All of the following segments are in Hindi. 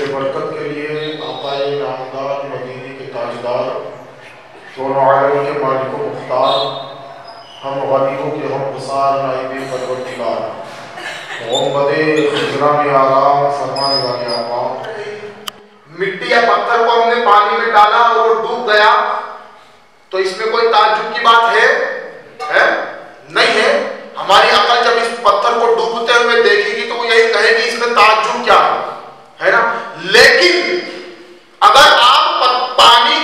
बरकत के लिए आकाए नामदार मदीने के ताजदार दोनों आलम के मालिक व मुख्तार हम गरीबों के हम बसार नाइबे परवरदिगार मोहम्मदे हिजरा में आराम फरमाने वाले आकाम। मिट्टी या पत्थर को हमने पानी में डाला और वो डूब गया, तो इसमें कोई ताज्जुब की बात है? नहीं है। हमारी अकल जब इस पत्थर को डूबते हुए देखेगी तो वो यही कहेगी इसमें ताज्जुब क्या है ना। लेकिन अगर आप पानी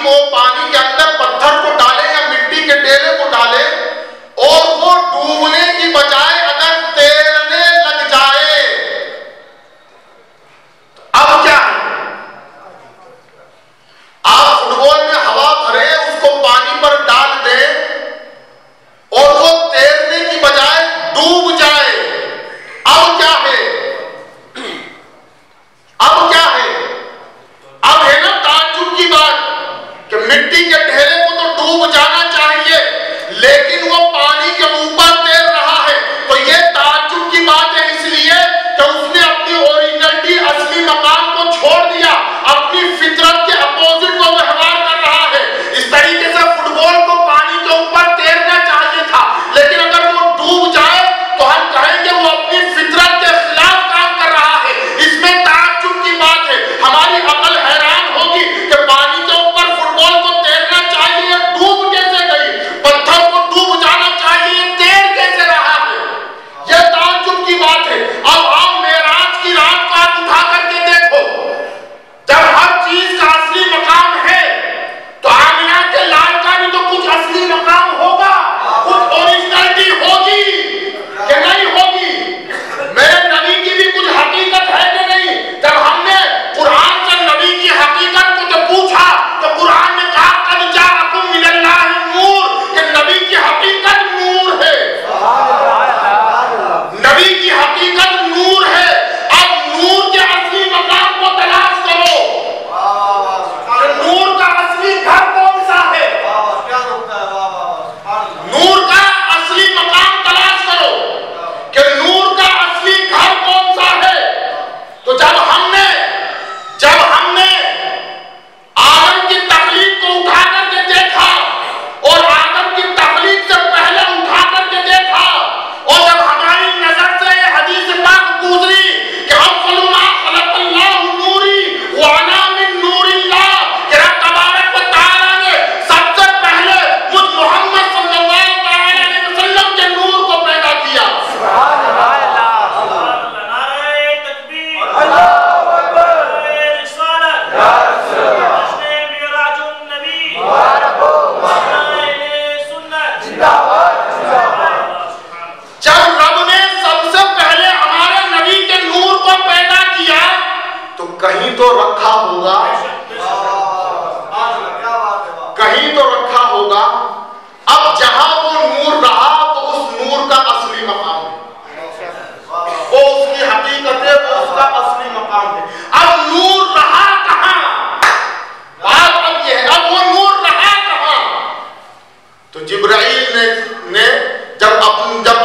के अंदर पत्थर को डालें या मिट्टी के ढेले को डालें और वो डूबने की बजाय अगर तैरने लग जाए, अब क्या है? आप फुटबॉल में हवा भरे, उसको पानी पर डाल दें और वो तैरने की बजाय डूब जाए, अब क्या है? अब क्या है? अब है ना ताज्जुब की बात कि मिट्टी के ढेले को तो डूब जाना चाहिए लेकिन वो पानी के ऊपर तैर रहा है, तो ये ताज्जुब की बात है इसलिए कि उसने अपनी ओरिजिनलिटी, असली मकाम को छोड़ दिया, अपनी फितरत के अपोजिट को व्यवहार कर रहा है। इस तरीके से फुटबॉल को पानी के ऊपर तैरना चाहिए था, लेकिन अगर वो डूब जाए तो हम कहेंगे वो अपनी फितरत के खिलाफ काम कर रहा है। इसमें ताज्जुब की बात है। हमारी अकल हैरान होगी कि पानी के ऊपर फुटबॉल को तैरना चाहिए, डूब कैसे गई? पत्थर को डूब जाना चाहिए, तैर कैसे रहा है? यह ताज्जुब की बात है। अब आप मेराज की रात को आप उठा करके देखो, जब हर चीज का असली मकाम है तो आमिना के लाल का भी तो कुछ असली मकाम होगा, कुछ ओरिजिनलिटी होगी कि नहीं होगी? मेरे नबी की भी कुछ हकीकत है कि नहीं? जब हमने कुरान से नबी की हकीकत को तो पूछा तो कुरान ने कहा कद जाअकुम मिनल्लाहि नूर, कि नबी की हकीकत नूर है। नबी की हकीकत नूर है। अब नूर के असली मकाम को तलाश करो। नूर का असली घर कौन सा है? नूर का असली मकाम तलाश करो कि नूर का असली घर कौन सा है। तो जब हमने आदम की तखलीक को उठा करके देखा और आदम की तखलीक से पहले उठा करके देखा, और जब हमारी नजर से ये हदीस पाक गुजरी कि अव्वलु मा खलक़ल्लाहु नूरी व अना मिन नूरिल्लाह, कि रब तबारक व तआला ने सबसे पहले मुझ मोहम्मद सल्लल्लाहु अलैहि वसल्लम के नूर को पैदा किया। सुभान अल्लाह, नारे तकबीर, अल्लाहु अकबर, रिसालत या रसूलल्लाह, जश्न मिराजुन नबी मुबारक हो, सुन्नत जिंदाबाद जिंदाबाद। जब रब ने सबसे पहले हमारे नबी के नूर को पैदा किया तो कहीं तो रखा होगा, कहीं तो रखा होगा। अब जहां वो नूर रहा तो उस नूर का असली मकाम है, वो उसकी हकीकत है, वो उसका असली मकाम है। अब नूर रहा कहां? बात अब ये है, अब वो नूर रहा कहां? तो जिब्राइल ने जब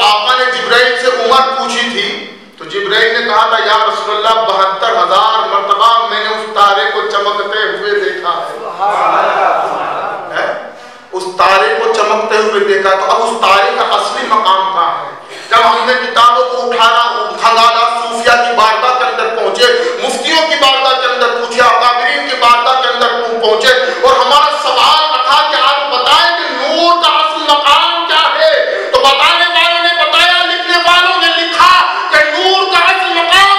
आका ने जिब्राइल से उम्र पूछी थी तो जिब्राइल ने कहा था या रसूलल्लाह 72,000 मर्तबा मैंने उस तारे को चमकते हुए देखा है। उस तारे को चमकते हुए देखा, तो अब उस तारे का असली मकाम कहां है? जब हमने किताबों को खंगाला, सूफिया की बारगाह के अंदर पहुंचे, मुफ्तियों की बारगाह के अंदर पूछे, अकाबिरीन की बारगाह के अंदर पहुंचे और हमारा सवाल रखा कि आप बताएं कि नूर का असली मकाम क्या है? तो बताने वालों ने बताया, लिखने वालों ने लिखा कि नूर का असली मकाम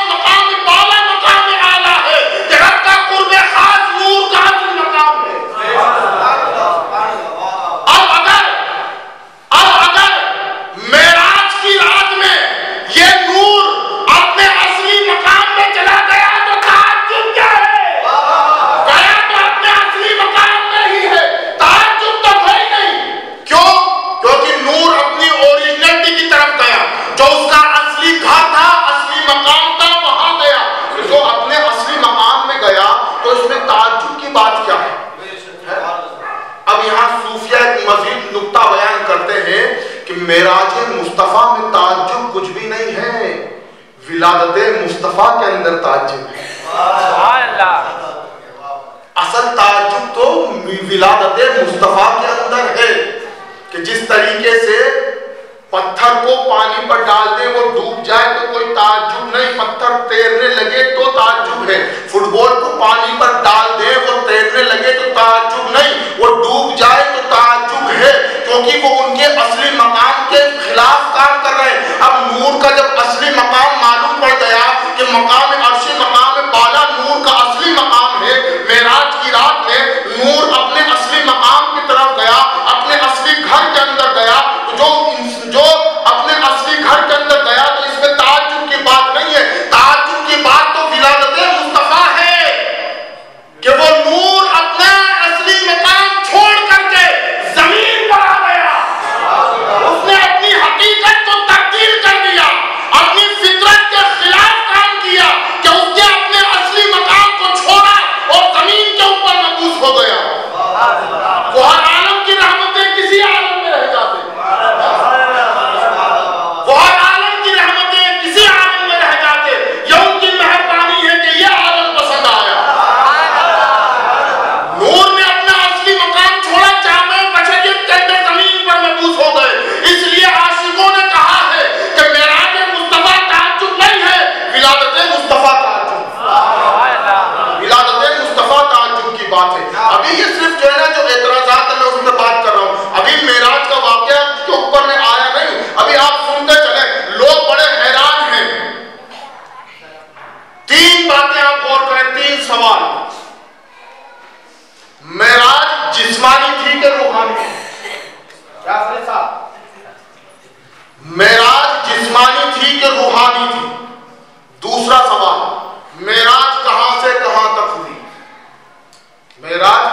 बाला, मकाम आला है, कि रब का कुर्ब खास नूर का असली मकाम है। अब अगर मेराज की रात में ये नूर अपने असली मकाम में चला गया तो ताज्जुब क्या है? गया तो अपने असली मकाम में ही है, ताज्जुब तो है ही नहीं। क्यों? क्योंकि नूर अपनी ओरिजिनलिटी की तरफ गया, जो उसका असली घर था, असली मकाम था, वहां गया। जो अपने असली मकाम में गया तो इसमें ताज्जुब की बात क्या है? अब यहाँ सूफिया एक मजीद नुक्ता बयान करते हैं कि मेराज मुस्तफा में ताज्जुब कुछ भी नहीं है, विलादत मुस्तफा के अंदर ताज्जुब है। विलादत मुस्तफा के अंदर है कि जिस तरीके से पत्थर को पानी पर डाल दे वो डूब जाए तो कोई ताज्जुब नहीं, पत्थर तैरने लगे तो ताज्जुब है। फुटबॉल को पानी पर डाल दे वो तैरने लगे तो ताज्जुब नहीं, वो डूब जाए तो ताज्जुब है, क्योंकि वो उनके असली मकाम के खिलाफ काम कर रहे हैं। अब नूर का जब असली मकाम मालूम पड़ गया कि मकाम अर्शी मकाम बाला नूर का असली मकाम है, मेराज की रात में नूर अपने असली मकाम की तरफ गया, अपने असली घर के अंदर गया, जो अपने असली घर के अंदर गया तो इसमें ताज्जुब की बात नहीं है। ताज्जुब की बात तो विलादत मुस्तफा है कि वो नूर अपना असली मकाम छोड़ करके जमीन पर आ गया। उसने अपनी हकीकत को तब्दील कर दिया, अपनी फितरत के खिलाफ काम किया कि उसने अपने असली मकाम को छोड़ा और जमीन के ऊपर मबूस हो गया। वो हर आलम की रहमतें किसी आलम में रह जाते, वो हर आलम की रहमतें किसी आलम में रह जाते। ये उनकी मेहरबानी है कि ये आलम पसंद आया। नूर ने अपना असली मकाम छोड़ा, जामे बशरियत के अंदर जमीन पर मबूस हो गए। इसलिए आशिकों ने कहा है कि मेराज मुस्तफा ताज्जुब नहीं है, विलादत मुस्तफा ताज्जुब, विलादत मुस्तफा ताज्जुब की बात है। अभी ये सिर्फ जो है ना जो एतराजात मैं उस पर बात कर रहा हूँ, अभी मेराज का वाकया के ऊपर में आया नहीं, अभी आप सुनते चले। लोग बड़े हैरान हैं। तीन बातें आप गौर करें, तीन सवाल। मेराज जिस्मानी थी कि रूहानी? क्या साहब, मेराज जिस्मानी थी कि रूहानी थी? दूसरा सवाल, मेराज कहां से कहां तक हुई? मेराज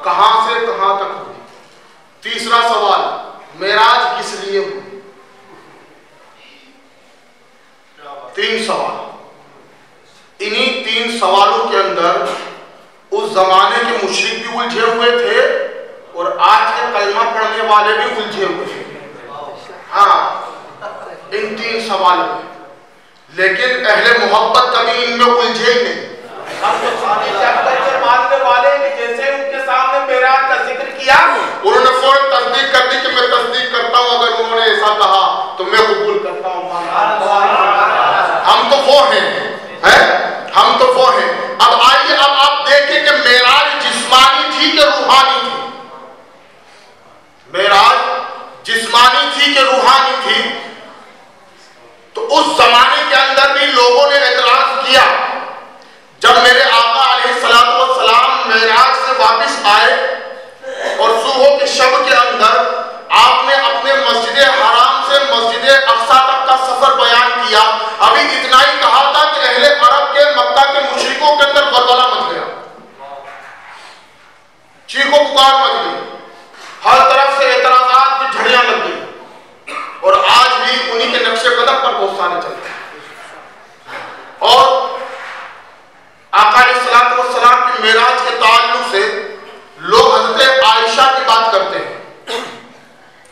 कहां से कहां तक हुई? तीसरा सवाल, मेराज किस लिए हुई? तीन सवाल। इन्हीं तीन सवालों के अंदर उस जमाने के मुशरिक भी उलझे हुए थे और आज के कलमा पढ़ने वाले भी उलझे हुए थे। हाँ, इन तीन सवालों में, लेकिन अहले मोहब्बत कभी इनमें उलझे ही नहीं। हम तो सारे चैप्टर मानने वाले कि जैसे उनके सामने मेराज का जिक्र किया उन्होंने फौरन तस्दीक कर दी कि मैं तस्दीक करता हूं, अगर उन्होंने ऐसा कहा तो मैं कबूल करता हूं। हम तो वो हैं, हम तो वो हैं। अब आइए, अब आप देखें कि मेराज जिस्मानी थी कि रूहानी थी? मेराज जिस्मानी थी कि रूहानी थी? तो उस जमाने के अंदर भी लोगों ने एतराज किया। जब मेरे आका अलैहिस्सलातु वस्सलाम मेराज से वापस आए और सुबह के शब के अंदर आपने अपने मस्जिद हराम से मस्जिद अक्सा तक का सफर बयान किया। अभी इतना ही कहा था कि अहले अरब के मक्का के मुशरिकों के अंदर गलगला मच गया, चीखो पुकार मच गई, हर तरफ से एतराजात की झड़ियां लग गई और आज भी उन्हीं के नक्शे कदम पर पहुंचाने चलते हैं। और आका अलैहिस्सलातु वस्सलाम की मेराज के ताल्लुक से लोग हज़रत आयशा की बात करते हैं।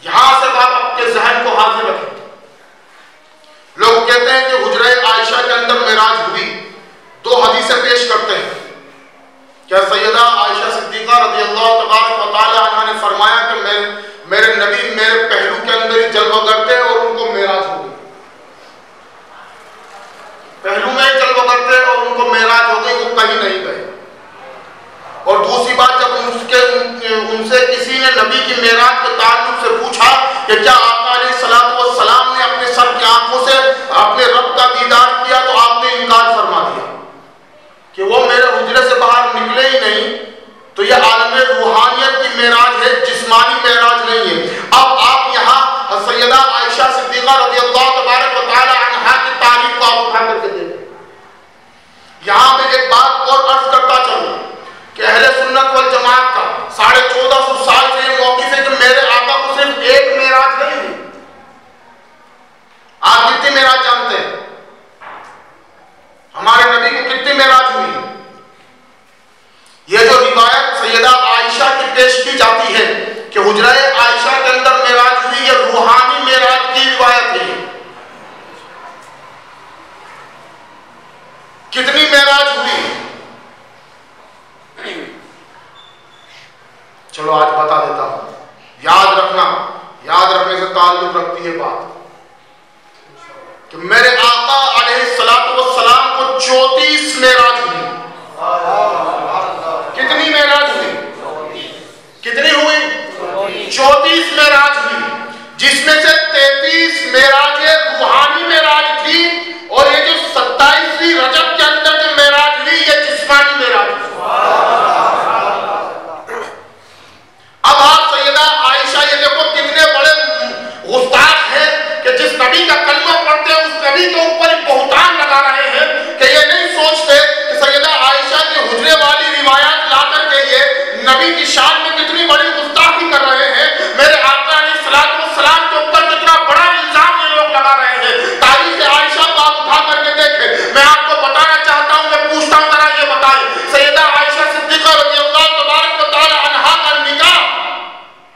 यहां से बात आपके जहन को हाजिर रखें। लोग कहते हैं कि हुजरे आयशा के अंदर मेराज हुई। दो हदीसें पेश करते हैं। क्या सैयदा आयशा सिद्दीका रज़ियल्लाहु तबारक व तआला अन्हा ने फरमाया कि मेरे नबी मेरे पहलू के अंदर ही जलवा करते और उनको मेराज हो गई, पहलू में ही जलवा करते और उनको मेराज हो गई, वो कहीं नहीं गए। और दूसरी बात, जब उनसे किसी ने नबी की मेराज के ताल्लुक से पूछा कि क्या आका अलैहिस्सलातु वस्सलाम ने अपने सर की आंखों से अपने रब का दीदार किया, तो आपने इनकार फरमा दिया कि वो मेरे हुजरे से बाहर निकले ही नहीं। तो यह आलम रूहानियत की मेराज है, जिस्मानी मेराज नहीं है। अब आप यहाँ सैयदा आयशा सिद्दीका रज़ियल्लाहु तबारक व तआला अन्हा की तारीफ को आप उठा करके देखें। यहाँ पे एक बात और अर्ज करता चलूं कि अहले सुन्नत वल जमात का 1450 साल से ये मौक़िफ़ है कि मेरे आका को सिर्फ एक मेराज नहीं हुई। आप कितनी मेराज जानते हैं? हमारे नबी को कितनी मेराज हुई? ये जो रिवायत सैयदा आयशा की पेश की जाती है कि हुजरा आयशा के अंदर मेराज हुई, ये रूहानी मेराज की रिवायत है। कितनी मेराज हुई? चलो आज बता देता हूं, याद रखना, याद रखने से ताल्लुक रखती है बात कि मेरे आका अलैहिस्सलातु वस्सलाम को 34 मेराज हुई। कितनी मेराज हुई? कितनी हुई? 34 मेराज हुई, जिसमें से 33 मेराजें रूहानी मेराज थी और ये जो 27वीं रजब के अंदर जो मेराज हुई ये जिस्मानी मेराज थी। अब आप सैयदा आयशा ये देखो कितने बड़े गुस्ताख हैं कि जिस नबी का कलमा पढ़ते हैं उस नबी के ऊपर एक बहुतान लगा रहे हैं कि ये नहीं सोचते कि सैयदा आयशा के हुजरे वाली रिवायात ला करके ये नबी की शान में कितनी बड़ी गुस्ताखी कर रहे हैं। मेरे आका अलैहिस्सलातु वस्सलाम के ऊपर कितना बड़ा इल्जाम ये लोग लगा रहे हैं। तारीख आयशा को आप उठा करके देखें। मैं आपको बताना चाहता हूं, मैं पूछता हूं जरा ये बताएं, सैयदा आयशा सिद्दीक़ा रज़ियल्लाहु तबारक व तआला अन्हा का निकाह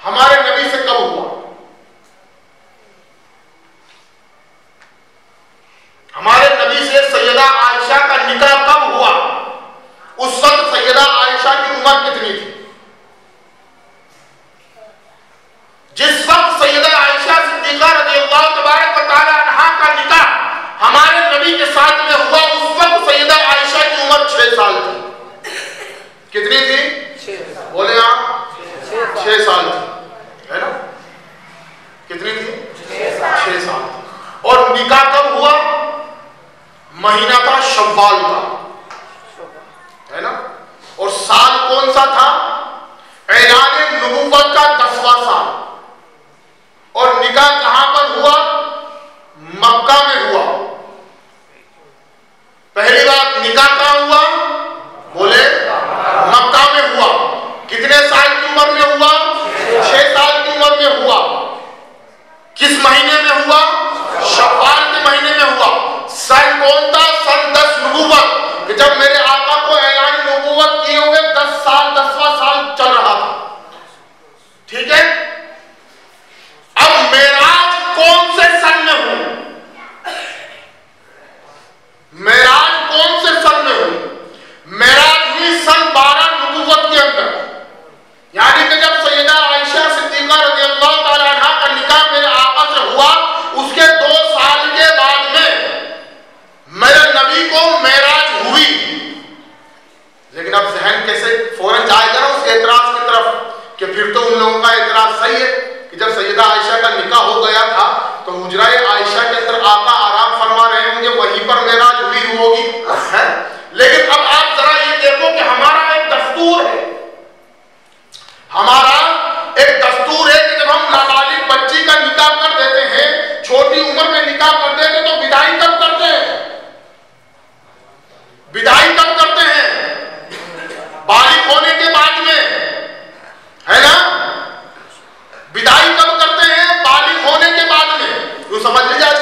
हमारे नबी से कब हुआ? हमारे नबी से सैयदा आयशा का निकाह कब हुआ? उस वक्त सैयदा आयशा की उम्र कितनी थी? जिस वक्त सैयदा आयशा सिद्दीक़ा रज़ियल्लाहु तबारक व तआला अन्हा का निकाह हमारे नबी के साथ में हुआ, उस वक्त सैयदा आयशा की उम्र 6 साल थी। कितनी थी? बोले आप? 6 साल थी, है ना? कितनी थी? 6 साल थी। और निकाह कब हुआ? महीना था शव्वाल का, है ना? और साल कौन सा था? ऐलाने नबुव्वत का 10वां साल। और निकाह कहां पर हुआ? मक्का में हुआ। पहली बात, निकाह कहां हुआ? बोले मक्का में हुआ। कितने साल की उम्र में हुआ? 6 साल की उम्र में हुआ। किस महीने में हुआ? शव्वाल के महीने में हुआ। सन कौन था? सन 10 नबुव्वत, कि जब मेरे आका को ऐलान नबुव्वत किए हुए 10 साल 10वां साल चल रहा था। ठीक है? अब मेराज कौन से सन में हुई? मेराज कौन से सन में हुई? मेराज हुई सन 12 नबुव्वत के अंदर, यानी कि जब सैयदा आयशा सिद्दीक़ा रज़ियल्लाहु तआला अन्हा का निकाह मेरे आका से हुआ, उसके 2 साल के बाद में मेरे नबी को मेराज हुई। लेकिन अब जहन कैसे फौरन जाएगा ना उस एतराज की तरफ कि फिर तो उन लोगों का एतराज सही है कि जब सैयदा आयशा का निकाह हो गया था तो हुजरा आयशा के अंदर आका आराम फरमा रहे होंगे, वहीं पर मेराज हुई होगी, है? लेकिन अब आप जरा ये देखो कि हमारा एक दस्तूर है, हमारा एक दस्तूर है कि जब हम नाबालिग बच्ची का निकाह कर देते हैं, छोटी उम्र में निकाह कर देते हैं, तो विदाई कब करते हैं? विदाई कब करते हैं? बालिग होने के बाद में, है ना? विदाई कब करते हैं? बालिग होने के बाद में। तो समझ लीजिए आज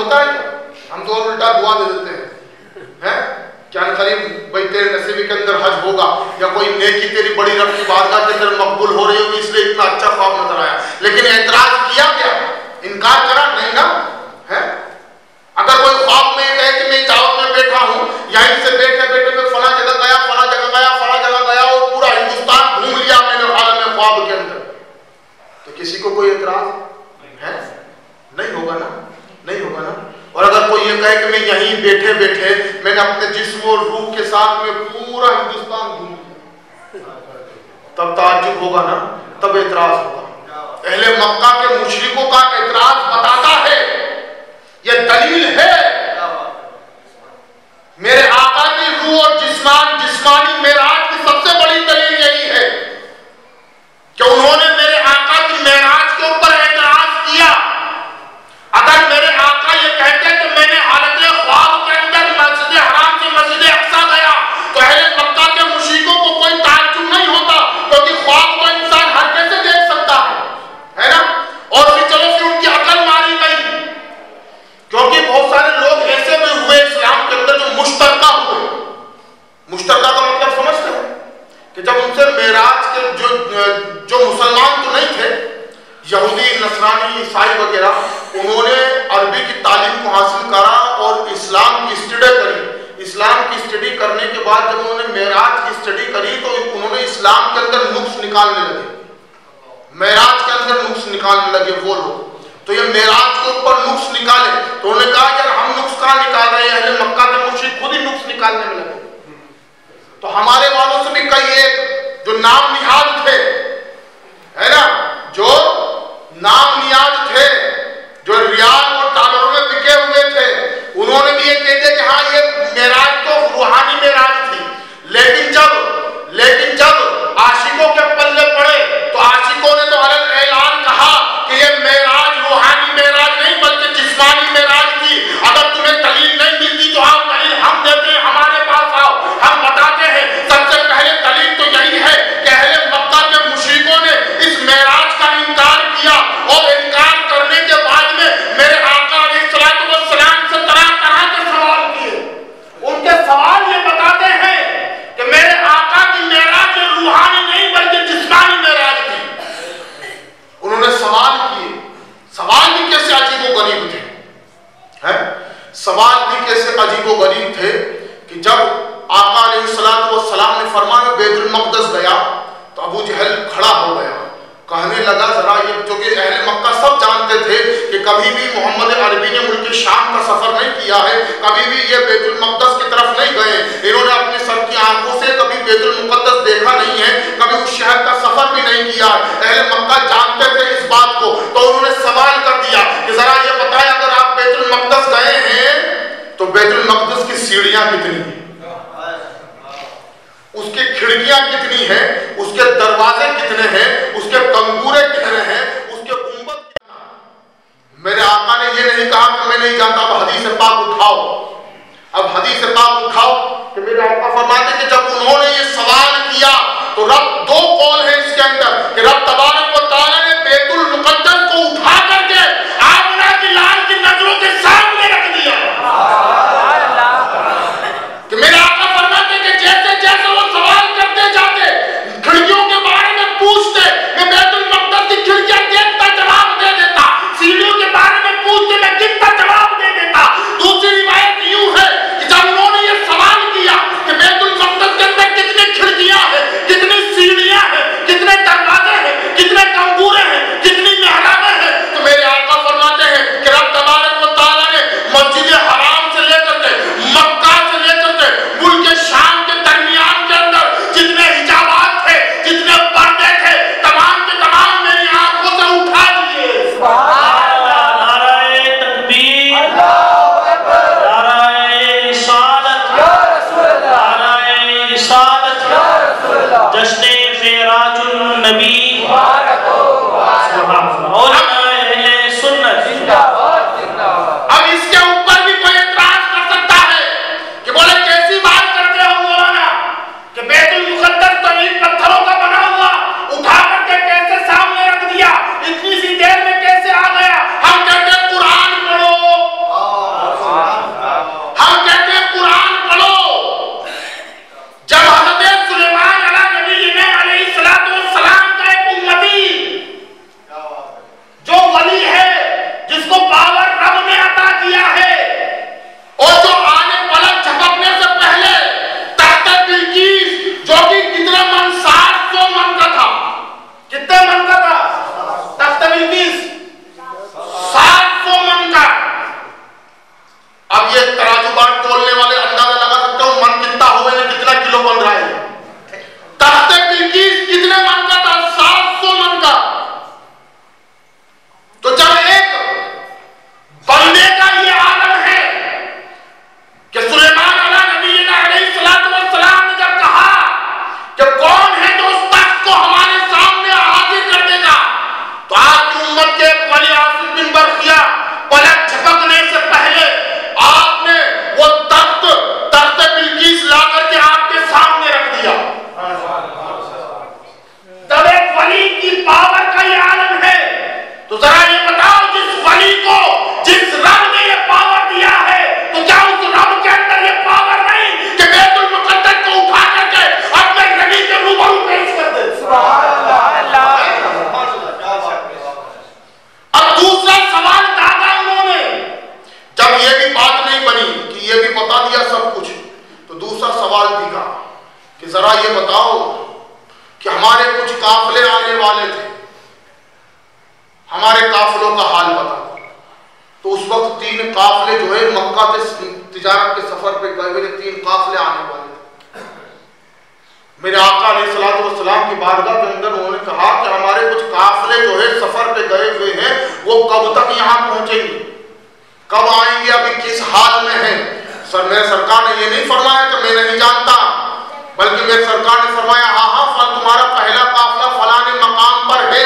होता है क्या? हम तो उल्टा दुआ दे देते हैं क्या करीब भाई तेरे नसीबे के अंदर हज होगा या कोई नेकी तेरी बड़ी रब की बारगाह के अंदर मकबूल हो रही होगी इसलिए इतना अच्छा ख्वाब नजर आया। लेकिन एतराज किया क्या? इनकार करा नहीं ना है। अगर कोई ख्वाब में कहे कि मैं दावत में बैठा हूं, यहीं से बैठे बैठे मैं फला जगह गया फला जगह गया फला जगह गया और पूरा हिंदुस्तान घूम लिया मैंने आलम ख्वाब के अंदर, तो किसी को कोई एतराज है? नहीं होगा ना, नहीं होगा ना। और अगर कोई ये कहे कि मैं यहीं बैठे बैठे मैंने अपने जिस्म और रूह के साथ में पूरा हिंदुस्तान घूम लिया, तब ताज्जुब होगा ना, तब एतराज होगा। अहले मक्का के मुशरिकों का एतराज बताता है, यह दलील है। मेरे आका की रूह और जिस्मानी मेराज की सबसे बड़ी दलील यही है कि उन्होंने मेरे आका की मेराज के ऊपर एतराज किया। अगर मेरे आका ये कहते कि मैंने हालत ख्वाब के अंदर मस्जिद हराम से मस्जिद अक्सा गया, तो अहले मक्का के मुशरिकों को कोई ताज्जुब नहीं होता, क्योंकि ख्वाब को इंसान हर कैसे देख सकता है ना। और फिर चलो फिर उनकी अकल मारी गई, क्योंकि बहुत सारे लोग ऐसे भी हुए इस्लाम के अंदर जो मुश्तरका हुए। मुश्तरका का मतलब समझते हैं कि जब उनसे मेराज के जो मुसलमान तो नहीं थे, यहूदी नसरानी ईसाई वगैरह, उन्होंने अरबी की तालीम को हासिल करा और इस्लाम की स्टडी करी। इस्लाम की स्टडी करने के बाद जब उन्होंने मेराज की स्टडी करी तो उन्होंने इस्लाम के अंदर नुक्स निकालने लगे, मेराज के अंदर नुक्स निकालने लगे वो लोग। तो ये मेराज के ऊपर नुक्स निकाले तो उन्होंने कहा यार हम नुक्स कहाँ निकाल रहे हैं, अहले मक्का के मुशरिक खुद ही नुक्स निकालने में लगे। तो हमारे वालों से भी कई एक जो नाम निहाद थे है ना, जो नाम नियाद थे, जो रियाल और डॉलरों में बिके हुए थे, उन्होंने भी ये कहते कि हाँ ये मेराज तो रूहानी मेराज थी। लेकिन जब आशिकों के पल्ले पड़े तो आशिकों ने तो अलग ऐलान कहा कि ये मेराज रूहानी मेराज नहीं बल्कि जिस्मानी मेराज थी। अगर तुम्हें दलील नहीं मिलती तो आओ, दलील हम देते हैं, हमारे पास आओ, हम बताते हैं। सबसे पहले दलील तो यही है कि अहले मक्का के मुशरिकों ने इस मेराज का इनकार किया और इनकार करने के बाद में मेरे आका अलैहिस्सलाम से तरह-तरह के सवाल किए। उनके सवाल ये बताते हैं कि मेरे आका की मेराज रूहानी नहीं बल्कि जिस्मानी मेराज थी। उन्होंने सवाल किए, सवाल भी कैसे अजीबोगरीब थे हैं? सवाल भी कैसे अजीबोगरीब थे कि जब आका अलैहिस्सलाम ने फरमाया बैतुल मक़दस गया तो अबू जहल खड़ा हो गया, कहने लगा जरा ये, क्योंकि अहले मक्का सब जानते थे कि कभी भी मोहम्मद अरबी ने मुल्क शाम का सफर नहीं किया है, कभी भी ये बैतुल मक़दस की तरफ नहीं गए, इन्होंने अपने सर की आंखों से कभी बैतुल मुक़द्दस देखा नहीं है, कभी उस शहर का सफर भी नहीं किया। अहले मक्का जानते थे इस बात को, तो उन्होंने सवाल कर दिया कि जरा ये बताएं अगर आप बैतुल मक़दस गए हैं तो बैतुल मक़दस की सीढ़ियां कितनी है, उसकी खिड़कियां कितनी हैं, उसके दरवाजे कितने हैं, उसके तंबूरे कितने हैं, उसके गुंबद कितना। मेरे आका ने ये नहीं कहा कि मैं नहीं जानता, अब हदीस पाक उठाओ, अब हदीस पाक उठाओ कि मेरे आका फरमाते कि जब उन्होंने ये सवाल किया तो रब, दो कौल है इसके अंदर कि रब तबारक व तआला ने बैतुल मुक़द्दस को उठा करके आमना की लाल की नजरों के सामने रख दिया कि मेरे आका फरमाते कि जैसे जैसे वो सवाल करते जाते, खिड़कियों के बारे में पूछते, मैं बैतुल मक़दस की खिड़कियां देखता जवाब दे देता, सीढ़ियों के बारे में पूछते मैं कितना जवाब दे देता। दूसरी रिवायत यूं है कि जब उन्होंने ये सवाल किया कि बैतुल मक़दस के अंदर कितनी खिड़कियां हैं, कितनी सीढ़ियां हैं, कितने दरवाजे हैं, कितने तंबूरे हैं, कितनी मेहराबें हैं, तो मेरे आका फरमाते हैं कि रब तबारक व तआला ने मस्जिद हराम से लेकर के मक्का से लेकर के मुल्क शाम के दरमियान के अंदर जितने हिजाबात थे, जितने पर्दे थे, तमाम के तमाम मेरी आंखों से उठा दिए। नाराए तकबीर, नाराए रिसालत, नाराए रिसालत, जश्न मेराजुन नबी और अहले सुन्नत जिंदाबाद। अब इसके ऊपर भी कोई एतराज कर सकता है कि बोले कैसी बात करते हो मौलाना कि बैतुल मुक़द्दस तो इन पत्थरों का बना हुआ उठा करके कैसे सामने रख दिया, इतनी सी देर में कैसे आ गया। हम कहते हैं कुरान पढ़ो, पावर का ये आलम है। तो जरा ये बताओ, जिस वली को जिस रब ने ये पावर दिया है, तो क्या उस रब के अंदर ये पावर नहीं कि बैतुल मुक़द्दस को उठा करके अपने नबी के रूबरू पेश कर दे? अब दूसरा सवाल दादा उन्होंने, जब ये भी बात नहीं बनी कि ये भी बता दिया सब कुछ, तो दूसरा सवाल दिखा कि जरा ये बताओ कि हमारे कुछ काफिले आने वाले थे, हमारे काफिलों का हाल बता। तो उस वक्त 3 काफिले जो है मक्का के तिजारत के सफर पे गए हुए 3 काफिले आने वाले थे। मेरे आका अलैहिस्सलाम की बारगाह के अंदर उन्होंने कहा कि हमारे कुछ काफिले जो है सफर पे गए हुए हैं, वो कब तक यहाँ पहुंचेंगे, कब आएंगे, अभी किस हाल में है? सर मेरे सरकार ने ये नहीं फरमाया कि मैं नहीं जानता, बल्कि मेरे सरकार ने फरमाया हाँ तुम्हारा पहला काफिला फलाने मकाम पर है।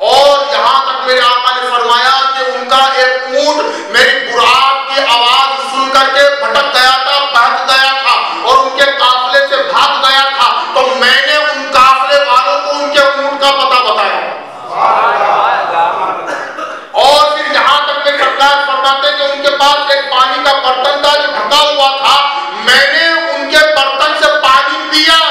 और यहां तक मेरे आका ने फरमाया कि उनका एक ऊंट मेरी बुराक की आवाज सुन करके भटक गया था, बहक गया था और उनके काफिले से भाग गया था। तो मैंने उन काफिले वालों को उनके ऊंट का पता बताया। और फिर यहां तक मेरे सरकार फरमाते कि उनके पास एक पानी का बर्तन था जो ढका हुआ था, मैंने उनके बर्तन से पानी पिया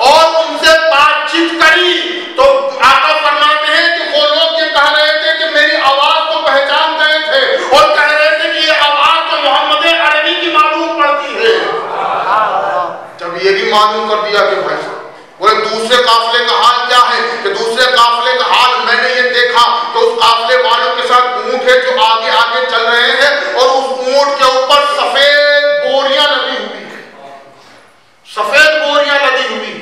और उनसे बातचीत करी। तो आका फरमाते हैं कि वो लोग ये कह रहे थे कि मेरी आवाज को पहचान गए थे और कह रहे थे कि ये आवाज तो मोहम्मद अरबी की मालूम पड़ती है। जब ये भी मालूम कर दिया कि भाई साहब बोले दूसरे काफिले का हाल क्या है, कि दूसरे काफिले का हाल मैंने ये देखा तो उस काफिले वालों के साथ ऊंट है जो आगे आगे चल रहे हैं और उस ऊंट के ऊपर सफेद बोरियां लदी हुई है, सफेद बोरियां लदी हुई।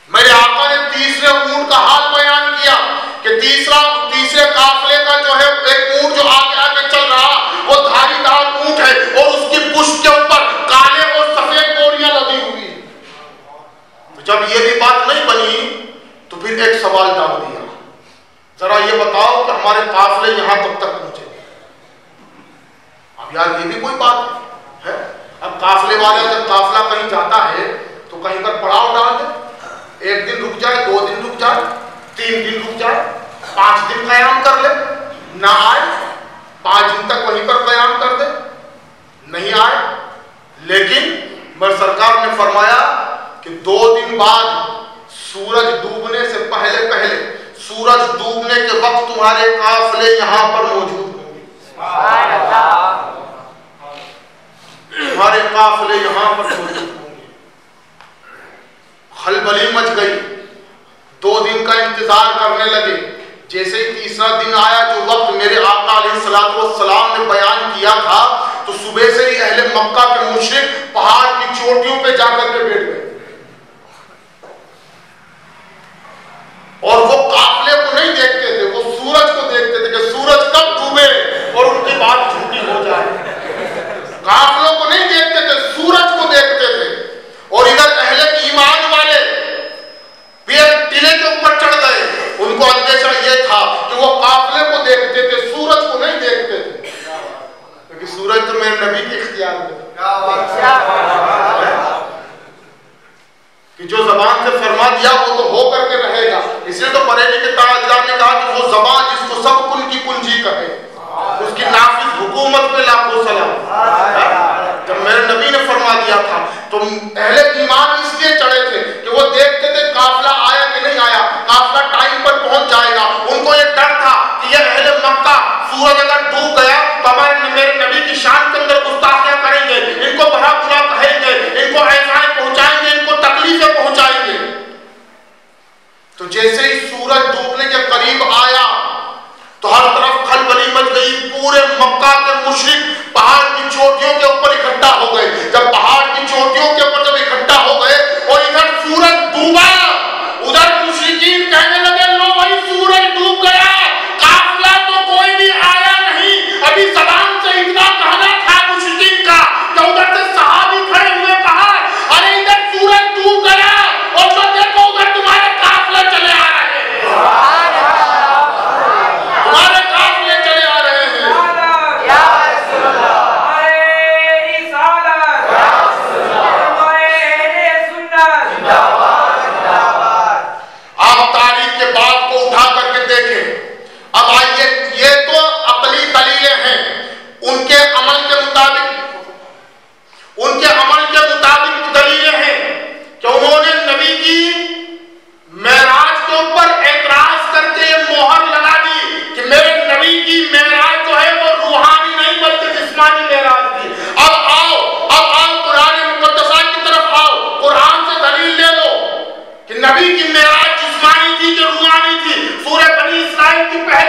मेरे आका ने तीसरे ऊंट का हाल बयान किया कि तीसरे काफिले का जो है एक ऊंट जो आगे आगे चल रहा वो धारीदार ऊंट है और उसकी पुष्ट के ऊपर काले और सफेद बोरियां लदी हुई। तो जब ये भी बात नहीं बनी तो फिर एक सवाल डाल दिया, जरा ये बताओ कि हमारे काफिले यहां कब तक पहुंचे? अब यार ये भी कोई बात है? अब काफिले वाले जब काफिला कहीं जाता है तो कहीं पर पड़ाव डाल दे, 1 दिन रुक जाए, 2 दिन रुक जाए, 3 दिन रुक जाए, 5 दिन कयाम कर ले, ना आए 5 दिन तक वहीं पर कयाम कर दे, नहीं आए। लेकिन मेरे सरकार ने फरमाया कि 2 दिन बाद सूरज डूबने से पहले पहले, सूरज डूबने के वक्त तुम्हारे काफिले यहां पर मौजूद होंगे, तुम्हारे काफिले यहां पर मौजूद होंगे। खलबली मच गई, 2 दिन का इंतजार करने लगे। जैसे ही तीसरा दिन आया, जो वक्त मेरे आका अलैहिस्सलाम ने बयान किया था, तो सुबह से ही अहले मक्का के मुशरिक पहाड़ की चोटियों पे जाकर के बैठ गए और वो काफिले को नहीं देखते थे, वो सूरज को देखते थे कि सूरज कब डूबे और उनकी बात झूठी हो जाए। काफिलों को नहीं देखते थे, सूरज को देखते थे। और इधर अहले ईमान वाले भी एक टीले के ऊपर चढ़ गए, उनको अंदेशा ये था कि वो काफिले को देखते थे, सूरज को नहीं देखते थे, क्योंकि सूरज तो मेरे नबी के इख्तियार में कि जो जबान से फरमा दिया वो तो हो करके रहेगा। इसलिए तो बरेली के ताजदार ने कहा कि वो जबान जिसको सब कुल की कुंजी कहे, उसकी नाफिज हुकूमत पे लाखों सलाम। जब मेरे नबी ने फरमा दिया था तो अहले ईमान इसलिए चढ़े थे कि वो देखते थे काफिला आया कि नहीं आया, काफिला टाइम पर पहुंच जाएगा। उनको ये डर था कि ये अहले मक्का सूरज अगर डूब गया तो हमारे मेरे नबी की शान के अंदर गुस्ताखियां करेंगे, इनको बड़ा बुरा कहेंगे, इनको ऐसाएं पहुंचाएंगे, इनको तकलीफें पहुंचाएंगे। तो जैसे ही सूरज डूबने के करीब आया तो हर तरफ खलबली मच गई, पूरे मक्का के मुशरिक पहाड़ की चोटियों के ऊपर इकट्ठा हो गए। जब पहाड़ की चोटियों के ऊपर जब इकट्ठा हो गए और इधर सूरज डूबा, उधर मुशरिकीन कहने लगे लो भाई सूरज डूब गया, काफिला तो कोई भी आया नहीं। अभी जबान से इतना कहना था मुशरिकीन का कि उधर से सहाबी खड़े हुए कहा अरे इधर सूरज डूब गया और जो देखो उधर तुम्हारे काफिले चले आ रहे हैं, तुम्हारे काफिले चले आ रहे हैं। या रसूल अल्लाह,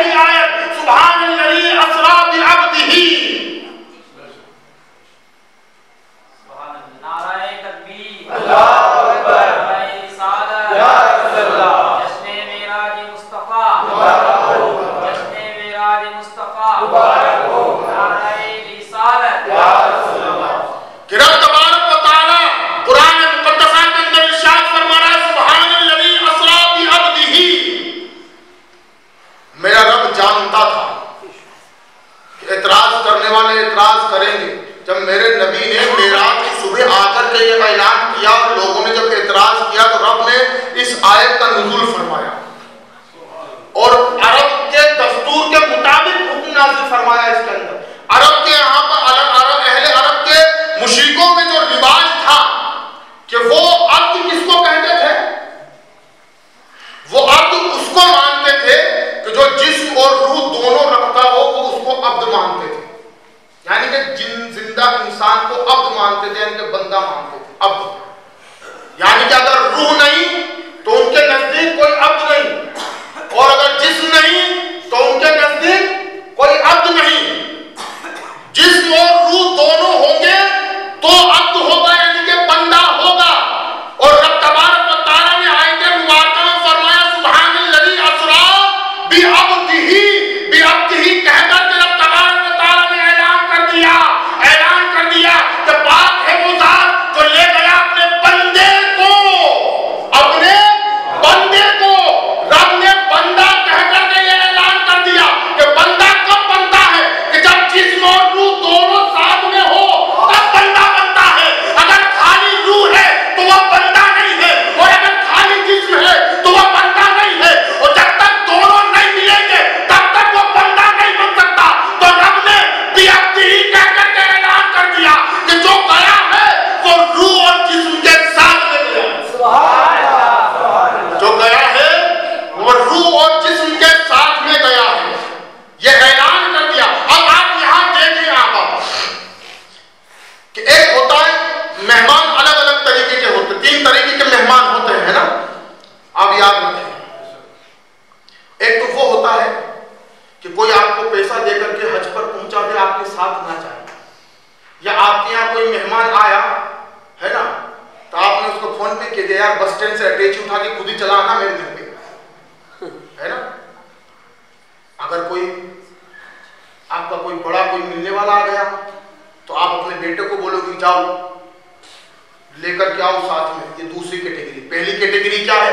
पहली आयत सुब्हानल्लज़ी असरा बिअब्दिही, नाराए तकबीर, अल्लाहु अकबर, नाराए रिसालत, या रसूलल्लाह, जश्न-ए मेराज मुस्तफा, मुबारक हो, जश्न-ए मेराज मुस्तफा, मुबारक हो, नाराए रिसालत, या रसूलल्लाह। कि रब तबारक व तआला कुरान मुक़द्दसा के अंदर इरशाद फरमा रहा है सुब्हानल्लज़ी असरा बिअब्दिही। मेरा रब जानता था कि एतराज करने वाले एतराज करेंगे। जब मेरे नबी ने मेराज की सुबह आकर के ये ऐलान किया और लोगों ने जब एतराज किया तो रब ने इस आयत का नुज़ूल फरमाया और अरब के दस्तूर के मुताबिक हुक्म नाज़िल फरमाया इसके अंदर। अरब के यहाँ पर अहले अरब के मुशरिकों में जो रिवाज था कि वो अब्द किसको कहते थे, वो अब्द उसको मानते थे कि जो जिस्म और रूह दोनों रखता हो वो उसको अब्द मानते थे। यानी कि जिंदा इंसान को अब्द मानते थे, यानी कि बंदा मानते थे, अब्द। यानी कि अगर रूह नहीं तो उनके नजदीक कोई अब्द नहीं, और अगर जिस्म नहीं तो उनके नजदीक कोई अब्द नहीं। जिस्म और रूह दोनों होंगे तो अब्द होगा, यानी कि बंदा होगा। और रब तबारक व तआला ने आयत मुबारका में फरमाया सुब्हानल्लज़ी असरा बिअब्दिही, बिअब्दिही कहकर के रब तबारक व तआला ने ऐलान कर दिया कि पाक है वो ज़ात जो ले गया अपने बंदे को। रब ने बंदा कहकर के ये ऐलान कर दिया कि बंदा कब बनता है कि जब जिस्म और रूह दोनों साथ में हो तब बंदा बनता है। अगर खाली रूह है तो वह बंदा नहीं है, और अगर खाली जिस्म है तो वह बंदा नहीं है, और जब तक दोनों नहीं मिलेंगे तब तक वह बंदा नहीं बन सकता। तो रब ने बिअब्दिही कहकर के ऐलान कर दिया कि जो गया है वो रूह और जिस्म के साथ में गया। सुभान अल्लाह। जो गया है वो रूह और जिस्म के साथ में गया है, ये ऐलान कर दिया। अब आप यहां देखिए आप कि एक होता है मेहमान, अलग अलग तरीके के होते, 3 तरीके के मेहमान होते हैं, है ना? आप याद रखें। एक तो वो होता है कि कोई आपको पैसा देकर के हज पर पहुंचा दे, आपके साथ ना जाए, या आपके यहाँ कोई मेहमान आया है ना, तो आपने उसको फोन पे कह दिया यार बस स्टैंड से अटैची उठा के खुद ही चला आना मेरे घर पे, है ना? अगर कोई आपका कोई बड़ा कोई मिलने वाला आ गया तो आप अपने बेटे को बोलोगे जाओ लेकर के आओ साथ में। ये दूसरी कैटेगरी। पहली कैटेगरी क्या है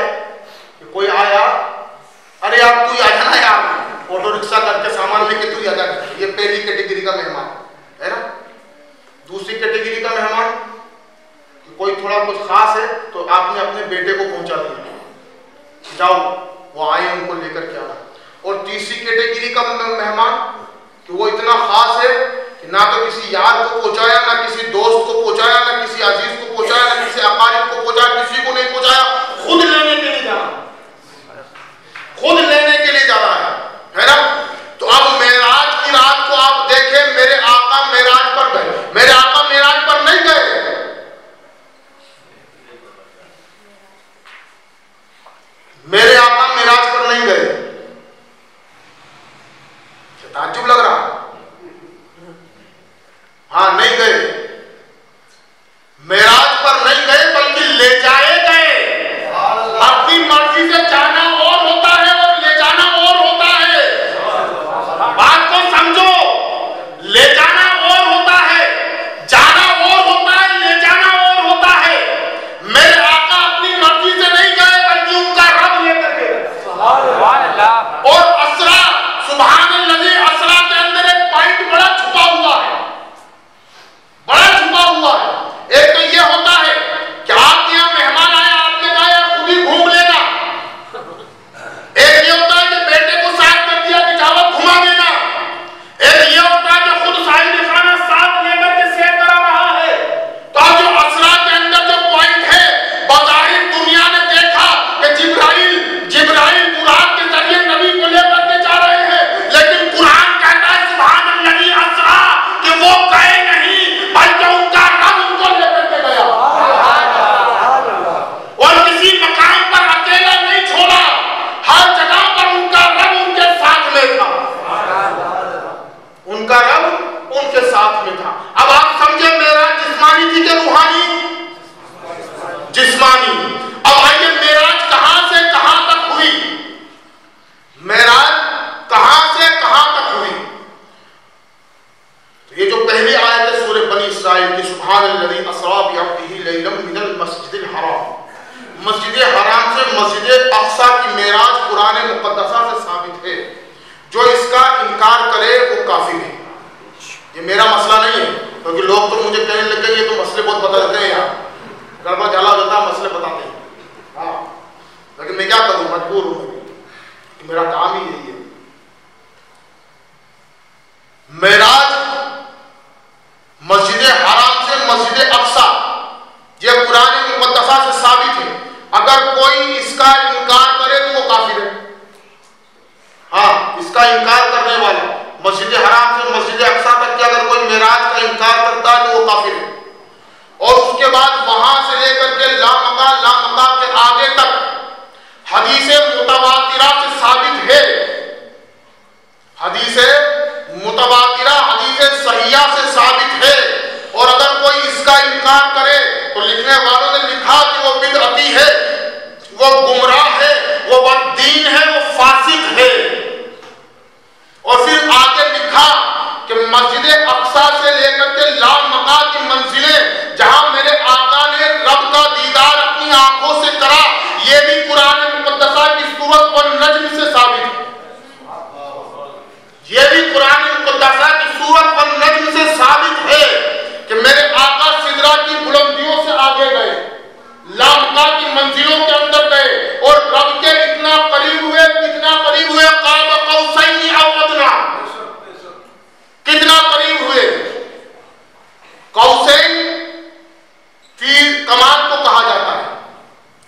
कि कोई आया, अरे आप तू आ जाना यार, ऑटो रिक्शा करके सामान लेके तू आ जा। ये पहली कैटेगरी का मेहमान है ना। दूसरी कैटेगरी का मेहमान कि कोई थोड़ा कुछ खास है तो आपने अपने बेटे को पहुंचा दिया, जाओ वो आए उनको लेकर के आना। और तीसरी कैटेगरी का मेहमान कि वो इतना खास है कि ना तो किसी यार को पहुंचाया, ना किसी दोस्त को पहुंचाया, ना किसी अजीज को पहुंचाया, ना किसी अकारिब को पहुंचाया, किसी को नहीं पहुंचाया, खुद लेने के लिए जाना, खुद लेने के लिए जाना है ना। तो अब मेराज की रात को आप देखें, मेरे आका मेराज पर गए, मेरे आका मेराज पर नहीं गए, मेरे आका मेराज पर नहीं गए। ताज्जुब लग रहा? हाँ, नहीं गए, मेराज पर नहीं गए बल्कि ले जाए गए। मुक़द्दसा से साबित है। जो इसका इनकार करे वो काफिर है। ये मेरा मसला नहीं है, क्योंकि लोग तो मुझे कहने लग गए ये तो मसले बहुत बता देते हैं, यार गड़बड़ झाला होता है, मसले बताते हैं। हाँ, लेकिन मैं क्या करूं, मजबूर हूं, मेरा काम ही यही है। मेराज मस्जिद हराम से मस्जिद अक्सा, ये कुरान मुक़द्दसा से साबित है। अगर कोई इसका इनकार करे तो वो काफिर है। हाँ, इसका इनकार करने वाला मस्जिद हराम से मस्जिद अक्सा तक के अगर कोई मेराज का इनकार करता है तो वो काफिर है। और उसके बाद वहां से लेकर के लामका के आगे तक हदीसे मुतवातिरा से साबित है। हदीसे मुतवातिरा, हदीसे सहिया से साबित है। और अगर कोई इसका इनकार करे तो लिखने वालों ने लिखा कि वो बिदअती है, वो गुमराह है, वो बददीन है, वो फासिक है। और फिर आगे लिखा कि मस्जिद अक्सा से लेकर के लामका की मंजिलें जहां मेरे आका ने रब का दीदार अपनी आंखों से करा, ये भी कुरान मुक़द्दसा की सूरत वन नज्म से साबित है। ये भी कुरान मुक़द्दसा की सूरत वन नज्म से साबित है कि मेरे आका सिदरा की बुलंदियों से आगे गए, लामका की मंजिलों के अंदर गए और रब के इतना करीब हुए, क़ाब क़ौसैन औ अदना, कितना करीब हुए। कौसैन फिर कमान को कहा जाता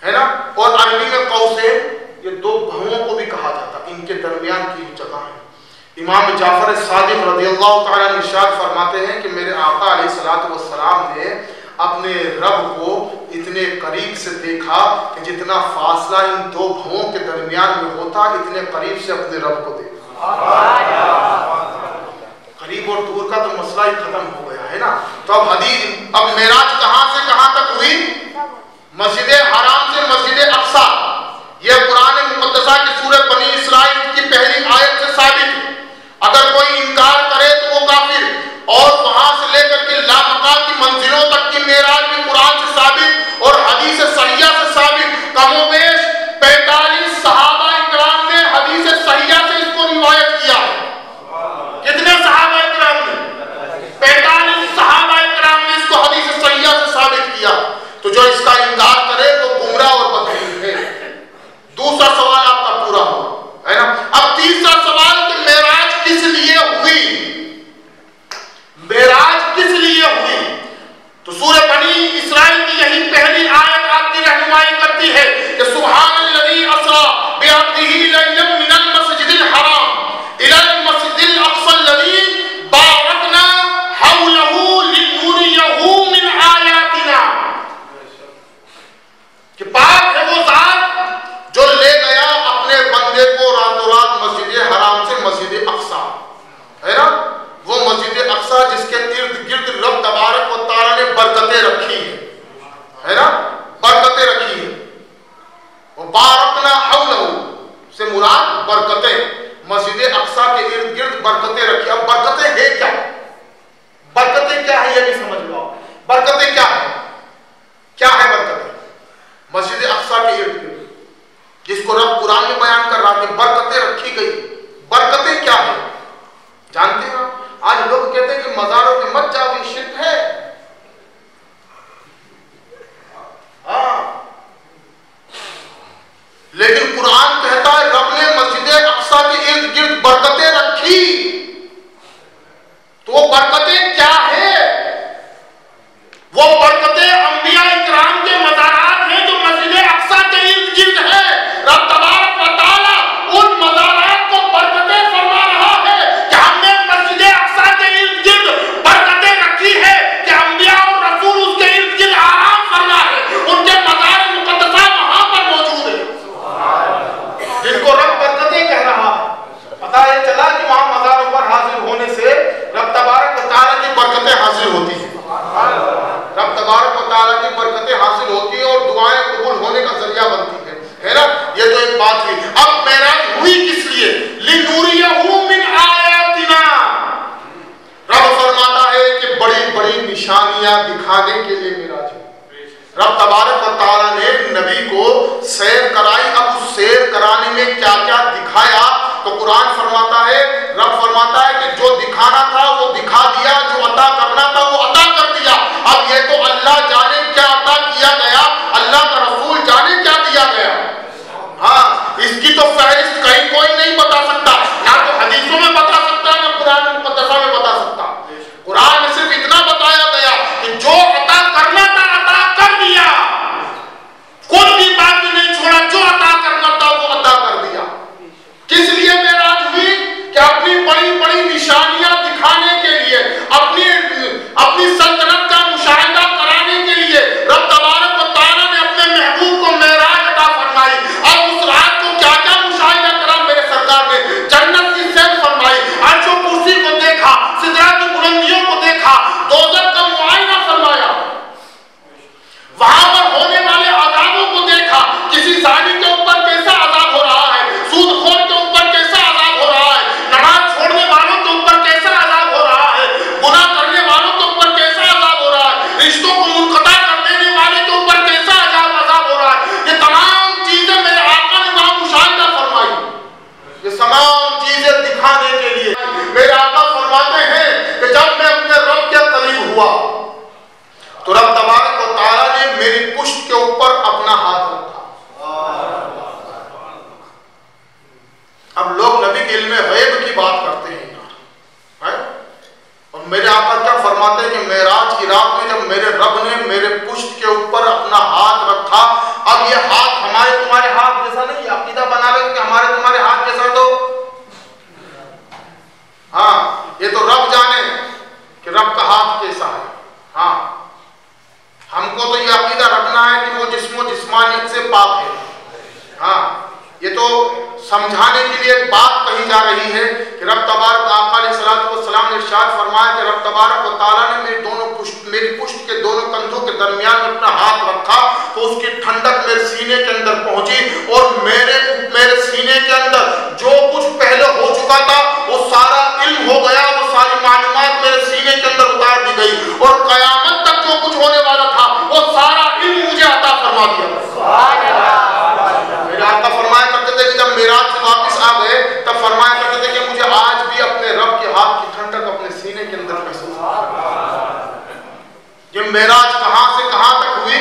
है ना, और अरबी में कौसैन ये दो भवों को भी कहा जाता है, इनके दरमियान की जगह है। इमाम जाफर सादिक रज़ियल्लाहु ताला अन्हु इरशाद फरमाते हैं कि मेरे आका अलैहिस्सलातु वस्सलाम ने अपने रब को इतने करीब से देखा कि जितना फासला इन दो भवों के दरमियान में होता, इतने करीब से अपने रब को देखा। करीब और दूर का तो मसला ही खत्म हो गया है ना। तो अब मेराज कहां से कहां तक हुई? मस्जिद हराम से मस्जिद अक्सा। यह कुरान मुक़द्दसा की सूरह बनी इसराइल की पहली आयत से साबित है। अगर कोई इनकार करे तो वो काफिर। और वहां से लेकर के लामका की मंजिलों तक की मेराज भी कुरान से साबित और हदीस सहिया से साबित। कमोबेश 45 सहाबा इकराम ने हदीस सहिया से इसको रिवायत किया है। कितने सहाबा इकराम ने? 45 सहाबा इकराम ने इसको हदीस सहिया से साबित किया। तो जो इसका इनकार करे तो गुमराह और बददीन है। दूसरा सवाल आपका पूरा हुआ है ना। अब तीसरा सवाल कि मेराज किस लिए हुई? मेराज किस लिए हुई? तो सूरह बनी इसराइल की यही पहली आयत आपकी रहनुमाई करती है कि सुब्हानल्लज़ी अस्रा बिअब्दिही लैलन मिनल मस्जिदिल हराम इलल मस्जिदिल अक़्सल्लज़ी बारकना हौलहू लिनुरियहू मिन आयातिना। कि पाक है वो ज़ात जो ले गया अपने बंदे को रातों रात मस्जिद हराम से मस्जिद अक़सा, है ना। वो मस्जिद अक़सा जिसके इर्द गिर्द रब तबारक व तआला ने बरकतें रखी है ना, बरकतें रखी है। वो बारकना हौलहू से मुराद बरकतें, मस्जिद अक़सा के इर्द गिर्द बरकतें रखी। अब बरकतें है क्या? बरकतें क्या है ये भी समझ लो। बरकतें क्या है? क्या है बरकतें? मस्जिद अक़सा के इर्द गिर्द जिसको रब कुरान में बयान कर रहा है, बरकतें रखी गई। बरकतें क्या है जानते हैं? आज लोग कहते हैं कि मज़ारों पे मत जाओ, ये शिर्क है। लेकिन कुरान कहता है रब ने मस्जिद अक़सा के इर्द गिर्द बरकतें रखी। तो वो बरकतें क्या है? वो बरकतें अंबिया इकराम के मज़ारात हैं जो मस्जिद अक़सा के इर्द गिर्द है। रब तबारक व तआला उन मज़ारात को बरकतें फरमा रहा है कि हमने मस्जिद अक़सा के इर्द गिर्द बरकतें रखी है कि अंबिया और रसूल उसके इर्द गिर्द आराम फरमा है। उनके मज़ार मुक़द्दसा वहां पर मौजूद है जिनको रब बरकतें कह रहा है। पता ये चला कि वहां मज़ारों पर हाजिर होने से रब तबारक व तआला की बरकतें हासिल होती है। रब तबारक व तआला की बरकतें हासिल होती है और दुआएं कबूल होने का जरिया बनती है ना। ये तो एक बात हुई। अब मेराज हुई किस लिए? लिनुरियहू मिन आयातिना। रब फरमाता है कि बड़ी बड़ी निशानियां दिखाने के लिए मेराज हुई। रब तबारक व तआला ने नबी को सैर कराई। अब उस सैर कराने में क्या क्या दिखा ऊपर अपना हाथ रखा। अब लोग नबी के इल्म गैब की बात करते हैं यार, है? और मेरे आका क्या फरमाते हैं कि मेराज की रात में जब मेरे रब ने मेरे पुष्ट के ऊपर अपना हाथ रखा, अब ये हाथ हमारे तुम्हारे हाथ जैसा नहीं, अकीदा बना रहे कि हमारे तुम्हारे हाथ जैसा, तो हाँ ये तो रब जाने कि रब का हाथ कैसा है। हाँ हमको तो ये अकीदा रखना है कि वो जिस्मो जिस्मानियत से पाक है। हाँ ये तो समझाने के लिए एक बात कही जा रही है कि रब तबारक सलाम ने इरशाद फरमाया कि रब तबारक व तआला ने मेरी पुष्ट के दोनों कंधों के दरमियान में अपना हाथ रखा तो उसकी ठंडक मेरे सीने के अंदर पहुंची और मेरे सीने के अंदर जो कुछ पहले हो चुका था वो सारा इल्म हो गया, वो सारी मालूमात मेरे सीने के अंदर उतार दी गई और कयामत तक जो कुछ होने वाला था वो सारा इल्म मुझे अता फरमा दिया। मेरे आका फरमाया करते थे कि जब मेराज से वापस आ गए तब फरमाया करते थे कि मुझे आज भी अपने रब के हाथ की ठंडक अपने सीने के अंदर महसूस होती। ये मेराज कहां से कहां तक हुई,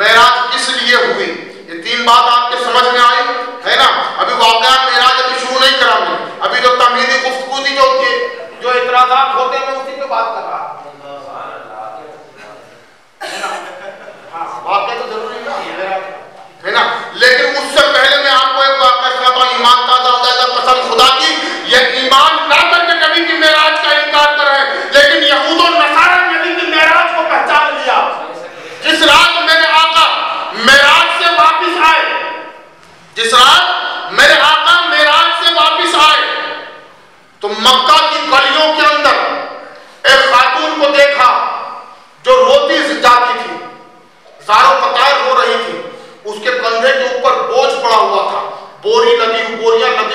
मेराज किस लिए हुई, ये तीन बात आपके समझ में आई है ना। अभी वाकया मेराज अभी शुरू नहीं करा मैं, अभी जो तमहीदी गुफ्तगू थी जो इतराजात होते हैं मैं उसी पे बात कर रहा वाकया तो जरूरी है ना। लेकिन उससे पहले मैं आपको एक वाकया सुनाता हूं, ईमान ताजा हो जाएगा कसम खुदा की। ये ईमान ना करके नबी की मेराज का इनकार कर रहे हैं, लेकिन यहूद और नसारा नबी की मेराज को पहचान लिया। जिस रात मेरे आका मेराज से वापस आए, जिस रात मेरे आका मेराज से वापस आए तो मक्का की गलियों के अंदर एक खातून को देखा जो रोती जाती थी, जारो कतार हो रही थी, उसके कंधे के ऊपर बोझ पड़ा हुआ था, बोरियां लदी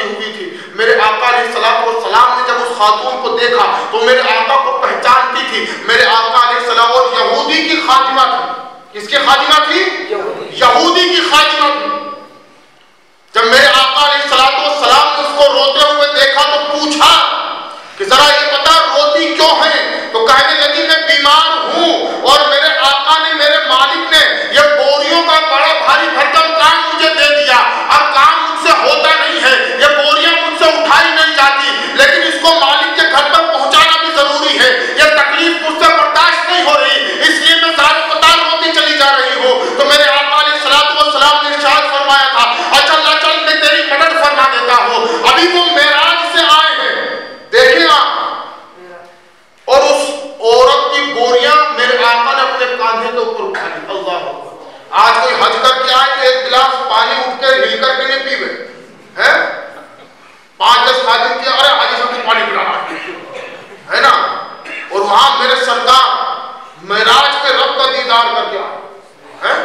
हुई थी। मेरे आका अलैहिस्सलाम ने जब उस खातून को देखा तो मेरे आका को पहचानती थी। मेरे आका अलैहिस्सलाम और यहूदी की खादिमा थी। किसकी खादिमा थी? यहूदी की खादिमा थी। जब मेरे आका अलैहिस्सलाम ने उसको रोते हुए देखा तो पूछा कि जरा ये बता रोती क्यों है, तो कहने लगी मैं बीमार हूं और मेरे आका ने मेरे मालिक ने ये बोरियों का बड़ा भारी भरकम काम मुझे दे दिया। अब काम मुझसे होता नहीं है, ये बोरियां मुझसे उठाई नहीं जाती, लेकिन इसको मालिक के घर पर पहुंचाना भी जरूरी है। ये तकलीफ मुझसे बर्दाश्त नहीं हो रही, इसलिए मैं सारे पताल होती चली जा रही हूँ। तो मेरे आका अलैहिस्सलाम ने इरशाद फरमाया था, अच्छा अल्लाह चल मैं तेरी मदद फरमा देता हूँ। अभी वो मेराज से आए हैं, देखिए आप, और उस औरत की बोरियां मेरे आका ने अपने कांधे के ऊपर उठा ली। अल्लाह आज कोई हज करके आए तो एक गिलास पानी उठ कर हिल करके नहीं पीवे हैं, 5-10 खादिम किया, अरे हाजी साहब को पानी पिलाना है ना। और वहां मेरे सरकार मेराज पे रब का दीदार करके आए हैं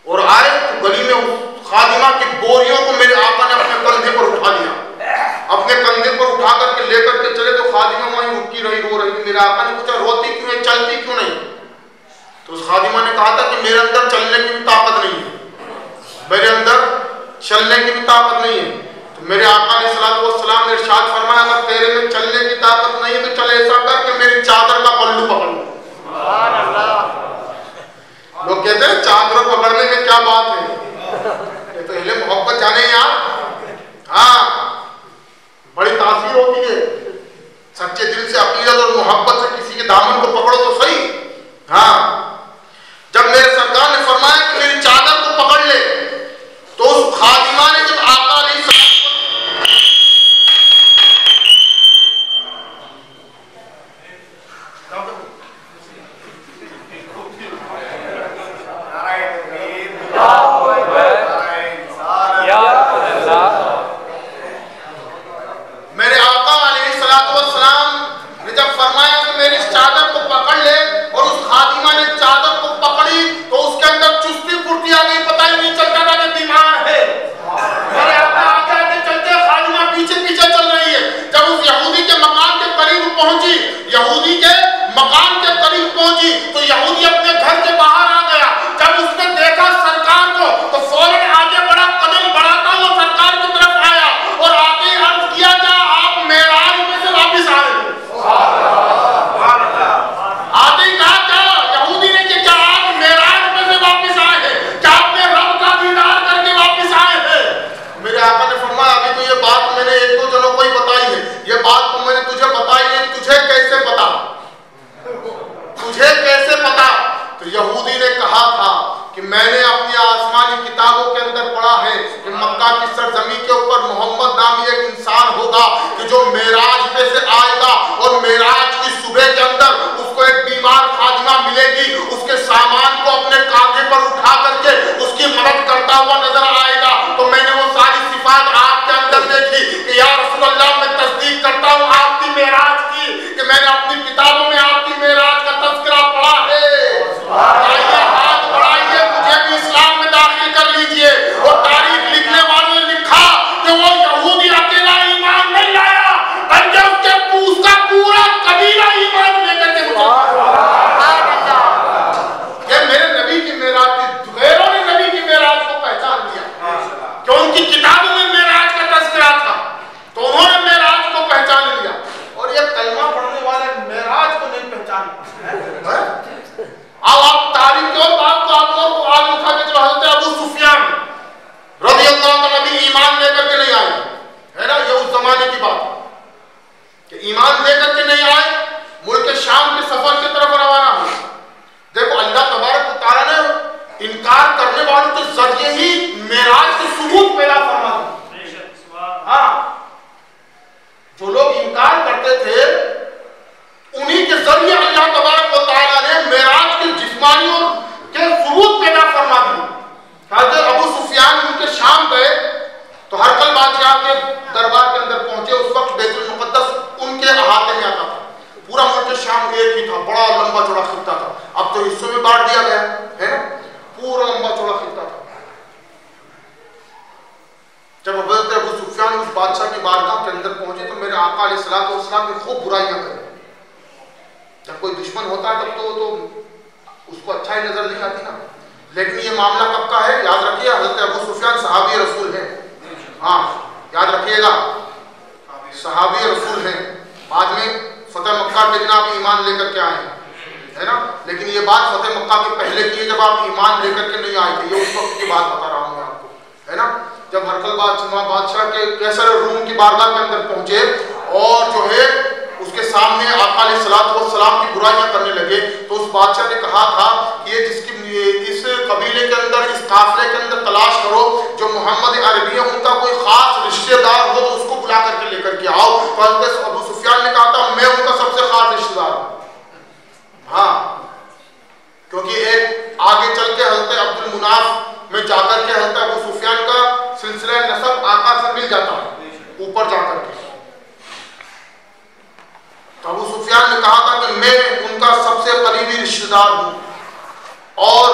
और आए तो गली में उस खादिमा की बोरियों को मेरे आका ने अपने कंधे पर उठा लिया। अपने कंधे पर उठा करके लेकर के चले तो खादिमा वहीं रुकी रही, रो रही। मेरे आका ने पूछा रोती क्यों है, चलती क्यों नहीं? तो उस खादिमा ने कहा था कि मेरे अंदर चलने की भी ताकत नहीं है, मेरे अंदर चलने की भी ताकत नहीं है। तो मेरे आका अलैहिस्सलाम ने इरशाद फरमाया अगर तेरे में चलने की ताकत नहीं है तो चल ऐसा कर कि मेरी चादर का पल्लू पकड़ लो। लोग कहते हैं चादर पकड़ने में क्या बात है, ये तो हिले मोहब्बत जाने यार। हाँ बड़ी तासीर होती है, सच्चे दिल से अकीदत और मोहब्बत से किसी के दामन को पकड़ो तो सही। हाँ जब मेरे सरकार ने फरमाया कि मेरी चादर को पकड़ ले तो उस खादिमा ने जब आका अलैहिस्सलाम मक्का की सरजमी के ऊपर मोहम्मद नामी एक इंसान होगा कि जो मेराज पे से आएगा और मेराज की सुबह के अंदर उसको एक बीमार खादिमा मिलेगी, उसके सामान को अपने कांधे पर उठा करके उसकी मदद करता हुआ नजर आएगा। तो मैंने वो सारी सिफात आपके अंदर देखी कि या रसूल अल्लाह, मैं तस्दीक करता हूँ आपकी मेराज की, कि मैंने अपनी किताबों में आपकी मेराज का तज़किरा पढ़ा है। आइए हाथ बढ़ाइए, मुझे भी इस्लाम में दाखिल कर लीजिए। और तारीख लिखने वालों ने लिखा कि वो यहूदी अकेला ईमान नहीं लाया, बल्कि उसके उसका पूरा कबीला ईमान लेकर के ये मेरे नबी की मेराज थी। गैरों ने नबी की मेराज को पहचान लिया कि उनकी किताबों में मेराज का तज़किरा था, तो उन्होंने मेराज को पहचान लिया। और ये कलमा पढ़ने वाले मेराज को नहीं पहचान। अब आप तारीख की और बात को आपको आगे उठा के चलो, हज़रत अबू सुफियान रज़ियल्लाहु अन्हु नबी ईमान लेकर के नहीं आए, है ना, ये उस जमाने की बात है कि ईमान लेकर के नहीं आए, मुल्क शाम के सफर की तरफ रवाना हुए। देखो अल्लाह तबारक व तआला ने इनकार करने वालों के जरिए ही मेराज के सबूत पैदा फरमा दिए। हाँ, जो लोग इनकार करते थे उन्हीं के जरिए अल्लाह तबारक व तआला ने मेराज के जिस्मानी और के सबूत पैदा फरमा दिए। हज़रत अबू सुफियान उनके शाम गए तो हरकल बादशाह के दरबार के अंदर पहुंचे। उस वक्त बैतुल मुक़द्दस उनके अहाते में आता था। पूरा मुल्क शाम एक ही था, बड़ा लंबा चौड़ा खित्ता था। अब तो हिस्सों में बांट दिया गया है ना, पूरा लंबा चौड़ा खित्ता था। जब हज़रत अबू सुफियान उस बादशाह की बारगाह के अंदर पहुंचे तो मेरे आका अलैहिस्सलातु वस्सलाम ने खूब बुराइयां करी। जब कोई दुश्मन होता है तब तो उसको अच्छाई नजर नहीं आती ना। लेकिन ये मामला कब का है, याद रखिए, हज़रत अबू सुफियान सहाबी रसूल हैं। हाँ, याद रखिएगा, सहाबी रसूल हैं। बाद में फतेह मक्का के दिन आप ईमान लेकर के आए, है ना, लेकिन ये बात फतेह मक्का के पहले की है, जब आप ईमान लेकर के नहीं आए थे। ये उस वक्त की बात बता रहा हूँ मैं आपको, है ना, जब हरकल बादशाह के कैसर रूम की बारगाह के अंदर पहुंचे और जो है उसके सामने आका अलैहिस्सलातु वस्सलाम की बुराइयां करने लगे। तो उस बादशाह ने कहा था कि ये जिसकी इस कबीले के अंदर, इस काफिले के अंदर तलाश करो जो मोहम्मद अरबी है, उनका कोई खास रिश्तेदार हो तो उसको बुला करके लेकर के आओ। तो हज़रत अबू सुफियान ने कहा था मैं उनका सबसे खास रिश्तेदार हूं। हाँ, क्योंकि एक आगे चल के हज़रत अब्दुल मुनाफ में जाकर के हज़रत अबू सुफियान का सिलसिला नसब आका से मिल जाता है ऊपर जाकर के। तो अबू सुफियान ने कहा था कि मैं उनका सबसे करीबी रिश्तेदार हूं। और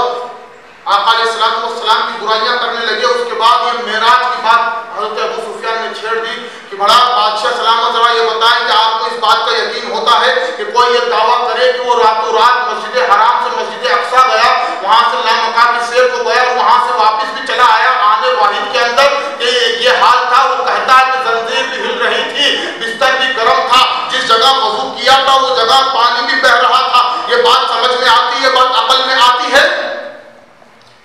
आका अलैहिस्सलातु वस्सलाम की बुराइयां करने लगे। उसके बाद ये मेराज की बात हज़रत अबू सुफियान ने छेड़ दी कि बड़ा बादशाह सलामत, जरा ये बताएं कि आपको इस बात का यकीन होता है कि कोई ये दावा करे कि वो रातों रात मस्जिद हराम से मस्जिद अक्सा गया, वहां से लामका की सेर को गया और वहां से वापस भी चला आया, आने वाहिद के अंदर कि ये हाल था। वो कहता है कि जंजीर भी हिल रही थी, बिस्तर भी गर्म था, जिस जगह वजू किया था वो जगह पानी भी बह रहा था। ये बात समझ में आती है, बात अकल में आती है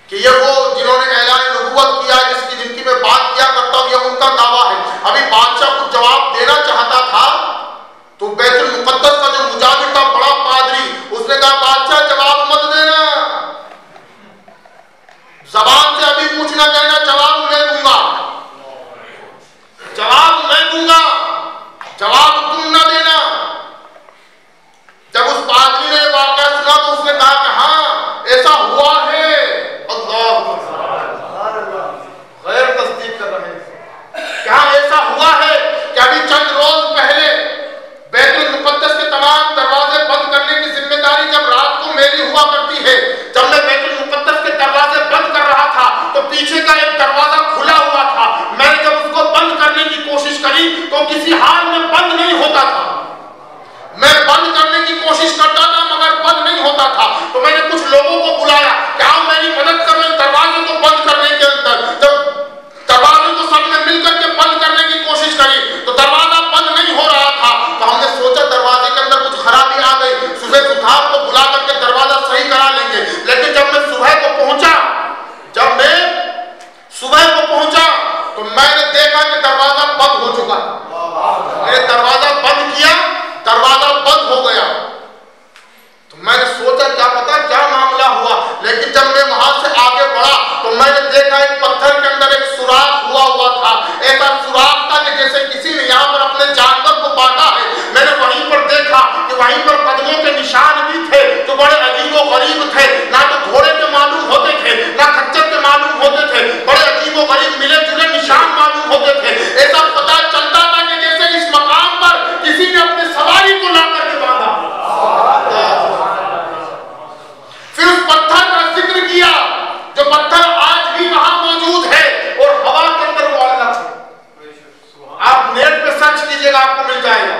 कि ये वो जिन्होंने ऐलान नबुव्वत किया, जिनकी मैं बात किया करता हूं, ये उनका दावा है। अभी बादशाह को जवाब देना चाहता था तो बैतुल मुक़द्दस का जो मुजाहिद था, बड़ा पादरी, उसने कहा बादशाह जवाब मत देना, जबान से अभी कुछ ना कहना, जवाब मैं दूंगा, जवाब मैं दूंगा, जवाब तुम ना देना। जब उस पादरी ने वाक़या सुना तो उसने कहा कि हाँ ऐसा हुआ है। गैर तस्दीक कर रहे हैं, क्या ऐसा हुआ है कि अभी चंद रोज पहले बैतुल मुक़द्दस के तमाम दरवाजे बंद करने की जिम्मेदारी जब रात को मेरी हुआ करती है। जब मैं बैतुल मुक़द्दस के दरवाजे बंद कर रहा था तो पीछे का एक दरवाजा खुला हुआ था। मैंने जब उसको बंद करने की कोशिश करी तो किसी हाल में बंद नहीं होता था। मैं बंद करने की कोशिश करता था मगर बंद नहीं होता था। तो मैंने कुछ लोगों को बुलाया, क्या मेरी मदद करो इस दरवाजे को बंद करने के अंदर। जब दरवाजे को सबने मिलकर के बंद करने की कोशिश करी तो दरवाजा बंद नहीं हो रहा था। तो हमने सोचा दरवाजे के अंदर कुछ खराबी आ गई, सुबह सुथार को बुला करके दरवाजा सही करा लेंगे। लेकिन जब मैं सुबह को पहुंचा तो मैंने देखा कि दरवाजा बंद हो चुका था। मैंने दरवाजा बंद किया, दरवाजा बंद हो गया। तो मैंने सोचा क्या पता क्या मामला हुआ। लेकिन जब मैं वहां से आगे बढ़ा तो मैंने देखा एक पत्थर के अंदर एक सुराख हुआ आपको मिल जाएगा।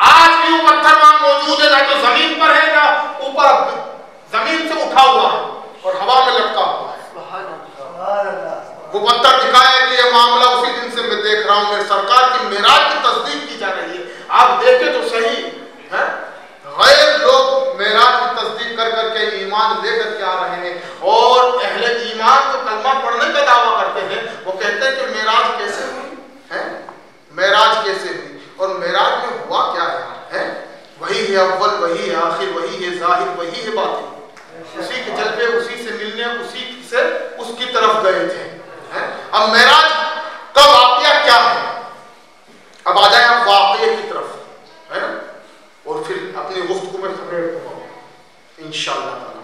आज भी वो पत्थर वहां मौजूद है, ना तो जमीन पर है ना ऊपर जमीन से उठा हुआ है और हवा में लटका हुआ है। वो पत्थर दिखाया कि ये मामला उसी दिन से मैं देख रहा हूं। मेरी सरकार की मेराज की तस्दीक की जा रही है। आप देखें तो सही है, गैर लोग मेराज की तस्दीक कर करके ईमान लेकर के आ रहे हैं और अहले ईमान तो कलमा पढ़ने का दावा करते हैं। वो कहते हैं कि मेराज कैसे हुई है, मेराज कैसे हुई और मेराज में हुआ क्या है? वही है अव्वल, वही है आखिर, वही है जाहिर, वही है बातिन। उसी के जलवे, उसी से मिलने, उसी से उसकी तरफ गए थे। अब मेराज का वाकया क्या है? अब आ जाए आप वाकये की तरफ, है ना, और फिर अपनी गुफ्तगू में समेट दूंगा इंशाअल्लाह ताला।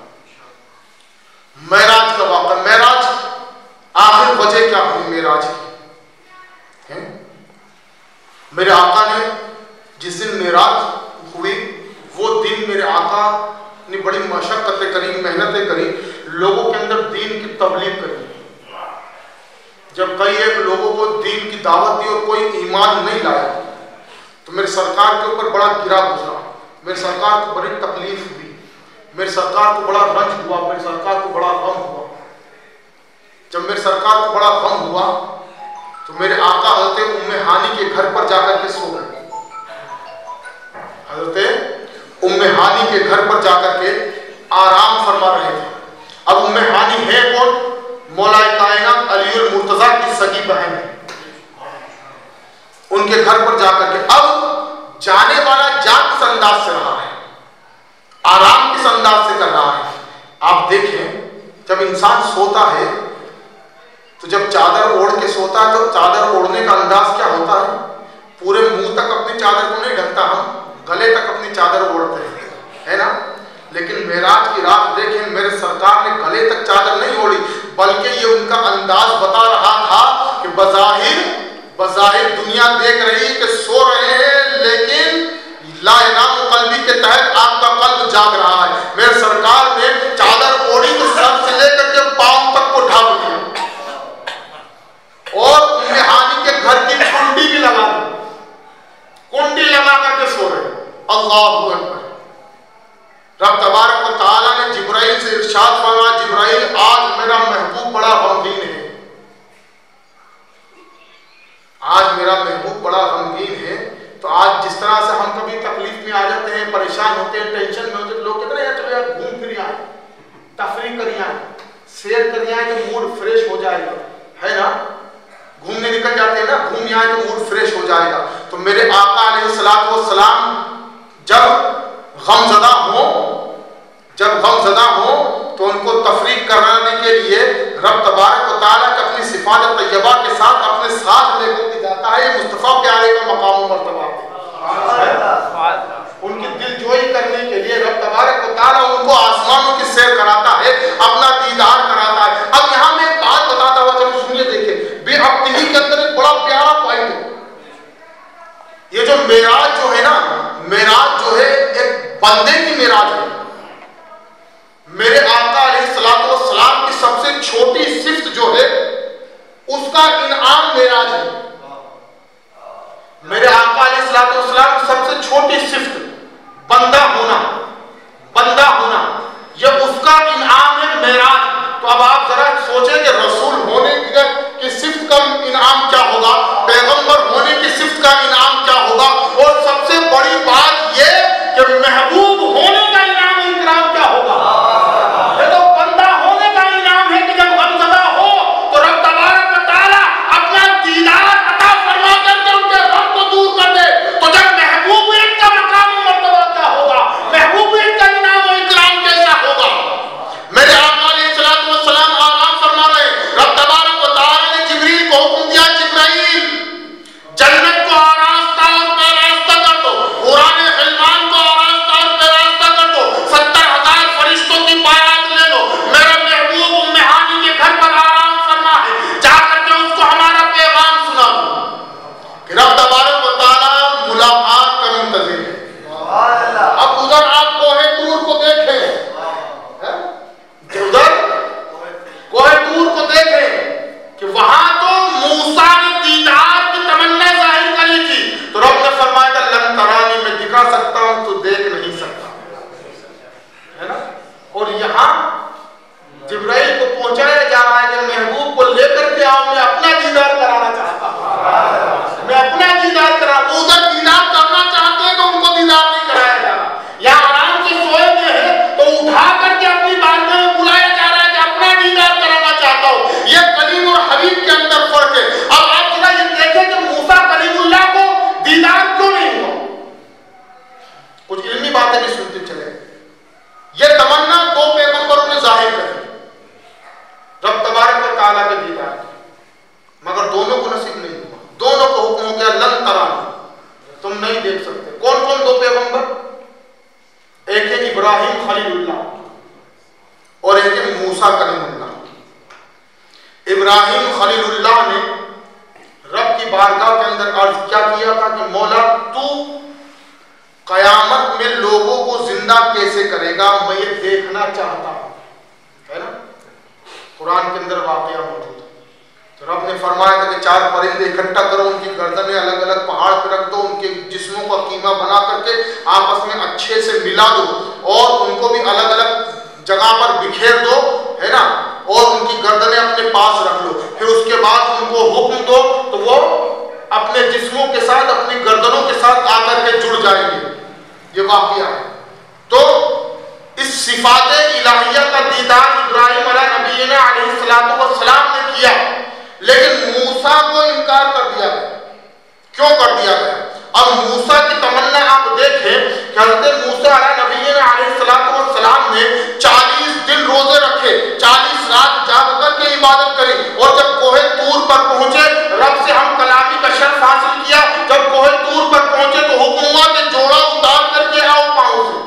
मेराज का वाकया, मेराज आखिर वजह क्या हुई मेराज की? है मेरे आका ने जिस दिन मेराज हुई वो दिन मेरे आका ने बड़ी मशक्कतें करी, मेहनतें करी, लोगों के अंदर दीन की तबलीग करी। जब कई एक लोगों को दीन की दावत दी और कोई ईमान नहीं लाया तो मेरी सरकार के ऊपर बड़ा गिरा गुजरा, मेरी सरकार को बड़ी तकलीफ हुई, मेरी सरकार को बड़ा रंज हुआ, मेरी सरकार को बड़ा गम हुआ। जब मेरी सरकार को बड़ा गम हुआ तो मेरे आका हजरत उम्मे हानी के घर पर जाकर के सो गए। हजरत उम्मे हानी के घर पर जाकर के आराम फरमा रहे थे। अब उम्मे हानी है कौन? मौलाए कायनात अलीउल मुर्तजा की सगी बहन है। उनके घर पर जाकर के अब जाने वाला जाग किस अंदाज से रहा है, आराम किस अंदाज से कर रहा है। आप देखें जब इंसान सोता है तो जब चादर ओढ़ के सोता है तो चादर ओढ़ने का अंदाज क्या होता है? पूरे मुंह तक अपनी चादर को नहीं ढकता, हम गले तक अपनी चादर ओढ़ते हैं, है ना। लेकिन मेराज की रात देखें, मेरे सरकार ने गले तक चादर नहीं ओढ़ी, बल्कि ये उनका अंदाज बता रहा था कि बज़ाहिर दुनिया देख रही कि सो रहे हैं, लेकिन ला इनाम कल्बी के तहत आपका कल्ब जाग रहा है। मेरे सरकार ने चादर ओढ़ी तो सर से लेकर के पांव तक को ढक दिया और उम्मे हानी के घर की कुंडी भी लगा दी, कुंडी लगा करके सो रहे। अल्लाहु अकबर। रब तबारक व तआला ने जिब्राइल से इरशाद फरमाया, जिब्राइल आज मेरा महबूब बड़ा गमगीन है, आज मेरा महबूब बड़ा गमगीन है। तो आज जिस तरह से हम कभी तकलीफ में आ जाते हैं, परेशान होते हैं, टेंशन में होते हैं, लोग कहते हैं चलो यार घूम फिर आए, तफरीह कर आए, शेयर कर आए तो मूड फ्रेश हो जाएगा, है ना। घूमने निकल जाते हैं ना, घूम आए तो मूड फ्रेश हो जाएगा। तो मेरे आका अलैहिस्सलातु वस्सलाम जब गमज़दा हो तो उनको तफरीक कराने के लिए रब तबारक व तआला के अपनी सिफात तैयबा के साथ अपने साथ लेकर के जाता है। ये मुस्तफ़ा प्यारे का मकाम व मर्तबा है। उनकी दिलजोई करने के लिए रब तबारक व तआला उनको आसमानों की सैर कराता है, अपना दीदार कराता है। अब यहाँ मैं एक बात बताता हुआ चलो सुनिए, देखिए बेअब्तिही के अंदर एक बड़ा प्यारा पॉइंट है। ये जो मेराज जो है ना, मेराज जो है एक बंदे की मेराज है। मेरे आका अलैहिस्सलातु वस्सलाम की सबसे छोटी सिफ्त जो है उसका इनाम मेराज है। मेरे आका अलैहिस्सलातु वस्सलाम की सबसे छोटी सिफ्त बंदा होना, बंदा होना, यह उसका इनाम है मेराज। तो अब आप जरा सोचें कि रसूल होने की सिफ्त का इनाम क्या होगा, पैगंबर होने की सिफ्त का इनाम क्या होगा, और सबसे बड़ी बात यह कि महबूब होने का इनाम इकराम क्या होगा। ये तो बंदा होने का इनाम है कि जब गमज़दा हो तो रब तबारक व तआला अपना दीदार अता फरमा करके उनके गम को दूर कर दे। तो जब महबूबियत का मकाम व मर्तबा क्या होगा, महबूबियत का इनाम व इकराम कैसा होगा। मेरे आका अलैहिस्सलातु वस्सलाम आराम फरमा रहे, इब्राहिम खलीलुल्लाह और एक है मूसा कलीमुल्लाह। इब्राहिम खलीलुल्लाह ने रब की बारगाह के अंदर अर्ज क्या किया था कि मौला तू कयामत में लोगों को जिंदा कैसे करेगा, मैं ये देखना चाहता हूं, है ना। कुरान के अंदर वाकया मौजूद है। तो रब ने फरमाया था कि 4 परिंदे इकट्ठा करो, उनकी गर्दनें अलग अलग पहाड़ पर रख दो, उनके जिस्मों का कीमा बना करके आपस में अच्छे से मिला दो और उनको भी अलग अलग जगह पर बिखेर दो, है ना, और उनकी गर्दनें अपने पास रख लो। फिर उसके बाद उनको हुक्म दो तो वो अपने जिस्मों के साथ, अपनी गर्दनों के साथ आकर के जुड़ जाएंगे। ये वाकया है। तो इस सिफाते इलाहिया का दीदार इब्राहिम अलैहिस्सलाम ने किया, लेकिन मूसा को इनकार कर दिया गया। क्यों कर दिया गया? अब मूसा की तमन्ना आप देखें कि हज़रत मूसा अलैहिस्सलाम ने 40 दिन रोजे रखे, 40 रात जाग करके इबादत करी, और जब कोहे तूर पर पहुंचे रब से हम कलामी का शर्फ हासिल किया। जब कोहे तूर पर पहुंचे तो हुक्म हुआ कि जोड़ा उतार करके आओ पांव से।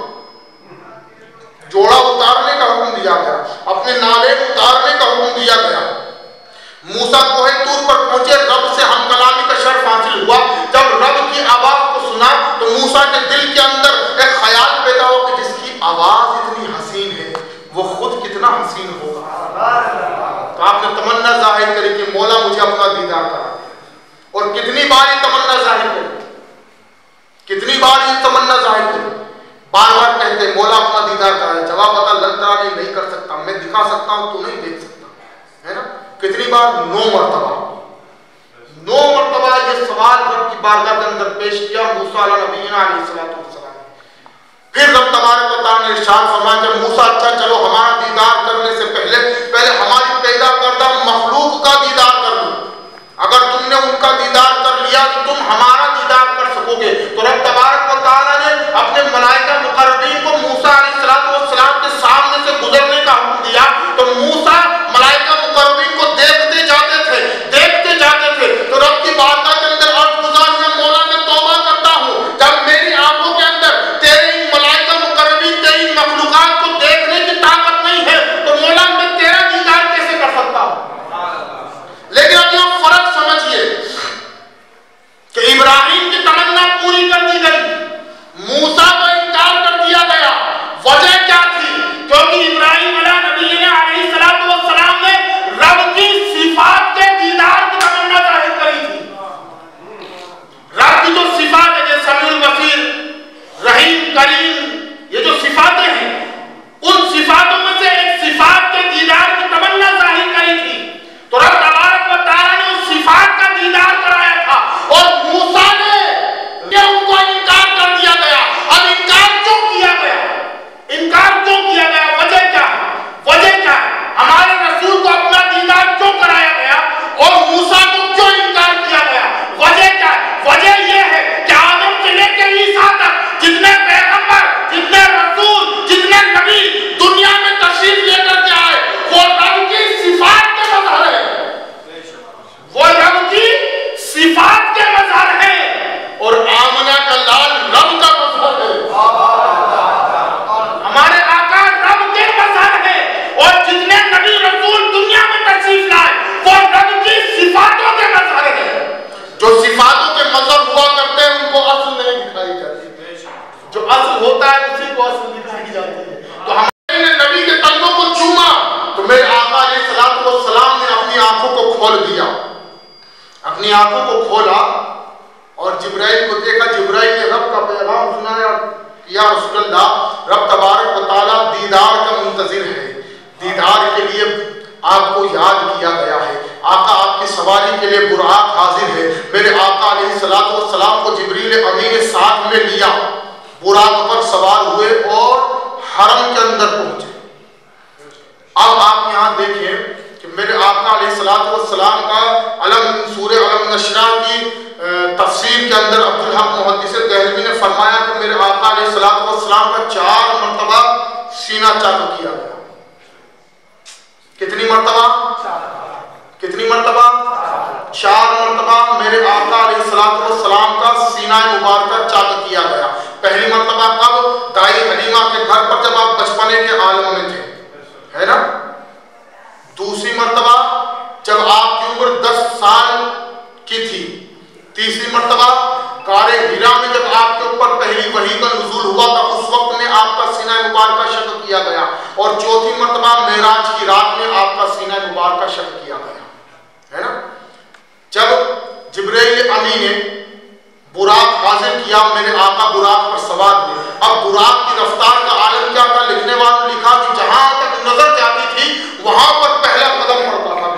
जोड़ा उतारने का हुक्म दिया गया, अपने नाले उतारने का हुक्म दिया गया। मूसा कोहे तूर पर पहुंचे, रब से हम कलामी का शर्फ हासिल हुआ। जब रब की आवाज को सुना तो मूसा के दिल के अंदर एक ख्याल पैदा हो कि जिसकी आवाज इतनी हसीन है वो खुद कितना हसीन होगा। तो आपने तमन्ना जाहिर करी कि मौला मुझे अपना दीदार करा। और कितनी बार ये तमन्ना जाहिर करी, कितनी बार ये तमन्ना जाहिर करी, बार बार कहते मौला अपना दीदार करा। जवाब बता लगता नहीं कर सकता, मैं दिखा सकता हूं, तू नहीं देख सकता, है ना। कितनी बार? 9 मरतबा। 9 मरतबा ये सवाल रब की बारगाह के अंदर पेश किया मूसा अलैहिस्सलाम। फिर रब तबारक व तआला ने इरशाद फरमाया कि मूसा अच्छा चलो हमारा दीदार करने से पहले हमारी पैदा करदा मखलूक का दीदार कर लो। अगर तुमने उनका दीदार कर लिया तो तुम हमारा दीदार कर सकोगे। तो रब तबारक व तआला ने अपने मलाइका मुकर्रबीन को मूसा अलैहिस्सलाम के सामने से गुजरने का हुक्म दिया। तो मूसा मलाइका मुकर्रबीन को देखते जाते थे। तो रब की बारगाह के अंदर अर्ज़ गुज़ार में मौला मैं तौबा करता हूं, जब मेरी आंखों के अंदर तेरे इन मलाइका मुकर्रबीन तेरी मखलूकात को देखने की ताकत नहीं है तो मौला मैं तेरा दीदार कैसे कर सकता हूं। लेकिन अब यहां फर्क समझिए कि इब्राहिम की तमन्ना पूरी कर दी गई, मूसा को इनकार कर दिया गया। वजह क्या थी? क्योंकि इब्राहिम अलैहिस्सलाम ने रब की सिफात के दीदार की तमन्ना जाहिर करी थी। रब की जो सिफात है, जैसे समीउल बसीर, रहीम, करीम, ये जो सिफातें हैं, उन सिफातों में से एक सिफात के दीदार की तमन्ना जाहिर करी थी। तो रब तबारक व तआला ने उस सिफात का दीदार कराया था और मूसा ने उनको इनकार कर दिया गया। अब इनकार क्यों किया गया? वजह क्या है? हमारे रसूल को अपना दीदार क्यों कराया गया और मूसा को क्यों इनकार किया गया? वजह क्या है? वजह यह है कि आदम से लेकर ईसा तक जितने पैगंबर, जितने रसूल, जितने नबी दुनिया में तशरीफ लेकर के आए वो रब की सिफात के मज़हर है। और आमना का लाल रब का मज़हर है। हमारे आका रब के मज़हर है और जितने नबी रसूल दुनिया में तशरीफ लाए वो रब की सिफातों के मज़हर है। जो सिफातों के मज़हर हुआ करते हैं उनको असल नहीं दिखाई जाती, जो असल होता है उसी को असल दिखाई जाती है। तो हमने नबी के तंगों को चूमा तो मेरे आका अलैहिस्सलाम ने अपनी आंखों को खोल दिया, अपनी आंखों को खोला और जिब्राइल को देखा। जिब्राइल ने रब का पैगाम सुनाया, या रसूलल्लाह, रब तबारक व तआला दीदार का मुंतज़िर है, दीदार के लिए आपको याद किया गया है। आका आपकी सवारी के लिए बुराक हाजिर है। मेरे आका अलैहिस्सलाम को जिब्रील अमीन साथ में लिया, बुराक पर सवार हुए और हरम के अंदर पहुंचे। अब आप यहाँ देखें कि मेरे आका अलैहिस्सलाम का सूरह अलम नशरा की तफसीर के अंदर अब्दुल हक मुहद्दिस दहलवी ने फरमाया कि मेरे आका अलैहिस्सलाम का 4 मरतबा सीना चालू किया गया। कितनी मरतबा? 4 मरतबा मेरे आका अलैहिस्सलाम का सीना मुबारक चालू किया गया। पहली मरतबा कब? दाई हलीमा के घर पर जब आप बचपने के आलम में थे, है ना। दूसरी मर्तबा जब आपकी उम्र 10 साल की थी। तीसरी मर्तबा गारे हिरा में जब आपके ऊपर पहली वही का नुज़ूल हुआ था, उस वक्त में आपका सीना मुबारक शक किया गया। और चौथी मर्तबा मेराज की रात में आपका सीना मुबारक शक किया गया, है ना। जब जिब्राइल अमीन ने बुराक हाजिर किया, मेरे आका बुराक पर सवार हुए। अब बुराक की रफ्तार का आलम क्या था, लिखने वालों ने लिखा कि जहां तक नजर जाती थी वहां पर पहला कदम पड़ता था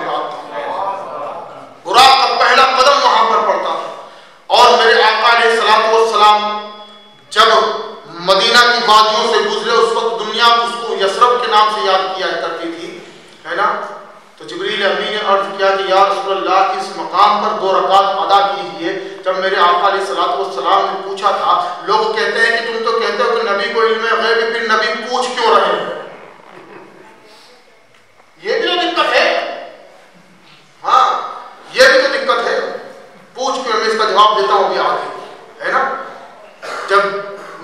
बुराक का पहला कदम वहां पर पड़ता था। और मेरे आका अलैहिस्सलातु वस्सलाम जब मदीना की वादियों से गुजरे, उस वक्त दुनिया उसको यसरब के नाम से याद किया करती थी, है ना। तो जिब्रील अमीन ने अर्ज किया कि या रसूलल्लाह, इस मकाम पर 2 रकात अदा कीजिए। जब मेरे आका अलैहिस्सलातु वस्सलाम ने पूछा था, लोग कहते हैं कि तुम तो कहते हो कि नबी को इल्म गैब, फिर नबी पूछ क्यों रहे हैं? ये भी तो दिक्कत है। हाँ, ये भी तो दिक्कत है। पूछ क्यों? मैं इसका जवाब देता हूं अभी आगे, है ना। जब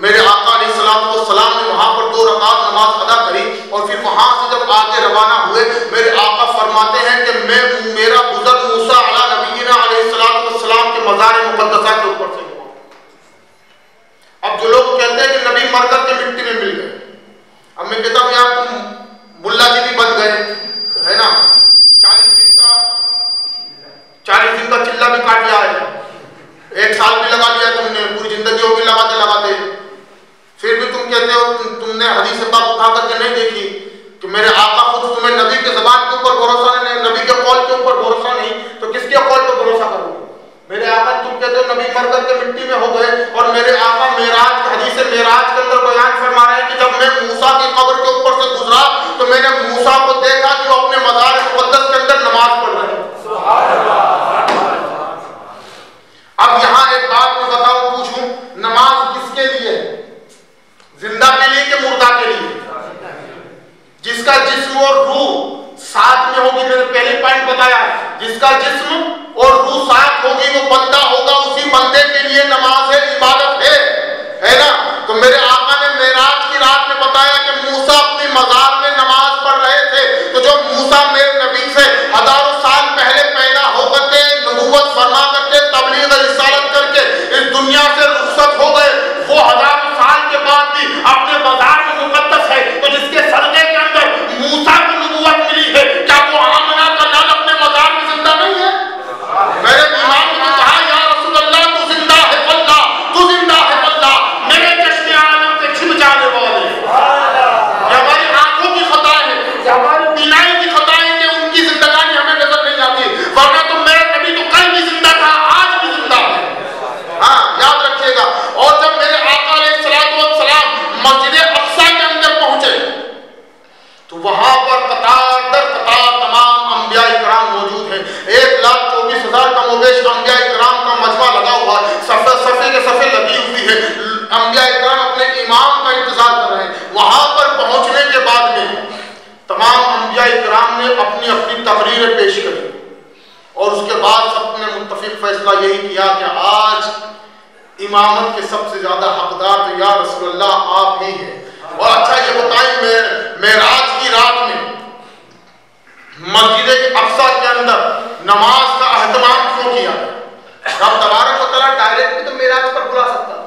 मेरे आका अलैहिस्सलातु वस्सलाम ने वहां पर 2 रकात नमाज अदा करी और फिर वहां से जब आगे रवाना हुए, मेरे आका फरमाते हैं कि मेरा गुजर मूसा अला नबीना अलैहिस्सलातु वस्सलाम के मज़ार मुक़द्दसा के ऊपर से हुआ। अब जो लोग कहते हैं कि नबी मरकर के मिट्टी में मिल गए, अब मैं कहता हूं यार तुम मुल्ला जी भी बन गए, है ना। 40 दिन का चिल्ला भी काट लिया है, 1 साल भी लगा लिया तुमने, पूरी जिंदगी होगी लगाते लगाते, फिर भी तुम कहते हो तुमने हदीस पाक उठा करके नहीं देखी कि मेरे आका खुद तुम्हें नबी के ज़बान के ऊपर भरोसा नहीं, नबी के कौल के ऊपर भरोसा नहीं, तो किसके कौल पर भरोसा करोगे? मेरे आका तुम कहते हो नबी मर करके मिट्टी में हो गए, और मेरे आका मेराज हदीस मेराज के अंदर बयान फरमा रहे हैं कि जब मैं मूसा की कब्र के ऊपर से गुजरा तो मैंने मूसा को देखा कि वो अपने मज़ार मुक़द्दस के अंदर नमाज पढ़ रहे हैं। अब यहां एक बात मैं बताऊं, पूछूं, नमाज किसके लिए है? जिंदा के लिए कि मुर्दा के लिए? जिसका जिस्म और रूह साथ में होगी, मैंने पहले पॉइंट बताया, जिसका जिस्म और रूह साथ होगी वो बंदा होगा, उसी बंदे के लिए नमाज है, इबादत है ना। तो मेरे आका ने मेराज की रात में बताया कि मूसा अपनी मज़ार में नमाज पढ़ रहे थे। तो जो मूसा मेरे नबी से हजारों साल पहले पैदा होकर के नबूवत फरमा करके तबलीग रिसालत करके इस दुनिया से रुखसत हो गए, वो हजारों साल के बाद भी अपने मज़ार में मुक़द्दस है। तो जिसके सदक़े के अंदर मूसा को नबूवत मिली है, क्या वो आमना का लाल अपने मज़ार में जिंदा नहीं है? मेरे इमाम ने कहा या रसूलल्लाह तू जिंदा है वल्लाह, तू जिंदा है वल्लाह, मेरे चश्मे आलम से छिप जाने वाले। ये हमारी आंखों की खता है, हमारी बीनाई की खता है कि उनकी जिंदगानी हमें नजर नहीं आती, वरना तो मेरा नबी तो कल भी जिंदा था, आज भी जिंदा है। हाँ, याद रखिएगा। और जब मेरे आका अलैहिस्सलातु वस्सलाम मस्जिद अक्सा के अंदर पहुंचे तो वहां पर कतार दर कतार तमाम अंबिया इकराम मौजूद हैं। 1,24,000 का मोबेश अंबिया इकराम का मजमा लगा हुआ है, सफ़े के सफ़े लगी हुई है। अंबिया इकराम अपने इमाम का इंतजार कर रहे हैं। वहां पर पहुंचने के बाद में तमाम अंबिया इकराम ने अपनी अपनी तकरीरें पेश करी और उसके बाद सबने मुत्तफिक फैसला यही किया कि आज इमामत के सबसे ज्यादा हकदार तो या रसूलल्लाह आप ही हैं। और अच्छा ये बताएं, मेराज की रात में मस्जिद अक्सा के अंदर नमाज का अहतमाम क्यों किया? रब तबारक व तआला डायरेक्ट भी तो मेराज पर बुला सकता था।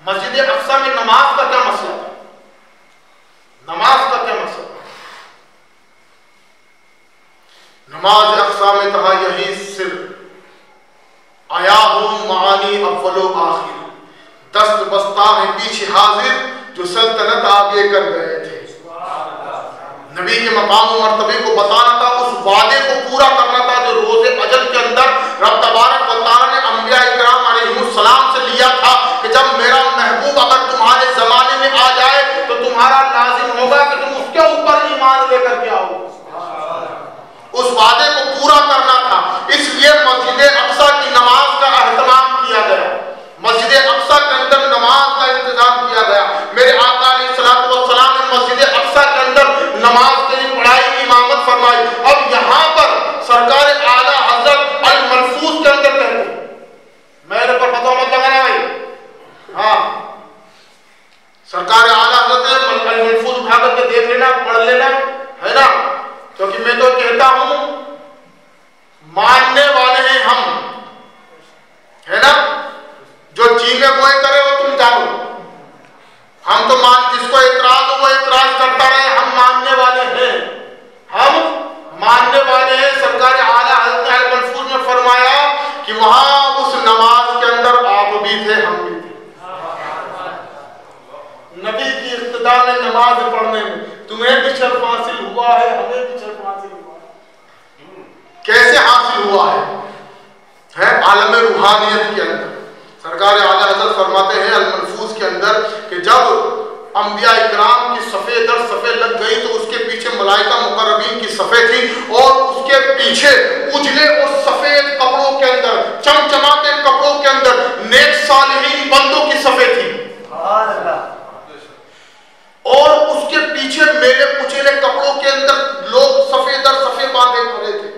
मस्जिद अक्सा में नमाज का क्या मसला था? नमाज का क्या मसला? नमाज अक्सा में कहा यही सिर्फ आया हूं मानी अव्वलो आखिर, दस्त बस्ता है पीछे हाजिर जो सल्तनत आगे कर गए थे। नबी के मकाम और मर्तबे को बताना था, उस वादे को पूरा करना था जो रोज़े अजल के अंदर रब तबारक व तआला ने अंबिया इकराम अलैहिस्सलाम से लिया था कि जब मेरा महबूब अगर तुम्हारे जमाने में आ जाए तो तुम्हारा लाजिम होगा कि तुम उसके ऊपर ईमान लेकर के आओ। उस वादे को पूरा करना था, इसलिए मस्जिद अक्सा की नमाज का अहतमाम किया गया, मस्जिद अक्सा के अंदर नमाज का इंतजाम किया गया। मेरे आका अलैहिस्सलातु वस्सलाम ने मस्जिद अक्सा के अंदर नमाज के लिए पढ़ाई, इमामत फरमाई। अब यहाँ पर सरकार तुम्हें भी शर्फ हासिल हुआ है, हमें भी शर्फ हासिल हुआ है। कैसे हासिल हुआ है आलम रूहानियत के अंदर। सरकार आला हज़रत फरमाते हैं अल मनफूज के अंदर कि जब अंबिया इकराम की सफ़े दर सफ़े लग गई तो उसके पीछे मलाइका मुकर्रबीन की सफ़े थी और उसके पीछे उजले और सफ़ेद कपड़ों के अंदर, चमचमाते कपड़ों के अंदर नेक सालिहीन बंदों की सफ़े थी और उसके पीछे मेले कुचेले कपड़ों के अंदर लोग सफ़े दर सफ़े बांधे खड़े थे।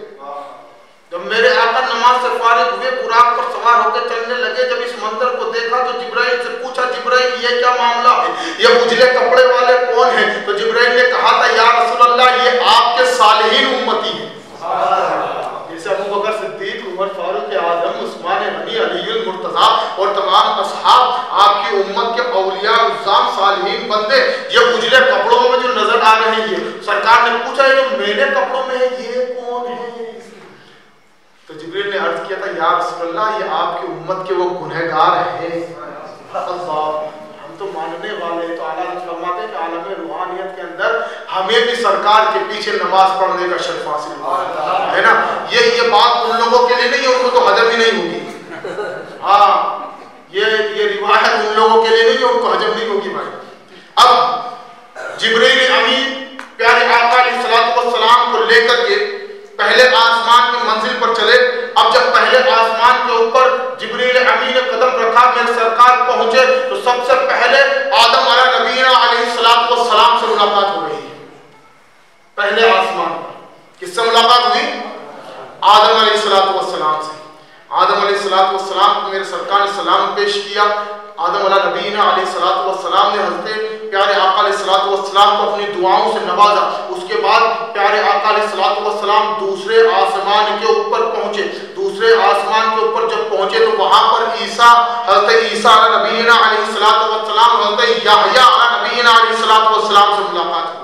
जब मेरे आका नमाज से फारिग हुए, बुराक पर सवार होकर चलने लगे, जब इस मंजर को देखा तो जिब्राइल से पूछा, जिब्राइल ये क्या मामला है, ये उजले कपड़े वाले कौन हैं? तो जिब्राइल ने कहा था या रसूल अल्लाह ये आपके सालिहीन उम्मती हैं। जैसे अबू बकर सिद्दीक, उमर फारूक आजम, उस्मान गनी, अलीउल मुर्तज़ा और तमाम असहाब आपकी उम्मत के औलिया उज़्ज़ाम सालिहीन बंदे ये उजले कपड़ों में जो नजर आ रहे हैं। सरकार ने पूछा ये जो मेरे कपड़ों में है ये कौन है? तो जिब्रील ने अर्ज किया था या रसूल अल्लाह ये आपकी उम्मत के वो गुनहगार हैं। हम तो मानने वाले हैं। तो आला फरमाते हैं कि आलम रूहानियत के अंदर हमें भी सरकार के पीछे नमाज पढ़ने का शर्फ हासिल हुआ है ना। ये बात उन लोगों के लिए नहीं है, उनको तो हजम ही नहीं होगी। हाँ, ये रिवायत उन लोगों के लिए नहीं है, उनको हजम नहीं होगी भाई। अब जिब्रील अमीन प्यारे आका अलैहिस्सलातु वस्सलाम को लेकर के पहले आसमान की मंजिल पर चले। अब जब पहले आसमान के ऊपर जिब्रील अमीन ने कदम रखा, मेरे सरकार पहुंचे तो सबसे पहले आदम अलैहिस्सलातु वस्सलाम से मुलाकात हो रही है। पहले आसमान पर किससे मुलाकात हुई? आदम अलैहिस्सलातु वस्सलाम से। आदम अलैहिस्सलातु वस्सलाम को मेरे सरकार ने सलाम पेश किया। आदम अलैहिस्सलातु वस्सलाम ने हज़रत प्यारे आका अलैहिस्सलातु वस्सलाम को अपनी दुआओं से नवाजा। उसके बाद प्यारे आका अलैहिस्सलातु वस्सलाम दूसरे आसमान के ऊपर पहुंचे। दूसरे आसमान के ऊपर जब पहुंचे तो वहां पर ईसा, हज़रत ईसा नबीना अलैहिस्सलातु वस्सलाम, हज़रत याहया नबीना अलैहिस्सलातु वस्सलाम से मुलाकात हुई।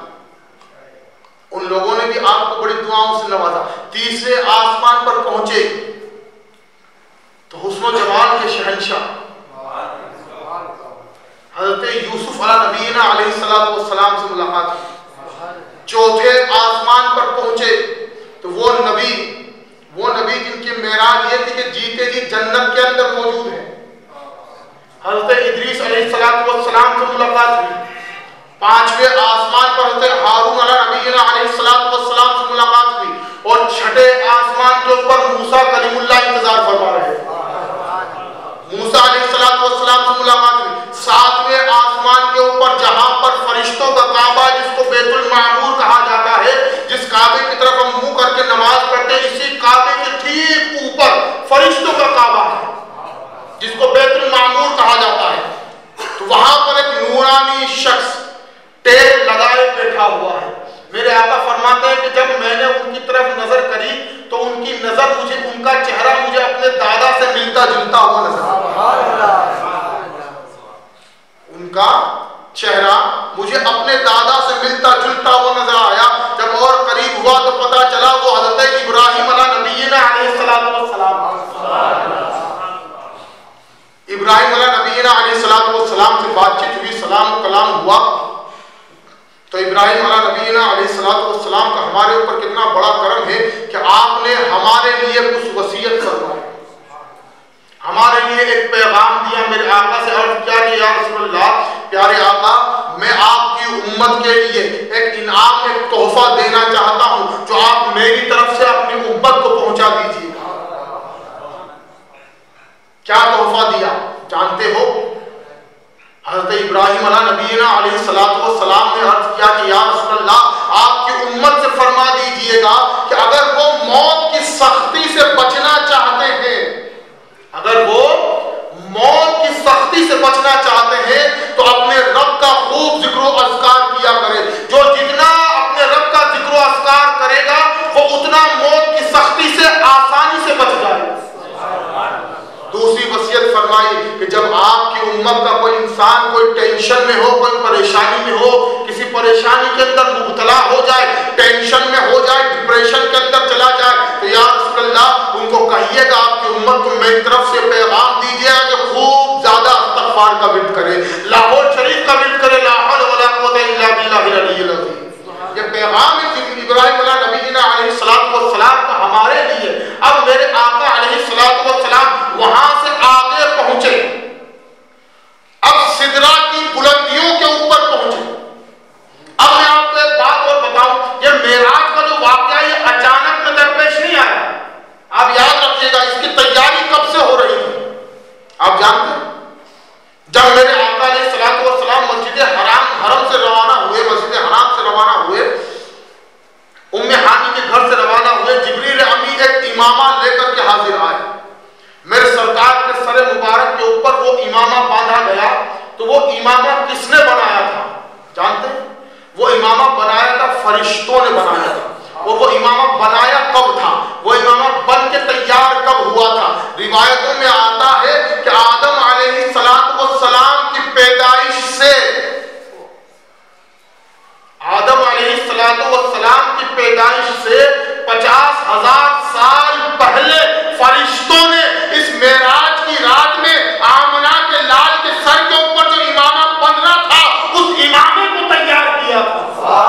उन लोगों ने भी आपको बड़ी दुआओं से नवाजा। तीसरे आसमान पर पहुंचे तो हुस्न जमाल के शहंशाह हज़रत यूसुफ नबीना अलैहिस्सलातु वस्सलाम से मुलाकात हुई। चौथे आसमान पर पहुंचे तो वो नबी जिनकी मेराज ये थी कि जीते जी जन्नत के अंदर मौजूद है, हज़रत इदरीस अलैहिस्सलातु वस्सलाम से मुलाकात हुई। पांचवें आसमान पर हज़रत हारून नबीना अलैहिस्सलातु वस्सलाम से मुलाकात हुई और छठे आसमान के ऊपर मूसा कलीमुल्लाह इंतजार फरमा रहे हैं। मूसा अलैहिस्सलातु वस्सलाम से मुलाकात हुई। सातवें आसमान के ऊपर जहां पर फरिश्तों का काबा, जिसको बैतुल मामूर कहा जाता है, जिस काबे की तरफ हम मुंह करके नमाज पढ़ते हैं, इसी काबे के ठीक ऊपर फरिश्तों का काबा है जिसको बैतुल मामूर कहा जाता है। तो वहां पर एक नूरानी शख्स टेक लगाए बैठा हुआ है। मेरे आका फरमाते हैं कि जब मैंने उनकी तरफ नजर करी तो उनकी नजर मुझे, उनका चेहरा मुझे अपने दादा से मिलता जुलता हुआ नजर आया। उनका चेहरा मुझे अपने दादा से मिलता जुलता हुआ नजर आया। जब और करीब हुआ तो पता चला वो हज़रत इब्राहिम नबीना अलैहिस्सलातु वस्सलाम, इब्राहिम नबीना अलैहिस्सलातु वस्सलाम से बातचीत हुई, सलाम कलाम हुआ। तो इब्राहिम नबीना अलैहिस्सलातु वस्सलाम का हमारे ऊपर कितना बड़ा करम है कि आपने हमारे लिए कुछ वसीयत फरमाई, हमारे लिए एक पैगाम दिया। मेरे आका से अर्ज किया कि या रसूलल्लाह, प्यारे आका, मैं आपकी उम्मत के लिए एक इनाम, एक तोहफा देना चाहता हूं जो आप मेरी तरफ से अपनी उम्मत को पहुंचा दीजिए। क्या तोहफा दिया जानते हो? हज़रत इब्राहिम नबीना अलैहिस्सलातु वस्सलाम ने अर्ज किया कि या रसूलल्लाह, आपकी उम्मत से फरमा दीजिएगा कि अगर वो मौत की सख्ती से बचना चाहते हैं, अगर वो मौत की सख्ती से बचना चाहते हैं तो अपने रब का खूब जिक्र अस्कार किया करे। जो जितना अपने रब का जिक्र अस्कार करेगा वो उतना मौत की सख्ती से आसानी से बच जाएगा। दूसरी वसीयत फरमाई कि जब आपकी उम्मत का कोई इंसान कोई टेंशन में हो, कोई परेशानी में हो, किसी परेशानी के अंदर मुब्तला हो जाए, टेंशन में हो जाए, डिप्रेशन के अंदर चला जाए, तो या रसूलल्लाह उनको कहिएगा आपकी उम्मत को मेरी तरफ से पैगाम दीजिएगा कि खूब ज्यादा इस्तिग़फ़ार का विर्द करे, लाहौर शरीफ का विर्द करे, ला हौला वला कुव्वता इल्ला बिल्लाहिल अलिय्यिल अज़ीम। सर मुबारक के ऊपर वो इमामा बांधा गया, तो वो इमामा किसने बनाया था जानते हैं? वो इमामा बनाया था फरिश्तों ने बनाया था। और वो इमामा बनाया कब था? वो इमामा बन के तैयार कब हुआ था? रिवायतों में आता है कि आदम अलैहिस्सलातु वस्सलाम की पैदाइश से, आदम अलैहिस्सलातु वस्सलाम की पैदाइश से 50,000 साल पहले फरिश्तों ने इस मेराज की रात में आमना के लाल के सर के ऊपर जो इमामा बन रहा था, उस इमामे को तैयार किया था।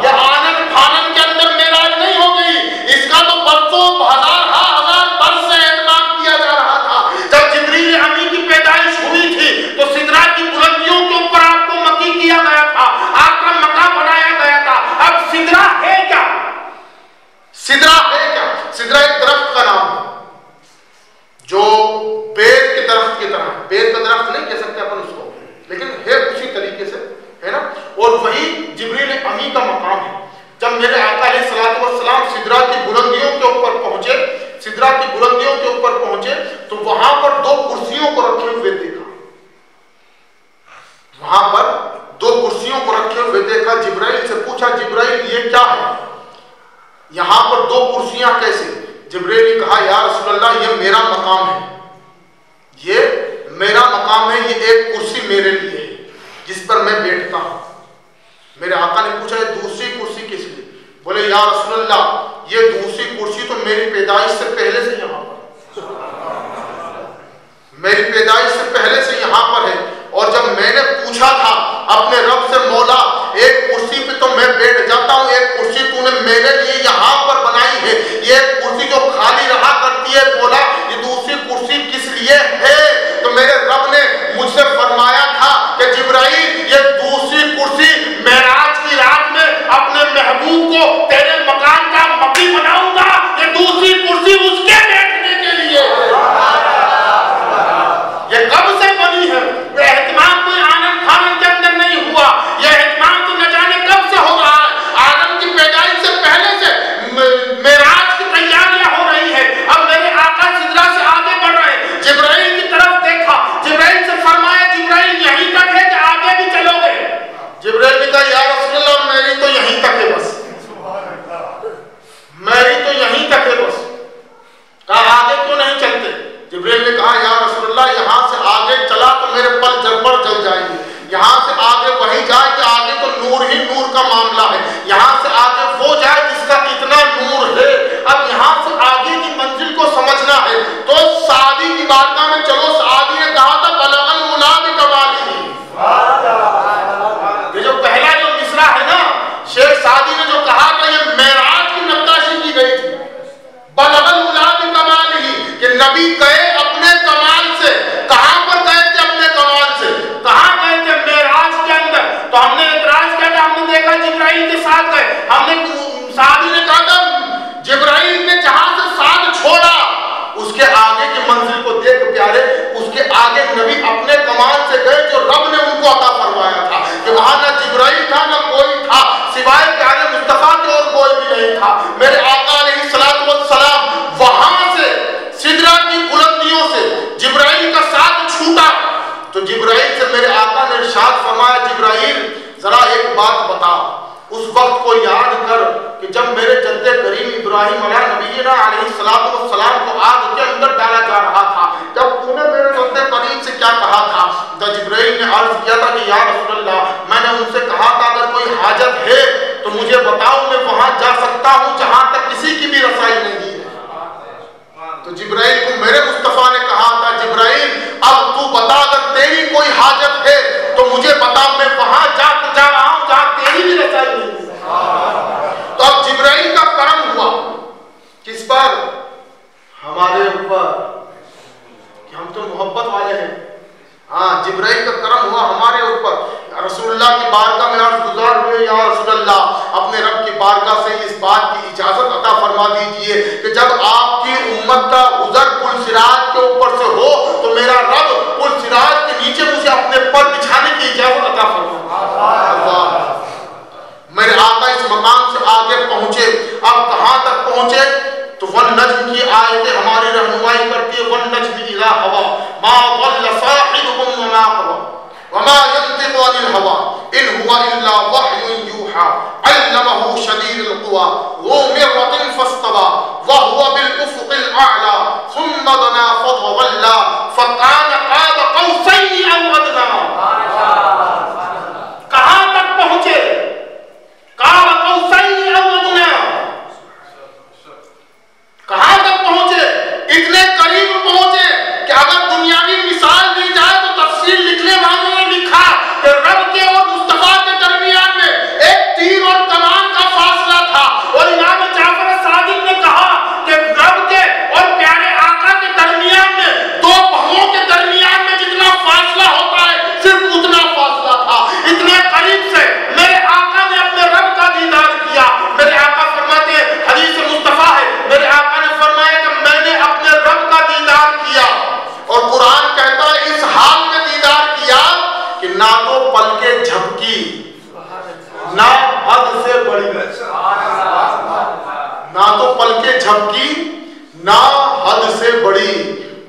यह आनंद फानन के अंदर मेराज नहीं हो गई, इसका तो बरसों हजार वर्ष से एहतमाम किया जा रहा था। जब जिब्रील अमीन की पैदाइश हुई थी तो सिदरा की बुलंदियों के ऊपर आपको मकी किया गया था, आपका मका बनाया गया था। अब सिदरा है क्या? सिदरा है क्या? सिदरा एक दरख्त का नाम है जो बेर के दरख्त की तरह, बेर का दरख्त नहीं कह सकते अपन उसको, लेकिन है उसी तरीके से, है ना। और वही जिब्रील अमी का मकाम है। जब मेरे आका अलैहिस्सलातु वस्सलाम सिदरा की बुलंदियों के ऊपर पहुंचे, सिदरा की बुलंदियों के ऊपर पहुंचे तो वहां पर 2 कुर्सियों को रखे हुए देखा। वहां पर 2 कुर्सियों को रखे हुए देखा। जिब्राइल से पूछा, जिब्राइल ये क्या है? यहां पर 2 कुर्सियां कैसे? जिब्राइल ने कहा, या रसूलल्लाह ये मेरा मकाम है, ये मेरा मकाम है, ये एक कुर्सी मेरे लिए है जिस पर मैं बैठता हूं। मेरे आका ने पूछा, ये दूसरी कुर्सी किस लिए? बोले, या रसूलल्लाह ये दूसरी कुर्सी तो मेरी पैदाइश से पहले से यहां पर, मेरी पैदाइश से पहले से यहां पर है। और जब मैंने पूछा था अपने रब से, मौला एक कुर्सी पे तो मैं बैठ जाता हूं, एक कुर्सी तूने मेरे लिए यहां पर बनाई है, ये कुर्सी जो खाली रहा करती है, बोला ये दूसरी कुर्सी किस लिए है? तो मेरे रब ने मुझसे फरमाया था कि जिब्राइल ये दूसरी कुर्सी मेराज की रात में अपने महबूब को तेरे मकान का मकी बनाऊंगा, ये दूसरी कुर्सी उसके बैठने के लिए। ये कब से बनी है? ये एहतमाम कोई आनंद फानन के अंदर नहीं हुआ, ये एहतमाम तो न जाने कब से हो रहा है। आदम की पैदाइश से पहले से मेराज की तैयारियां हो रही है। अब मेरे आका सिदरा से आगे बढ़ रहे हैं, जिब्राइल की तरफ देखा, जिब्राइल से फरमाया, जिब्राइल यहीं तक है कि आगे भी चलोगे? जिब्राइल ने कहा, या रसूलल्लाह मेरी तो यहीं तक है बस, मेरी तो यहीं तक है बस। कहा, आगे क्यों नहीं चलते? जिब्राइल ने कहा, या रसूलल्लाह यहां से आगे चला तो मेरे पल जलपल जल जाएंगे, यहां से आगे वही जाए कि आगे तो नूर ही नूर का मामला है, यहां से आगे वो जाए जिसका इतना नूर है। अब यहां से आगे की मंजिल को समझना है तो सादी की बारगाह में चलो। सादी ने कहा था, बलगल मुनाबि कमाली, ये जो पहला जो मिसरा है ना, शेख सादी ने जो कहा था ये मेराज की नक्काशी की गई थी। बलगल मुनाबि कमाली कि नबी गए अपने कमाल से। कहां पर गए थे? अपने कमाल से। कहां गए थे? मेराज के अंदर। तो हमने इतराज किया था, हमने देखा जिब्राइल के साथ गए। हमने सादी ने कहा था, जिब्राइल ने जहां से साथ छोड़ा उसके आगे की मंजिल को देख प्यारे, उसके आगे नबी अपने कमाल से गए जो रब ने उनको अता फरमाया था कि वहां ना जिब्राइल था ना कोई था, सिवाय प्यारे मुस्तफा के और कोई भी नहीं था। मेरे आका अलैहिस्सलातु वस्सलाम वहां से सिदरा की बुलंदियों से जिब्राइल का साथ छूटा तो जिब्राइल से मेरे आका ने इरशाद फरमाया, जिब्राइल जरा एक बात बता, उस वक्त को याद कर कि जब मेरे जद्दे करीम इब्राहिम अलैहिस्सलातु वस्सलाम को आग के अंदर डाला जा रहा था, जब तूने मेरे जद्दे करीम से क्या कहा था? तो जिब्राइल ने अर्ज किया था कि या रसूलल्लाह मैंने उनसे कहा था अगर कोई हाजत है तो मुझे बताओ, मैं वहां जा सकता हूं जहां तक किसी की भी रसाई नहीं है। तो जिब्राइल को मेरे मुस्तफा ने कहा था, जिब्राइल अब तू बता अगर तेरी कोई हाजत है तो मुझे बता, मैं वहां जा रहा हूं जहां तेरी भी रसाई नहीं है। तो अब जिब्राइल का करम हुआ किस पर? हमारे ऊपर, कि हम तो मोहब्बत वाले हैं। हाँ, जिब्राइल का करम हुआ हमारे ऊपर। रसूलुल्लाह की बारगाह में अर्ज़ गुज़ार हुए, या रसूलल्लाह अपने रब की बारगाह से इस बात की इजाजत अता फरमा दीजिए कि जब आपकी उम्मत का गुज़र पुल सिराज के ऊपर से हो तो मेरा रब पुल सिराज के नीचे मुझे अपने पर बिछाने की इजाजत अता फरमा। मेरे आका इस मकाम से आगे पहुंचे। अब कहां तक पहुंचे? तो वन नज्म की आयतें हमारी रहनुमाई करती है, वन नज्म इज़ा हवा वमा यंतिकु अनिल हवा इन हुवा इल्ला वह्युन यूहा अल्लमहु शदीदुल क़ुवा ज़ू मिर्रतिन फस्तवा व हुवा बिल उफ़ुक़िल अअला सुम्मा दना फतवल्ला फकान क़ाब क़ौसैनि अव अदना। कहां तक पहुंचे? क़ाब क़ौसैनि अव अदना, कहां तक पहुंचे? इतने करीब पहुंचे कि अगर दुनियावी मिसाल दी जाए तो तफसीर लिखने वालों ने लिखा कि रब के और मुस्तफा के दरमियान में एक तीर और कमान का फासला था। और इमाम जाफर सादिक ने कहा कि रब के और प्यारे आका के दरमियान में दो पहुओं के दरमियान में जितना फासला होता है सिर्फ उतना फासला था। इतने करीब से मेरे आका ने अपने रब का दीदार किया। मेरे आका फरमाते हैं, हदीस मुस्तफा है, मेरे आका ने फरमाया कि मैंने अपने रब का दीदार किया। और कुरान कहता है इस हाल में दीदार किया कि ना तो पलके झपकी ना हद से बड़ी, ना तो पलके झपकी ना हद से बड़ी।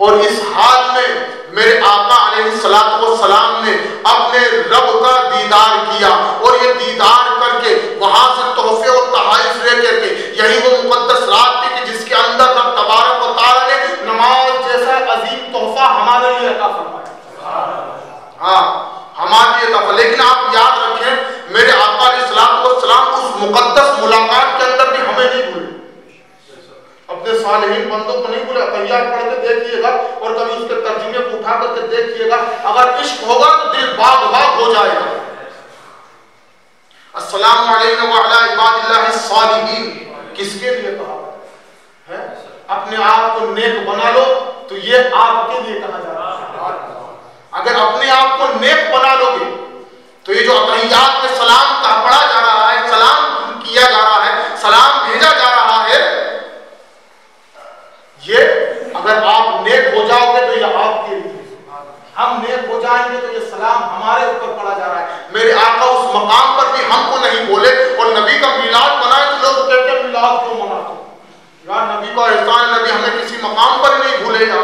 और इस हाल में मेरे आका अलैहिस्सलातु वस्सलाम ने अपने रब का दीदार किया। और ये दीदार करके वहां से तोहफे और तहाइफ लेकर के यही वो मुकद्दस रात थी कि जिसके अंदर रब तबारक व तआला ने नमाज जैसा अजीम तोहफा हमारे लिए अता फरमाया। हाँ, हमारे लिए अता। लेकिन आप याद रखें मेरे आका अलैहिस्सलातु वस्सलाम उस मुकद्दस मुलाकात के अंदर भी हमें नहीं भूले, अपने सालिहीन बंदों को नहीं भूले। तैयार पढ़ के देखिएगा और कभी उसके तर्जुमे को उठा करके देखिएगा, अगर इश्क होगा तो दिल बाग बाग हो जाएगा। अस्सलामु अलैना व अला इबादिल्लाहिस सालिहीन किसके लिए कहा है? अपने आप को नेक बना लो तो ये आपके लिए कहा जा रहा है। अगर अपने आप को नेक बना लोगे तो ये जो अतहियात में सलाम का पढ़ा जा रहा है, सलाम किया जा रहा है, सलाम भेजा जा रहा है, ये अगर आप नेक हो जाओगे तो ये आपके लिए, हम नेक हो जाएंगे तो ये सलाम हमारे ऊपर पड़ा जा रहा है। मेरे आका उस मकाम पर भी हमको नहीं बोले और नबी का मिलाद मनाए तो लोग कहते हैं मिलाद क्यों मनाते यार, नबी का एहसान, नबी हमें किसी मकाम पर नहीं भूलेगा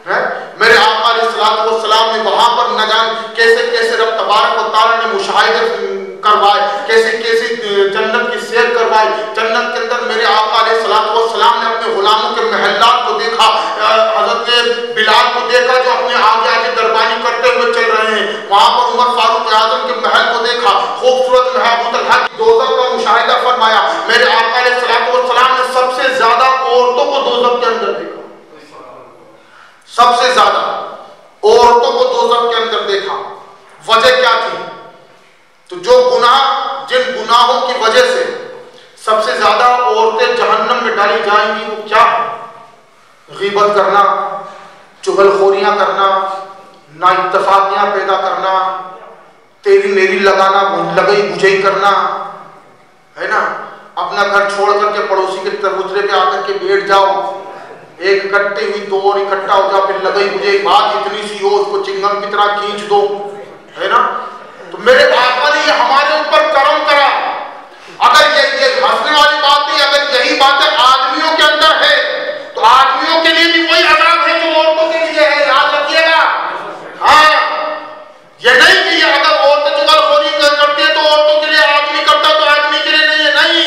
है। मेरे आका अलैहिस्सलातु वस्सलाम ने वहां पर न जान कैसे कैसे रब तबारक व तआला ने मुशाहिदे करवाए, कैसे कैसे जन्नत की सैर करवाई। जन्नत के अंदर मेरे आका अलैहिस्सलातु वस्सलाम ने अपने गुलामों के महल्लात को देखा, हजरत ने बिलाल को देखा जो अपने आगे आगे दरबानी करते हुए चल रहे हैं। वहां पर उमर फारूक आजम के महल को देखा, खूबसूरत महल अबू तलहा की दोज़ख का मुशाहिदा फरमाया। मेरे आका अलैहिस्सलातु वस्सलाम ने सबसे ज्यादा औरतों को दोज़ख के अंदर देखा, सबसे ज्यादा औरतों को दोज़ख के अंदर देखा। वजह क्या थी? तो जो गुनाह, जिन गुनाहों की वजह से सबसे ज्यादा औरतें जहन्नम में डाली जाएंगी वो क्या है? गीबत करना, चुगलखोरियां करना, नाइत्तफाकियां पैदा करना, तेरी मेरी लगाना, लगई बुझई करना, है ना। अपना घर छोड़ करके पड़ोसी के चबूतरे पे आकर के बैठ जाओ, एक इकट्ठी हुई दो और इकट्ठा हो जाओ, फिर लगई बुझई बात इतनी सी हो उसको चिंगम की तरह खींच दो, है ना। तो मेरे आका ने हमारे ऊपर करम करा। अगर ये हंसने वाली बात नहीं, अगर यही बातें आदमियों के अंदर है तो आदमियों के लिए भी वही अज़ाब है जो औरतों के लिए है, याद रखिएगा। हाँ, ये नहीं कि अगर औरतें चुगलखोरी करती है तो औरतों के लिए, आदमी करता तो आदमी के लिए नहीं है, नहीं।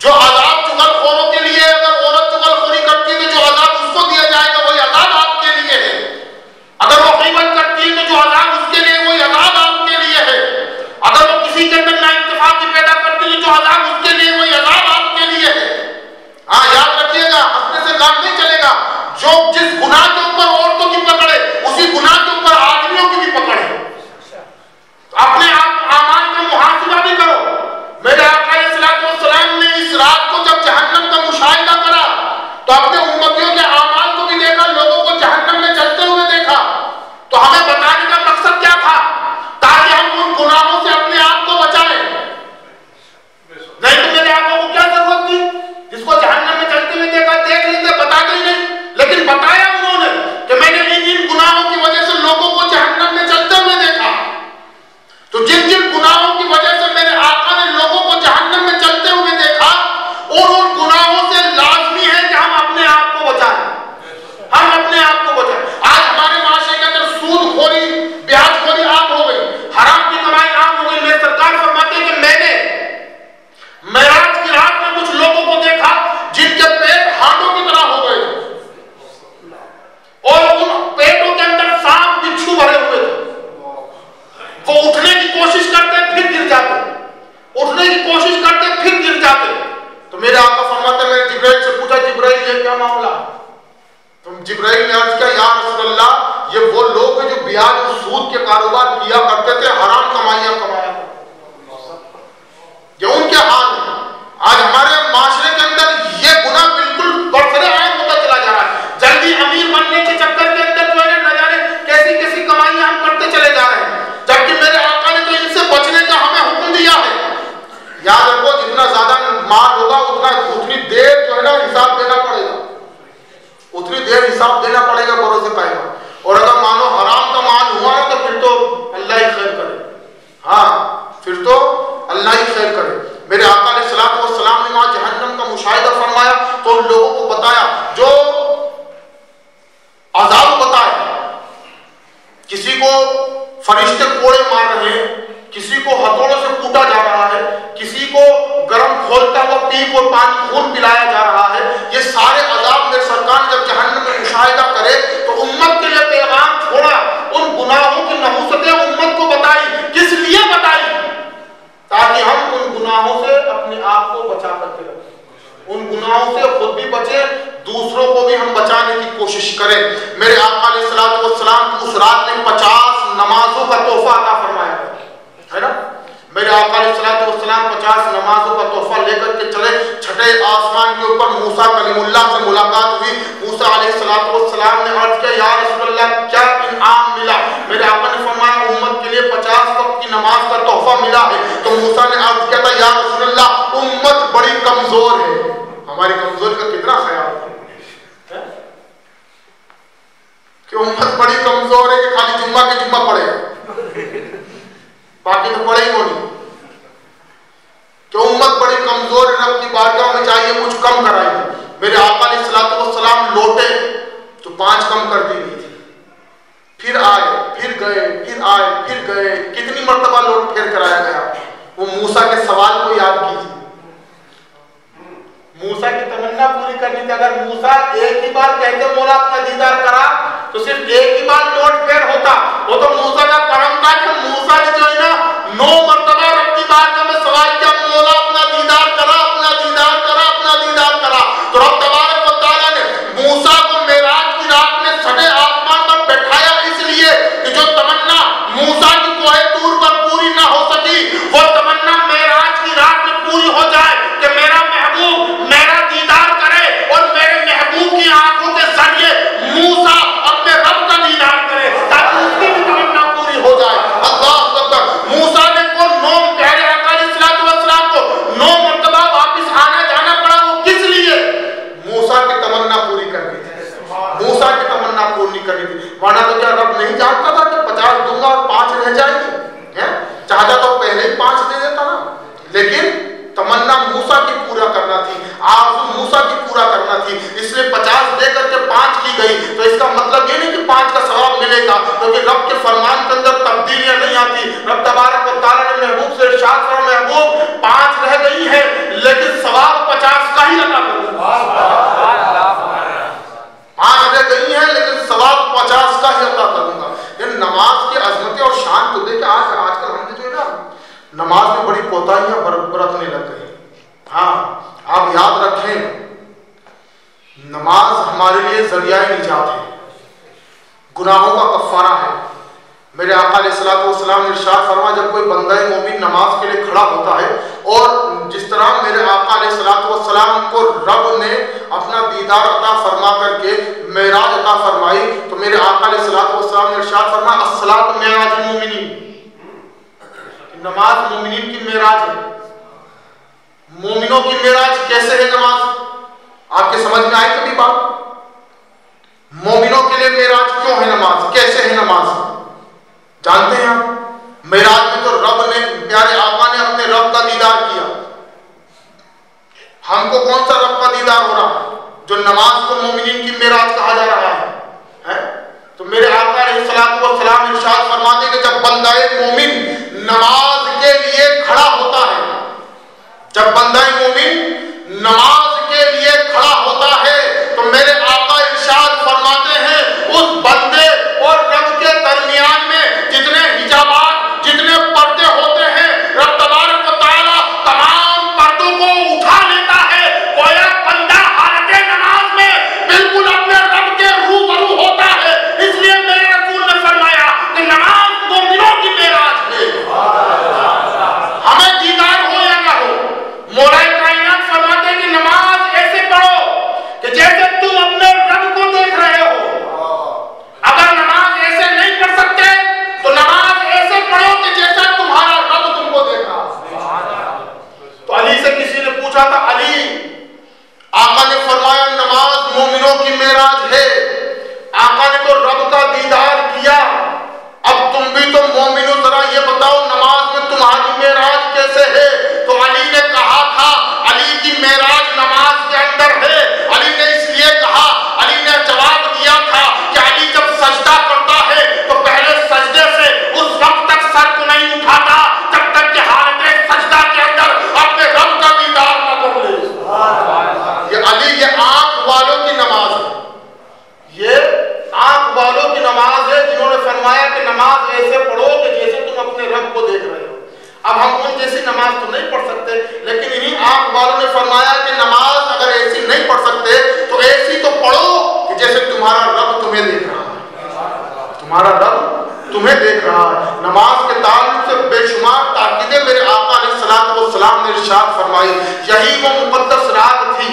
जो अज़ाब चुगलखोरों के लिए, अगर औरत चुगलखोरी करती है तो जो अज़ाब उसको दिया जाएगा वही अज़ाब आपके लिए है। अगर वो गीबत करती है तो जो अज़ाब उसके लिए वही अज़ाब आपके लिए है। अगर वो किसी के अंदर नाइत्तफाकी पैदा करती है जो अज़ाब उसके लिए वही अज़ाब आपके लिए है। हाँ, याद रखिएगा, हंसने से काम नहीं चलेगा। जो जिस गुनाह के ऊपर औरतों की पकड़ है उसी गुनाह के ऊपर आदमियों की भी पकड़ है। तो अपने आप आमाल का मुहासिबा भी करो। मेरे आका अलैहिस्सलातु वस्सलाम ने इस रात को जब जहन्नम का मुशाहिदा करा तो अपने उम्मतियों के आमाल को भी देखा, लोगों को जहन्नम में चलते हुए देखा। तो हमें बताने का मकसद क्या था? ताकि हम उन गुनाहों से अपने आप को बचाएं। नहीं तो मेरे आका को क्या जरूरत थी? जिसको जहन्नम में चलते हुए देखा, देख लेते, बताते ही नहीं। लेकिन बताया उन्होंने कि मैंने इन तो जिब्राइल ने अर्ज किया, या रसूलल्लाह, ये वो लोग हैं जो ब्याज और सूद के कारोबार किया करते थे, हराम कमाइयां कमाया करते, ये उनके हाल है। आज हमारे माशरे के अंदर ये गुनाह बिल्कुल बरसरे आम होता चला जा रहा है। जल्दी अमीर बनने के चक्कर के अंदर जो है न जाने कैसी कैसी कमाइयां हम करते चले जा रहे हैं, जबकि मेरे आका ने तो इनसे बचने का हमें हुक्म दिया है। याद रखो, जितना ज्यादा माल होगा उतनी देर जो है ना हिसाब देना पड़ेगा, उतनी देर हिसाब देना पड़ेगा, भरोसे पाएगा। और अगर मानो हराम का माल हुआ है तो फिर तो अल्लाह ही खैर करे, हाँ फिर तो अल्लाह ही खैर करे। मेरे आका अलैहिस्सलातु वस्सलाम ने वहां जहन्नम का मुशाहिदा फरमाया तो उन लोगों को बताया जो अजाब बताए, किसी को फरिश्ते कोड़े मार रहे हैं, किसी को हथौड़ों से कूटा जा रहा है, किसी को गर्म खोलता हुआ पीप और पानी खून पिलाया जा रहा है। ये सारे अजाब मेरे सरकार ने जब जहन्नम में मुशाहिदा करे तो उम्मत के लिए पैगाम छोड़ा, उन गुनाहों की नहूसतें उम्मत को बताई। किस लिए बताई? ताकि हम उन गुनाहों से अपने आप को बचा करके रखें, उन गुनाहों से खुद भी बचे, दूसरों को भी हम बचाने की कोशिश करें। मेरे आका अलैहिस्सलातु वस्सलाम उस रात में 50 नमाजों का तोहफा अता फरमाया है ना। मेरे आका अलैहिस्सलातु वस्सलाम 50 नमाजों का तोहफा लेकर के चले। छठे आसमान के ऊपर मूसा कलीमुल्लाह से मुलाकात हुई। मूसा अलैहिस्सलातु वस्सलाम ने अर्ज किया, या रसूलल्लाह, क्या इनाम मिला? मेरे आका ने फरमाया, उम्मत के लिए 50 वक्त की नमाज का तोहफा मिला है। तो मूसा ने अर्ज किया था, या रसूलल्लाह, उम्मत बड़ी कमजोर है। हमारी कमजोरी का कितना ख्याल है कि उम्मत बड़ी कमजोर है कि खाली जुम्मा के जुम्मा पड़े, बाकी तो पड़े ही नहीं। कि उम्मत बड़ी कमजोर है, रब की बारगाह में चाहिए कुछ कम कराइए। मेरे आका अलैहिस्सलातु वस्सलाम लौटे तो 5 कम कर दी गई थी, फिर आए, फिर गए, फिर आए, फिर गए, कितनी मर्तबा लौट फेर कराया गया। वो मूसा के सवाल को याद कीजिए, मूसा की तमन्ना पूरी करनी थी। अगर मूसा एक ही बार कहते मौला अपना दीदार करा तो सिर्फ एक ही बार लौट फेर होता। वो तो मूसा का करम था कि मूसा ने जो है ना 9 मर्तबा रब की बारगाह में सवाल किया, मौला अपना दीदार करा, अपना दीदार करा, अपना दीदार करा। तो रब तबारक व तआला ने मूसा को मेराज की रात में छठे आसमान पर बैठाया, इसलिए कि जो तमन्ना मूसा की कोहे तूर पर पूरी ना हो सकी, वो तमन्ना मेराज की रात में पूरी हो जाए कि मेरा महबूब मेरा दीदार करे और मेरे महबूब की आंखों के जरिए मूसा अपने रब का दीदार करे, ताकि उसकी भी तमन्ना पूरी हो जाए। अल्लाह अकबर। मूसा ने को 9 प्यारे आका अलैहिस्सलातु वस्सलाम को 9 मर्तबा वापस आना जाना पड़ा। वो किस लिए? मूसा की तमन्ना पूरी करनी थी, मूसा की तमन्ना पूरी करनी थी। वरना तो क्या रब नहीं जानता था कि 50 दूंगा और 5 रह जाएंगे? चाहता तो पहले ही 5 दे देता ना, लेकिन तमन्ना मूसा की पूरा करना थी, आरज़ू मूसा की पूरा करना थी, इसलिए 50 दे करके 5 की गई। तो इसका मतलब ये नहीं कि 5 का सवाब मिलेगा, क्योंकि रब के फरमान के अंदर तब्दीलियां नहीं आती। रब तबारक व तआला ने महबूब से इरशाद फरमाया, महबूब 5 रह गई है लेकिन सवाब 50 का ही अता करूंगा। 5 रह गई है लेकिन सवाब 50 का ही अता करूंगा। ये नमाज की अजमत और शान को देख आजकल हमने जो है ना नमाज में बड़ी कोताहियां बरतने लग गई। हाँ, आप याद रखें, नमाज हमारे लिए जरिया निजात है, गुनाहों का कफ़ारा है। मेरे आका अलैहिस्सलातु वस्सलाम ने इरशाद फरमाया, जब कोई बंदा मोमिन नमाज के लिए खड़ा होता है और जिस तरह मेरे आका अलैहिस्सलातु वस्सलाम को रब ने अपना दीदार अता फरमा करके मेराज अता फरमाई, तो मेरे आका अलैहिस्सलातु वस्सलाम ने इरशाद फरमाया, अस्सलातु मेराजुल मोमिनीन, नमाज मोमिनीन की मेराज है। मोमिनों की मेराज कैसे है नमाज? आपके समझ में आई कभी बात? मोमिनों के लिए मेराज क्यों है नमाज, कैसे है नमाज? जानते हैं आप? मेराज में तो रब ने, प्यारे आका ने अपने रब का दीदार किया। हमको कौन सा रब का दीदार हो रहा है जो नमाज को मोमिनीन की मेराज कहा जा रहा है? तो मेरे आका अलैहिस्सलातु वस्सलाम इरशाद फरमाते हैं कि जब बंदाए मोमिन नमाज के लिए खड़ा होता है, जब बंदाए मोमिन नमाज के लिए खड़ा होता है, तो मेरे आका इरशाद फरमाते हैं उस बंदे और रब के दरमियान में जितने हिजाबात, जितने पर्दे होते हैं, रब तबारक व तआला तमाम पर्दों को उठा लेता है। गोया बंदा हालत नमाज में बिल्कुल अपने आका ने तो रब का दीदार किया, अब तुम भी तो मोमिनो जरा ये बताओ नमाज में तुम्हारी मेराज कैसे है? तो अली ने कहा था अली की मेराज नमाज के अंदर है। अली ने इसलिए कहा, अली ने जवाब दिया था कि अली जब सजदा करता है तो पहले सजदे से उस वक्त तक सर को नहीं उठाता जब तक कि हालत सजदा के अंदर अपने रब का दीदार न कर ले। ये अली, ये आंख वालों की नमाज है, ये आंख वालों की नमाज है जिन्होंने फरमाया कि नमाज ऐसे पढ़ो कि जैसे तुम अपने रब को देख रहे हो। अब हम उन जैसी नमाज तो नहीं पढ़ सकते, लेकिन इन्हीं आंख वालों ने फरमाया कि नमाज अगर ऐसी नहीं पढ़ सकते तो ऐसी तो पढ़ो कि जैसे तुम्हारा रब तुम्हें देख रहा है, तुम्हारा रब तुम्हें देख रहा है। नमाज के ताल्लुक से बेशुमार ताकीदें मेरे आका अलैहिस्सलातु वस्सलाम ने इरशाद फरमाई। यही वो मुकद्दस रात थी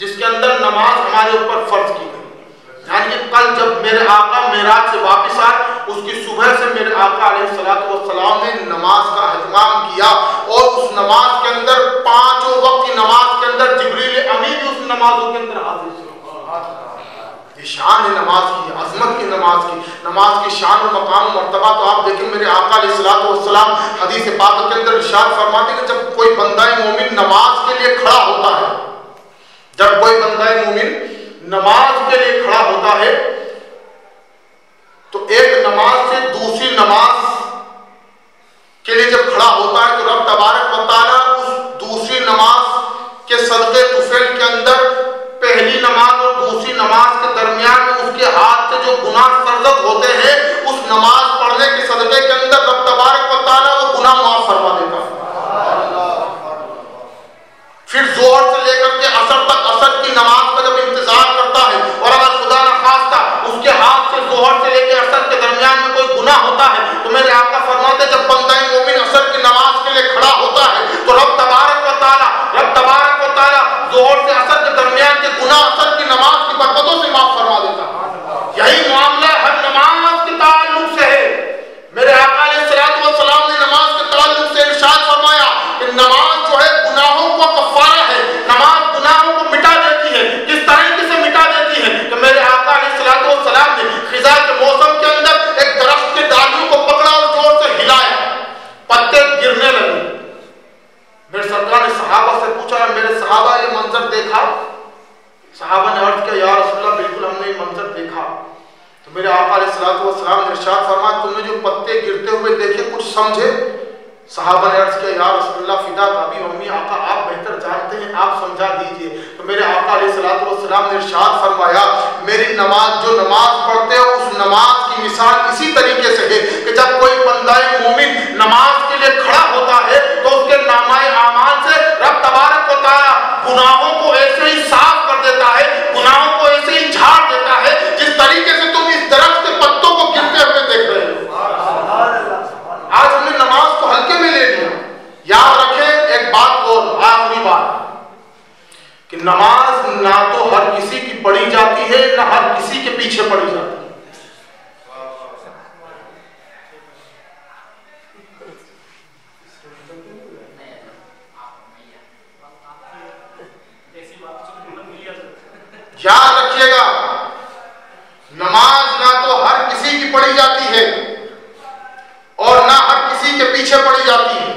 जिसके अंदर नमाज हमारे ऊपर फर्ज की गई। यानी कल जब मेरे आका मेराज से वापस आए, उसकी सुबह से मेरे आका अलैहिस्सलातु वस्सलाम ने नमाज का इत्माम किया और उस नमाज के अंदर पांचों वक्त की नमाज के अंदर जिब्रील अमीन उस नमाजों के अंदर हाजिर थे। ये शान है नमाज की, अजमत की नमाज की शान और मकाम और मर्तबा। तो आप देखें मेरे आका अलैहिस्सलातु वस्सलाम हदीस पाक के अंदर इरशाद फरमाते हैं कि जब कोई बंदा मोमिन नमाज के लिए खड़ा होता है, जब कोई बंदा मोमिन नमाज के लिए खड़ा होता है तो एक नमाज से दूसरी नमाज के लिए जब खड़ा होता है तो रब तबारक व तआला उस दूसरी नमाज के सदक़े तुफैल के अंदर पहली नमाज और दूसरी नमाज के दरमियान में उसके हाथ से जो गुनाह सरजद होते हैं, उस नमाज पढ़ने के सदक़े के अंदर रब तबारक व तआला वो गुनाह माफ फरमा देता है। फिर जोहर से लेकर के असर तक, असर की नमाज का जब इंतजार करता है और अगर खुदा न खास्ता उसके हाथ से जोहर से लेकर असर के दरमियान में कोई गुनाह होता है तो मेरे आका फरमाते जब बंदा मोमिन असर की नमाज के लिए खड़ा होता है तो रब तबारक व तआला जोहर से असर के दरमियान के गुनाह असर की नमाज की बरकतों से माफ फरमा देता है। यही मामला हर नमाज के ताल्लुक से है। मेरे आका अलैहिस्सलातु वस्सलाम ने नमाज के ताल्लुक से इरशाद फरमाया कि नमाज जो है गुनाहों का कफ़ारा है, नमाज गुनाहों को मिटा देती है। किस तरीके से मिटा देती है कि मेरे आका अलैहिस्सलातु वस्सलाम ने खिज़ा के मौसम के अंदर एक दरख्त के डालियों को पकड़ा और जोर से हिलाया, पत्ते गिरने लगे। मेरे सरकार ने सहाबा से पूछा, मेरे सहाबा ये मंजर देखा? सहाबा ने अर्ज किया, या रसूलल्लाह बिल्कुल हमने ये मंजर देखा। तो मेरे आका अलैहिस्सलातु वस्सलाम ने इरशाद फरमाया, तुमने जो पत्ते गिरते हुए देखे कुछ समझे? सहाबा ने अर्ज किया, या रसूलल्लाह फिदा अबी अम्मी, आका आप बेहतर जानते हैं, आप समझा दीजिए। तो मेरे आका अलैहिस्सलातु वस्सलाम ने इरशाद फरमाया, मेरी नमाज जो नमाज पढ़ते हो उस नमाज की मिसाल इसी तरीके से है कि जब कोई बंदा मोमिन नमाज के लिए खड़ा होता है तो उसके नामाए आमाल से रब तबारक व तआला गुनाहों को ऐसे ही साफ कर देता है, गुनाहों को ऐसे ही झाड़ देता है जिस तरीके से तुम इस दरख्त के पत्तों को गिरते हुए देख रहे हो। आज हमने नमाज को हल्के में ले लिया। याद रखें एक बात और आखिरी बात कि नमाज ना तो हर किसी की पढ़ी जाती है ना हर किसी के पीछे पढ़ी जाती है। याद रखिएगा नमाज ना तो हर किसी की पढ़ी जाती है और ना हर किसी के पीछे पढ़ी जाती है।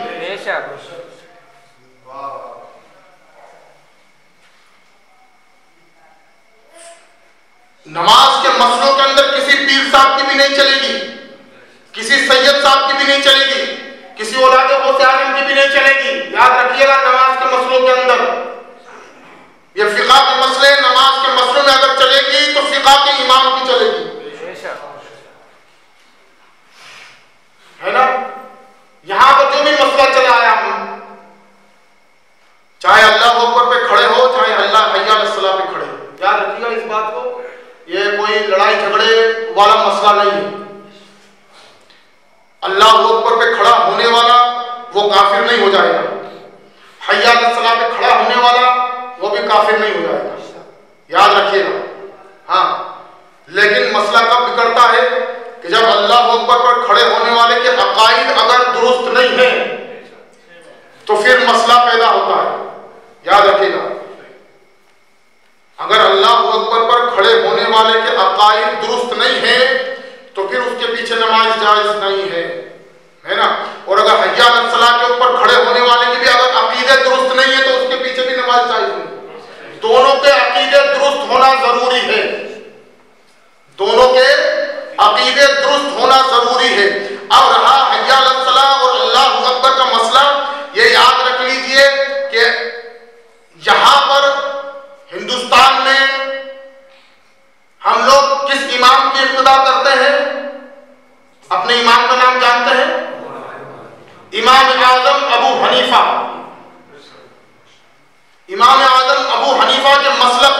नमाज के मसलों के अंदर किसी पीर साहब की भी नहीं चलेगी, किसी सैयद साहब की भी नहीं चलेगी, किसी औलादे गौसे आजम की भी नहीं चलेगी। याद रखिएगा नमाज के मसलों के अंदर ये फिक़ा के मसले, नमाज के मसलों में अगर चलेगी तो फिक़ा के इमाम की चलेगी, है ना। यहां पर जो भी मसला चला आया, चाहे अल्लाह अकबर पे खड़े हो, चाहे अल्लाह हय्या अलस सलाह पे खड़े हो, याद रखिएगा इस बात को, ये कोई लड़ाई झगड़े वाला मसला नहीं है। अल्लाह अकबर पे खड़ा होने वाला वो काफिर नहीं हो जाएगा, हय्या अलस सलाह पे खड़ा होने वाला वो भी काफिर नहीं हो जाएगा, याद रखिएगा। हाँ, लेकिन मसला कब बिगड़ता है कि जब अल्लाह अकबर पर खड़े होने वाले के अकाईद अगर दुरुस्त नहीं है तो फिर मसला पैदा होता है। याद रखिएगा, अगर अल्लाह अकबर पर खड़े होने वाले के अकाईद उसके पीछे नमाज जायज नहीं है ना। और अगर हय्या अलल सलाह के ऊपर खड़े होने वाले की भी अगर अकीदे दुरुस्त नहीं है तो उसके पीछे भी नमाज जायज नहीं। दोनों के अकीदे दुरुस्त होना जरूरी है, दोनों के अकीदे दुरुस्त होना जरूरी है। अब रहा हय्या अलल सलाह और अल्लाहु अकबर का मसला, ये याद रख लीजिए कि यहां पर हिंदुस्तान में हम लोग किस इमाम की इक्तिदा करते हैं? अपने इमाम का नाम जानते हैं? इमाम आजम अबू हनीफा। इमाम आजम अबू हनीफा के मसलक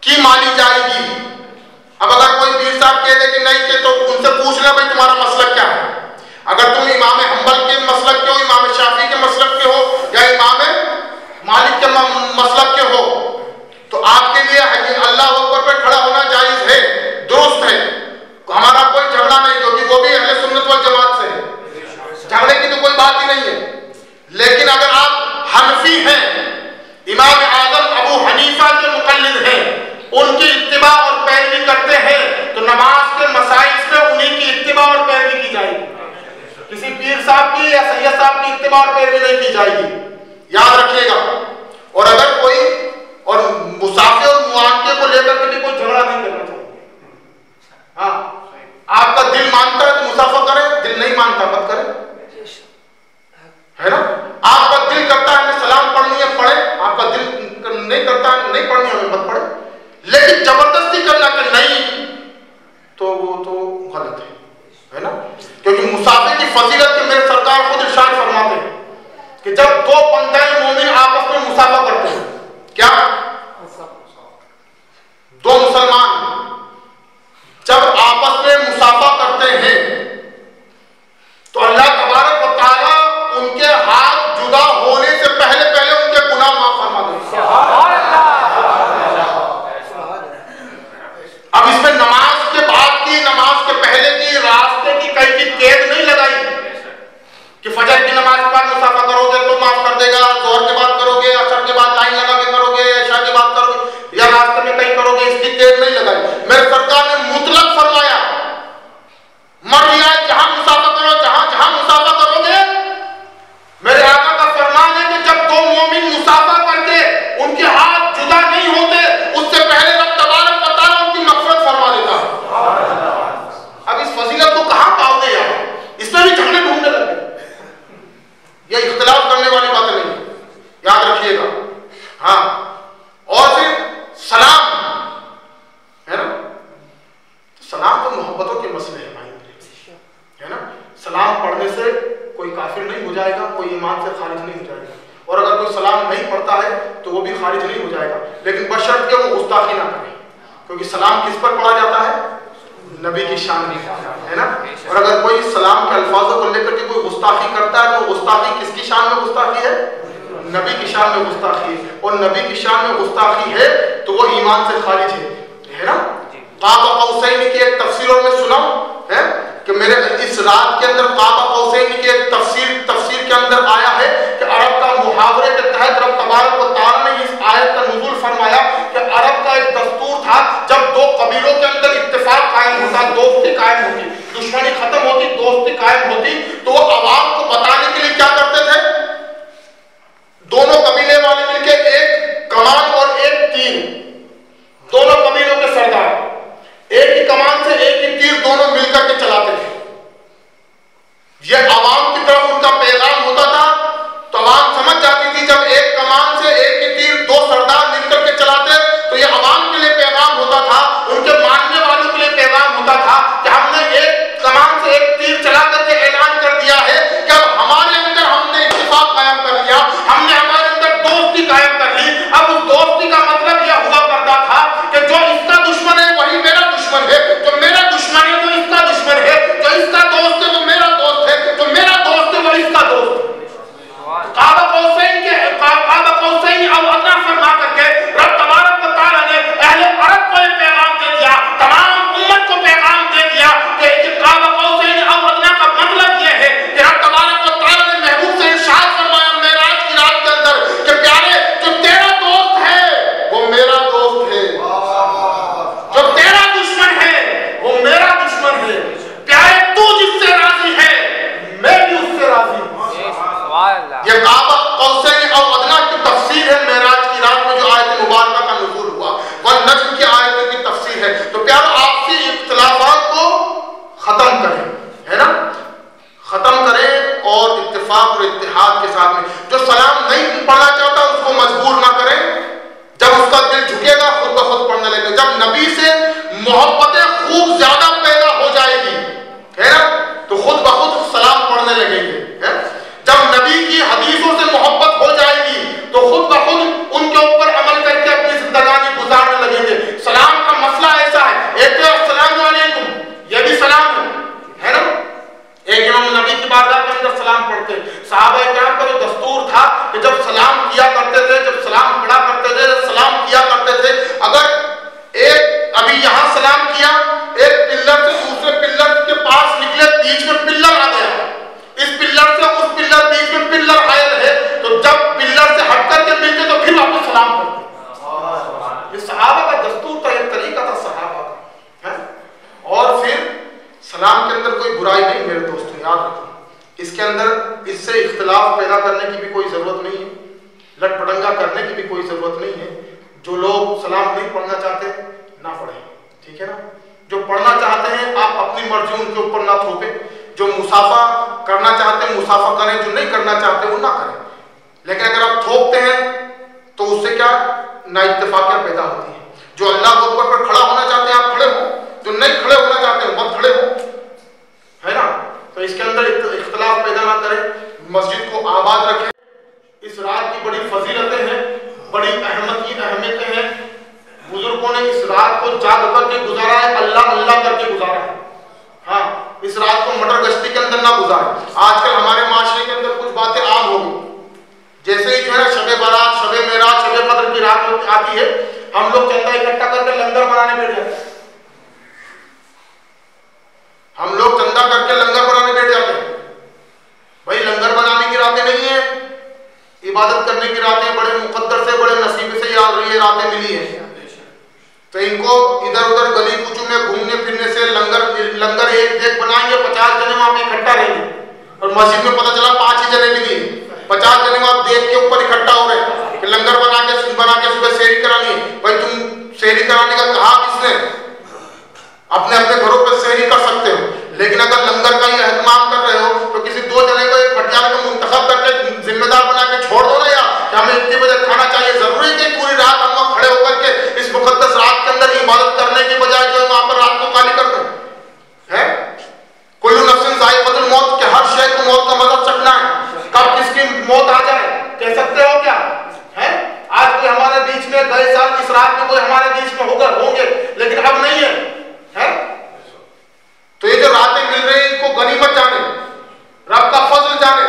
की मानी जाएगी। अब अगर कोई पीर साहब कह दे कि नहीं के, तो उनसे पूछ ले भाई तुम्हारा मसलक क्या है। अगर तुम इमाम हंबल के मसलक के हो, इमाम शाफी के मसलक के हो, या इमाम मालिक के मसलक के हो, तो आपके लिए अल्लाह अकबर पर खड़ा होना जायज है, दुरुस्त है, हमारा कोई झगड़ा नहीं, क्योंकि वो भी अहले सुन्नत वल जमात से है, झगड़े की तो कोई बात ही नहीं है। लेकिन अगर आप हनफी हैं, इमाम आजम अबू हनीफा के मुकल्लिद हैं, उनकी इत्तिबा और पैरवी करते हैं, तो नमाज के मसाइल में उन्हीं की इत्तिबा और पैरवी की जाएगी, किसी पीर साहब की या सैयद साहब की इत्तिबा और पैरवी नहीं की जाएगी, याद रखिएगा। और अगर कोई और मुसाफिर और मुआनके को लेकर के भी कोई झगड़ा नहीं करना चाहिए। हाँ, आपका दिल मानता है तो मुसाफा करें, दिल नहीं मानता मत करें, है ना। आपका दिल करता है हमें सलाम पढ़नी है पढ़े, आपका दिल नहीं करता नहीं पढ़नी हमें मत पढ़े, लेकिन जबरदस्ती करना कि नहीं, तो वो तो गलत है ना। क्योंकि मुसाफिर की फजीलत के मेरे सरकार खुद इरशाद फरमाते हैं कि जब दो बंदे मोमिन आपस में मुसाफा करते हैं, क्या दो मुसलमान जब आपस में मुसाफा करते हैं, तो अल्लाह तबारक व तआला उनके हाथ जुदा होने से पहले पहले उनके गुनाह माफ फरमा देते हैं। अब इसमें नमाज के बाद की, नमाज के पहले की, रास्ते की कहीं की कैद नहीं लगाई कि फजर की नमाज के बाद मुसाफा करोगे तो माफ कर देगा, जोहर के बाद करोगे, असर के बाद लाइन लगा के करोगे, इशा के बाद करोगे, या रास्ते में कहीं करोगे, इसकी कैद नहीं लगाई। मेरे सरकार ने मुतलक फरमाया, मर लिया जहां मुसाफा करो, जहां जहां मुसाफा करोगे। मेरे आका का फरमान है कि जब दो मोमिन मुसाफा करके उनके हाथ जुदा नहीं होते, उससे पहले रब तबारक व तआला उनकी मग़फ़िरत फरमा देता है। अब इस फजीलत को कहां पाओगे यार? इसमें भी झगड़े ढूंढने लगे, ये इख्तिलाफ करने वाली बातें नहीं, याद रखिएगा। हाँ, और फिर सलाम है ना, सलाम तो मोहब्बतों के मसले हैं भाई, है ना। सलाम पढ़ने से कोई काफिर नहीं हो जाएगा, कोई ईमान से खारिज नहीं हो जाएगा, और अगर कोई सलाम नहीं पढ़ता है तो वो भी खारिज नहीं हो जाएगा, लेकिन बशर्त के वो गुस्ताखी ना करे, क्योंकि सलाम किस पर पढ़ा जाता है? नबी की शान में, है ना। और अगर कोई सलाम के अल्फाजों को लेकर के कोई गुस्ताखी करता है तो गुस्ताखी किसकी शान में गुस्ताखी है? नबी की शान में गुस्ताखी है, और नबी की शान में गुस्ताखी है तो वो ईमान से खारिज है ना। काबा कौसैन की एक तफसीरों में सुना है कि मेरे इस रात के अंदर काबा कौसैन की एक तफसीर के अंदर आया है कि अरब का मुहावरे के तहत रब तबारक व तआला ने इस आयत का नुज़ूल फरमाया कि अरब का एक दस्तूर था, जब दो कबीलों के अंदर इत्तेफाक कायम होता, दोस्ती कायम होती, दुश्मनी खत्म होती, दोस्ती कायम होती, तो वो अवाम को बताने के लिए क्या करते थे? दोनों कबीले वाले मिलकर एक कमान और एक तीर, दोनों कबीलों के सरदार एक ही कमान से एक ही तीर दोनों मिलकर के चलाते थे। ये अवाम की जब नबी से मोहब्बतें खूब ज्यादा पैदा हो जाएगी, है ना, तो खुद ब खुद सलाम पढ़ने लगेंगे, है? जब नबी की हदीसों से मोहब्बत हो जाएगी तो खुद ब खुद उनके ऊपर अमल करके अपनी जिंदगानी गुजारने लगेंगे। सलाम का मसला ऐसा है, एक तो अस्सलाम वालेकुम, ये भी सलाम है ना, एक इमाम नबी की बारगाह के अंदर सलाम पढ़ते, सहाबा किराम का जो दस्तूर था कि जब सलाम किया करते थे, जब सलाम पढ़ा करते थे, जब सलाम किया करते थे, अगर एक अभी यहां सलाम किया, एक पिल्लर से दूसरे पिल्लर के पास निकले, बीच में पिल्लर आ गया, इस पिल्लर से उस पिल्लर, बीच में पिल्लर आए रहे, तो जब पिल्लर से हट करके मिलते तो फिर वापस सलाम करते। ये सहाबा का दस्तूर था, एक तरीका था सहाबा का, है? और फिर सलाम के अंदर कोई बुराई नहीं मेरे दोस्तों, याद रखो, इसके अंदर इससे इख्तिलाफ पैदा करने की भी कोई जरूरत नहीं है, लटपटंगा करने की भी कोई जरूरत नहीं है। जो लोग सलाम नहीं पढ़ना चाहते ना पढ़ें, ठीक है ना, जो पढ़ना चाहते हैं आप अपनी मर्जी उनके ऊपर ना थोपे, जो मुसाफा करना चाहते हैं मुसाफा करें, जो नहीं करना चाहते वो ना करें, लेकिन अगर आप थोपते हैं तो उससे क्या ना इत्तेफाकियां पैदा होती है। जो अल्लाह के ऊपर पर खड़ा होना चाहते हैं आप खड़े हो, जो नहीं खड़े होना चाहते हैं मत खड़े हो, है ना। तो इसके अंदर इख्तिलाफ पैदा ना करें, मस्जिद को आबाद रखें। इस रात की बड़ी फजीलतें हैं, बड़ी अहमियतें हैं। बुजुर्गों ने इस रात को जाग करके गुजारा है, अल्लाह अल्लाह करके गुजारा है। हाँ, इस रात को मटर गश्ती के अंदर ना गुजारें। आजकल हमारे माशरे के अंदर कुछ बातें आम हो गई, जैसे ही जो है शबे बारात, शबे मेराज, शबे कद्र की रात आती है, हम लोग चंदा इकट्ठा करके लंगर बनाने बैठ जाते हैं। हम लोग चंदा करके लंगर बनाने बैठ जाते हैं। भाई लंगर बनाने की रातें नहीं है, इबादत करने की रातें, बड़े मुकद्दर से, बड़े नसीब से ये रातें मिली है। तो इनको इधर उधर गली कूचू में घूमने फिरने से लंगर एक देख बनाएंगे, 50 जने वहां पे इकट्ठा रहेंगे, और मस्जिद में पता चला 5 ही जने मिली, 50 जने वहां देख के ऊपर इकट्ठा हो गए कि लंगर बना के सुबह सेहरी करानी है। भाई तुम सेहरी कराने का कहा किसने? अपने अपने घरों पर सेहरी कर सकते हो, लेकिन अगर लंगर का ही एहतमाम कर रहे हो तो किसी 2 जने को एक भटियार को मुंतखब करके जिम्मेदार बना के छोड़ दो ना यार, कि हमें इतने बजे खाना चाहिए। जरूरी कि पूरी रात हम लोग खड़े होकर के इस मुकद्दस रात के अंदर इबादत करने के बजाय जो है वहां पर रात को खाली कर दें, है? कुल्लू नफ्सिन ज़ाइक़तुल मौत, के हर शय को मौत का मज़ा चखना है, कब किसकी मौत आ जाए कह सकते हो क्या, है? आज कोई हमारे बीच में, गए साल इस रात में कोई हमारे बीच में होंगे, लेकिन अब नहीं है, है? तो ये जो रातें मिल रही हैं इनको गनीमत जाने, रब का फजल जाने,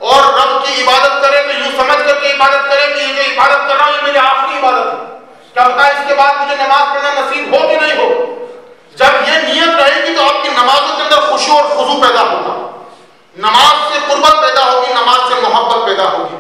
और रब की इबादत करें तो यूं समझ करके इबादत करें कि ये जो इबादत कर रहा हूं ये मेरी आखिरी इबादत है, क्या पता इसके बाद मुझे नमाज पढ़ना नसीब हो कि नहीं हो। जब ये नियत रहेगी तो आपकी नमाजों के अंदर खुशू और खुजू पैदा होगा, नमाज से कुर्बत पैदा होगी, नमाज से मोहब्बत पैदा होगी।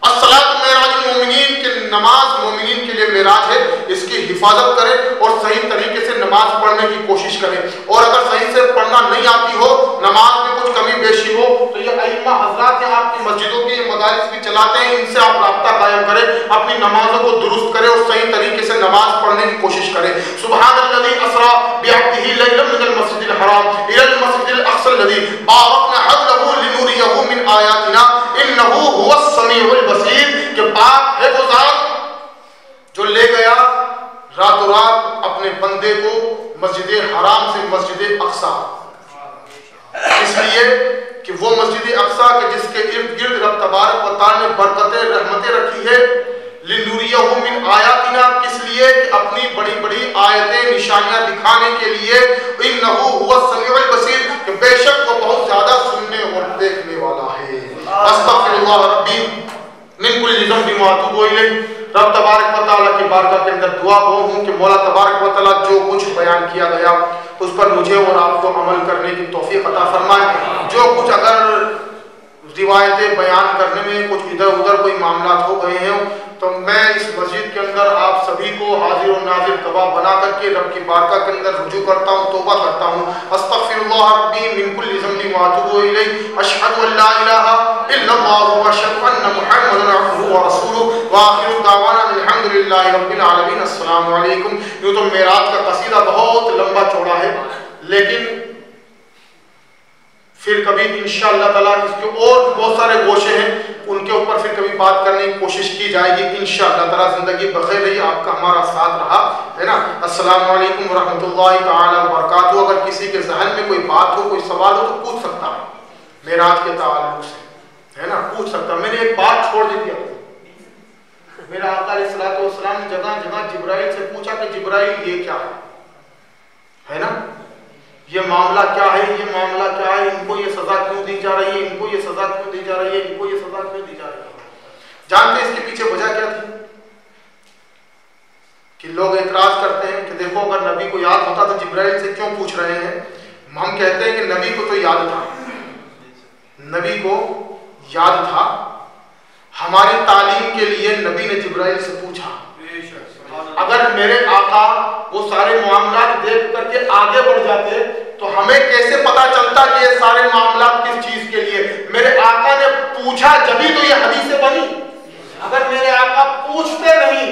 अस्सलातु मेराजुल मोमिनीन, कि नमाज मोमिनीन के लिए मेराज है, इसकी हिफाजत करें और सही तरीके से नमाज पढ़ने की कोशिश करें। और अगर सही से पढ़ना नहीं आती हो, नमाज में कुछ कमी बेशी हो, तो ये अइम्मा हजरात हैं आपकी मस्जिदों के, मदारिस भी चलाते हैं, इनसे आप राब्ता कायम करें, अपनी नमाजों को दुरुस्त करें और सही तरीके से नमाज पढ़ने की कोशिश करें। सुब्हानल्लज़ी अस्रा बिअब्दिही लैलन मिनल मस्जिदिल हराम इलल मस्जिदिल अक़सल लज़ी बारकना हौलहु लिनुरियहु मिन आयातिना इन्नहु हुवस समीउल बसीर, कि पाक है वो ज़ात जो ले गया रातों रात अपने बंदे को मस्जिद हराम से मस्जिद अक्सा, इसलिए कि वो मस्जिद अक्सा के जिसके इर्द गिर्द रब तबारक व तआला ने बरकतें रहमतें रखी है, लिनुरियहु मिन आयातिना, किस लिए कि अपनी बड़ी बड़ी आयतें निशानियां दिखाने के लिए, इन्नहु हुवस समीउल बसीर, कि बेशक वो बहुत ज्यादा सुनने और देखने वाला है। अस्तगफिरुल्लाह रब्बी मिन कुल्ली ज़ंबिन व अतूबु इलैह। रब तबारक व तआला की बारगाह के अंदर दुआ गो हूँ कि मौला तबारक व तआला जो कुछ बयान किया गया उस पर मुझे और आपको अमल करने की तौफीक अता फरमाए। जो कुछ अगर रिवायतें बयान करने में कुछ इधर उधर कोई मामला हो गए हैं तो मैं इस मस्जिद के अंदर आप सभी को हाजिर और नाजिर गवाह बना करके रब की बारगाह के अंदर रुजू करता हूँ, तौबा करता हूँ। अस्तगफिरुल्लाह रब्बी मिन कुल्ली ज़ंबिन व अतूबु इलैह। अशहदु अल्ला इलाहा इल्लल्लाह व अशहदु अन्ना मुहम्मदन अब्दुहु व रसूलुहु व आखिरु दावाना अल्हम्दुलिल्लाहि रब्बिल आलमीन। अस्सलामु अलैकुम। यूँ तो मेराज का कसीदा बहुत लंबा चौड़ा है, लेकिन फिर कभी इंशाअल्लाह ताला इसके और बहुत सारे गोशे हैं, उनके ऊपर फिर कभी बात करने की कोशिश की जाएगी इंशाअल्लाह ताला। जिंदगी बखैर रही, आपका हमारा साथ रहा है ना। अस्सलाम वालेकुम रहमतुल्लाहि ताला व बरकातहू। अगर किसी के जहन में कोई बात हो, कोई सवाल हो तो पूछ सकता है मेराज के ताल्लुक से, है ना, पूछ सकता। मैंने एक बात छोड़ दी थी, मेरा आका अलैहिस्सलातु वस्सलाम ने जगह जगह जिब्राइल से पूछा कि जिब्राइल ये क्या है ना, ये मामला क्या है, ये मामला क्या है, इनको ये सजा क्यों दी जा रही है, इनको ये सजा क्यों दी जा रही है, इनको ये सजा क्यों दी जा रही है। जानते इसके पीछे वजह क्या थी? कि लोग एतराज करते हैं कि देखो अगर नबी को याद होता तो जिब्राइल से क्यों पूछ रहे हैं। हम कहते हैं कि नबी को तो याद था, नबी को याद था। हमारी तालीम के लिए नबी ने जिब्राइल से पूछा। अगर मेरे आका वो सारे मामला देख करके आगे बढ़ जाते तो हमें कैसे पता चलता कि ये सारे मामला किस चीज के लिए। मेरे आका ने पूछा जभी तो ये हदीसें बनी। अगर मेरे आका पूछते नहीं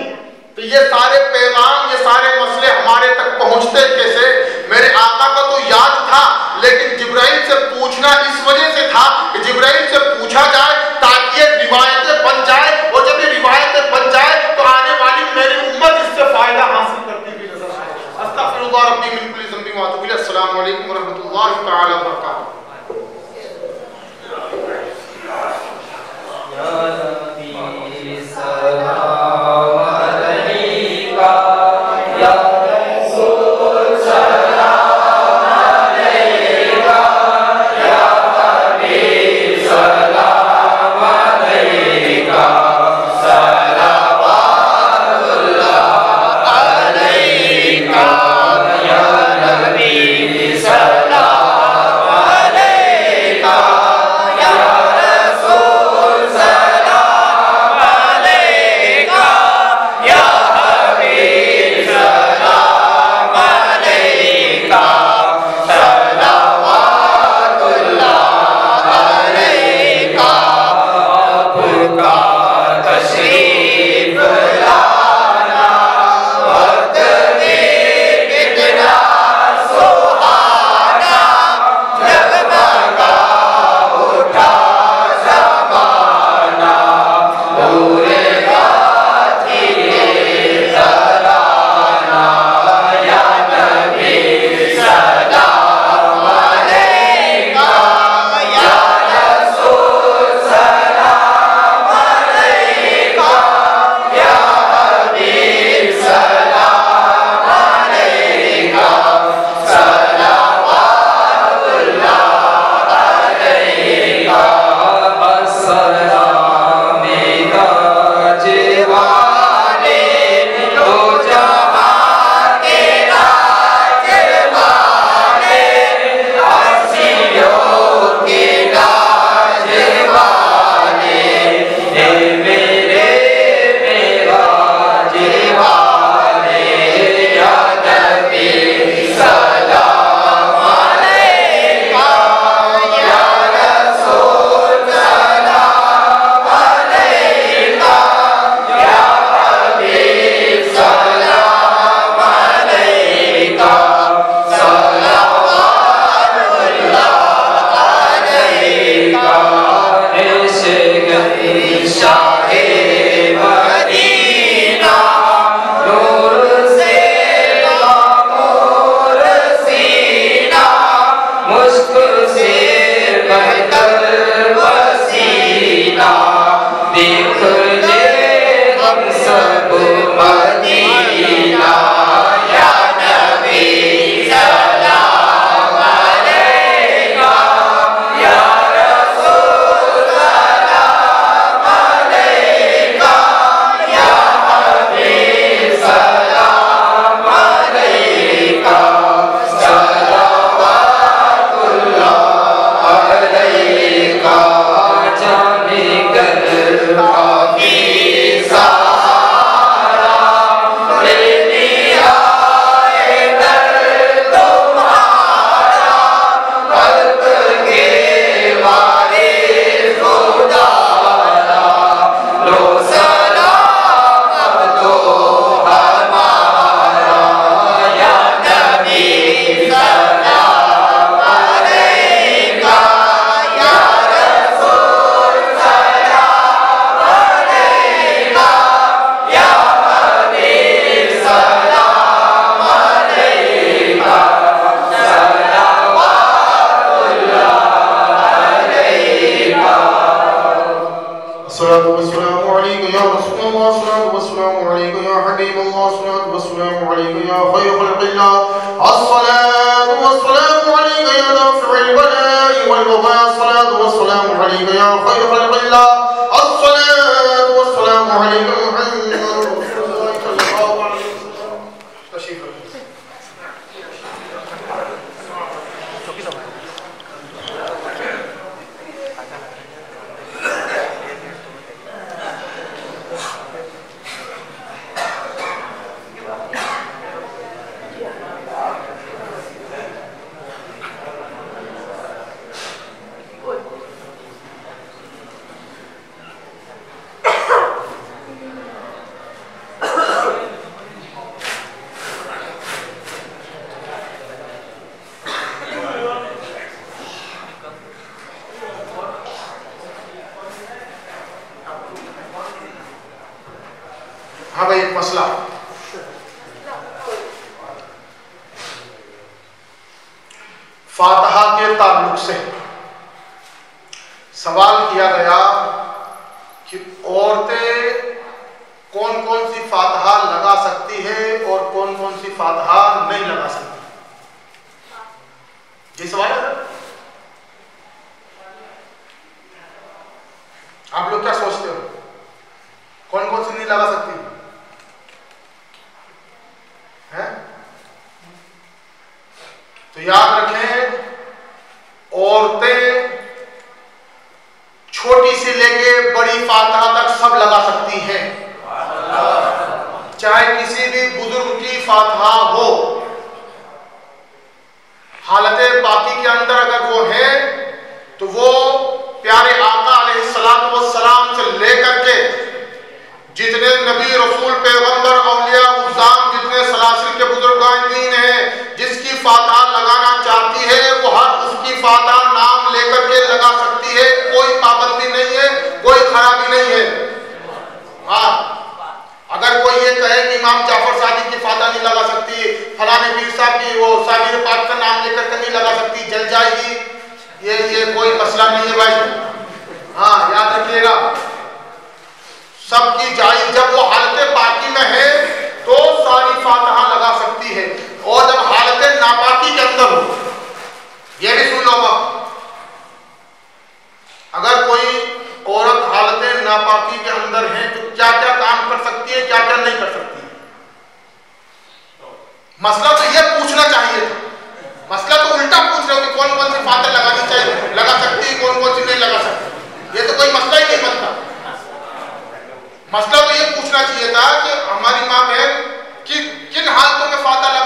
तो ये सारे पैगाम, ये सारे मसले हमारे तक पहुंचते कैसे। मेरे आका को तो याद था, लेकिन जिब्राइल से पूछना इस वजह से था कि जिब्राइल से पूछा जाए ताकि ये रिवायतें बन जाए, और जब ये रिवायतें बन जाए तो आने वाली मेरी उम्मत इससे फायदा हासिल करती हुई नजर आए। अस्तगफिरुल्लाह रब्बी मिन कुल्ली ज़ंबि व अतूबु इलैह। अस्सलामु अलैकुम व रहमतुल्लाहि तआला व बरकातहू। सलाम अस्सलातु वस्सलामु अलैका या दाफ़िअल बला'i वल वबा, अस्सलातु वस्सलामु अलैका या खैर खल्क़िल्लाह, अस्सलातु वस्सलामु अलैका मुहम्मद रसूलुल्लाह सल्लल्लाहु अलैहि वसल्लम। तशरीफ रखिए। हाँ भाई, एक मसला फातिहा के ताल्लुक से सवाल किया गया कि औरतें कौन कौन सी फातिहा लगा सकती है और कौन कौन सी फातिहा नहीं लगा सकती। ये सवाल है ना? आप लोग क्या सोचते हो, कौन कौन सी नहीं लगा सकती है? तो याद रखें, औरतें छोटी से लेके बड़ी फातिहा तक सब लगा सकती हैं, चाहे किसी भी बुजुर्ग की फातिहा हो। हालते बाकी के अंदर अगर वो है तो वो प्यारे आका अलैहिस्सलातु वस्सलाम से लेकर के जितने नबी रसूल पैगंबर औलिया उज़्ज़ाम जितने सलासिल के बुजुर्गान दीन हैं, जिसकी फातिहा लगाना चाहती है वो हर उसकी फातिहा नाम लेकर के लगा सकती है, कोई पाबंदी नहीं है, कोई खराबी नहीं है। हाँ, अगर कोई ये कहे कि इमाम जाफर सादिक की फातिहा नहीं लगा सकती, फलाने पीर साहब की वो साबिर पाक का नाम लेकर के नहीं लगा सकती, जल जाएगी, ये कोई मसला नहीं है भाई। हाँ, याद रखिएगा, सबकी जायज, जब वो हालते पाकी में है तो सारी फातिहा लगा सकती है, और जब हालते नापाकी के अंदर हो, ये भी सुन लो आप, अगर कोई औरत हालते नापाकी के अंदर है तो क्या क्या काम कर सकती है, क्या क्या नहीं कर सकती है। मसला तो ये पूछना चाहिए था, मसला तो उल्टा पूछ रहे हो कि कौन कौन सी फातिहा लगानी चाहिए, लगा सकती है, कौन कौन सी नहीं लगा सकती। ये तो कोई मसला ही नहीं बनता। मसला तो ये पूछना चाहिए था कि हमारी माँ बहन कि किन हालतों में फातिहा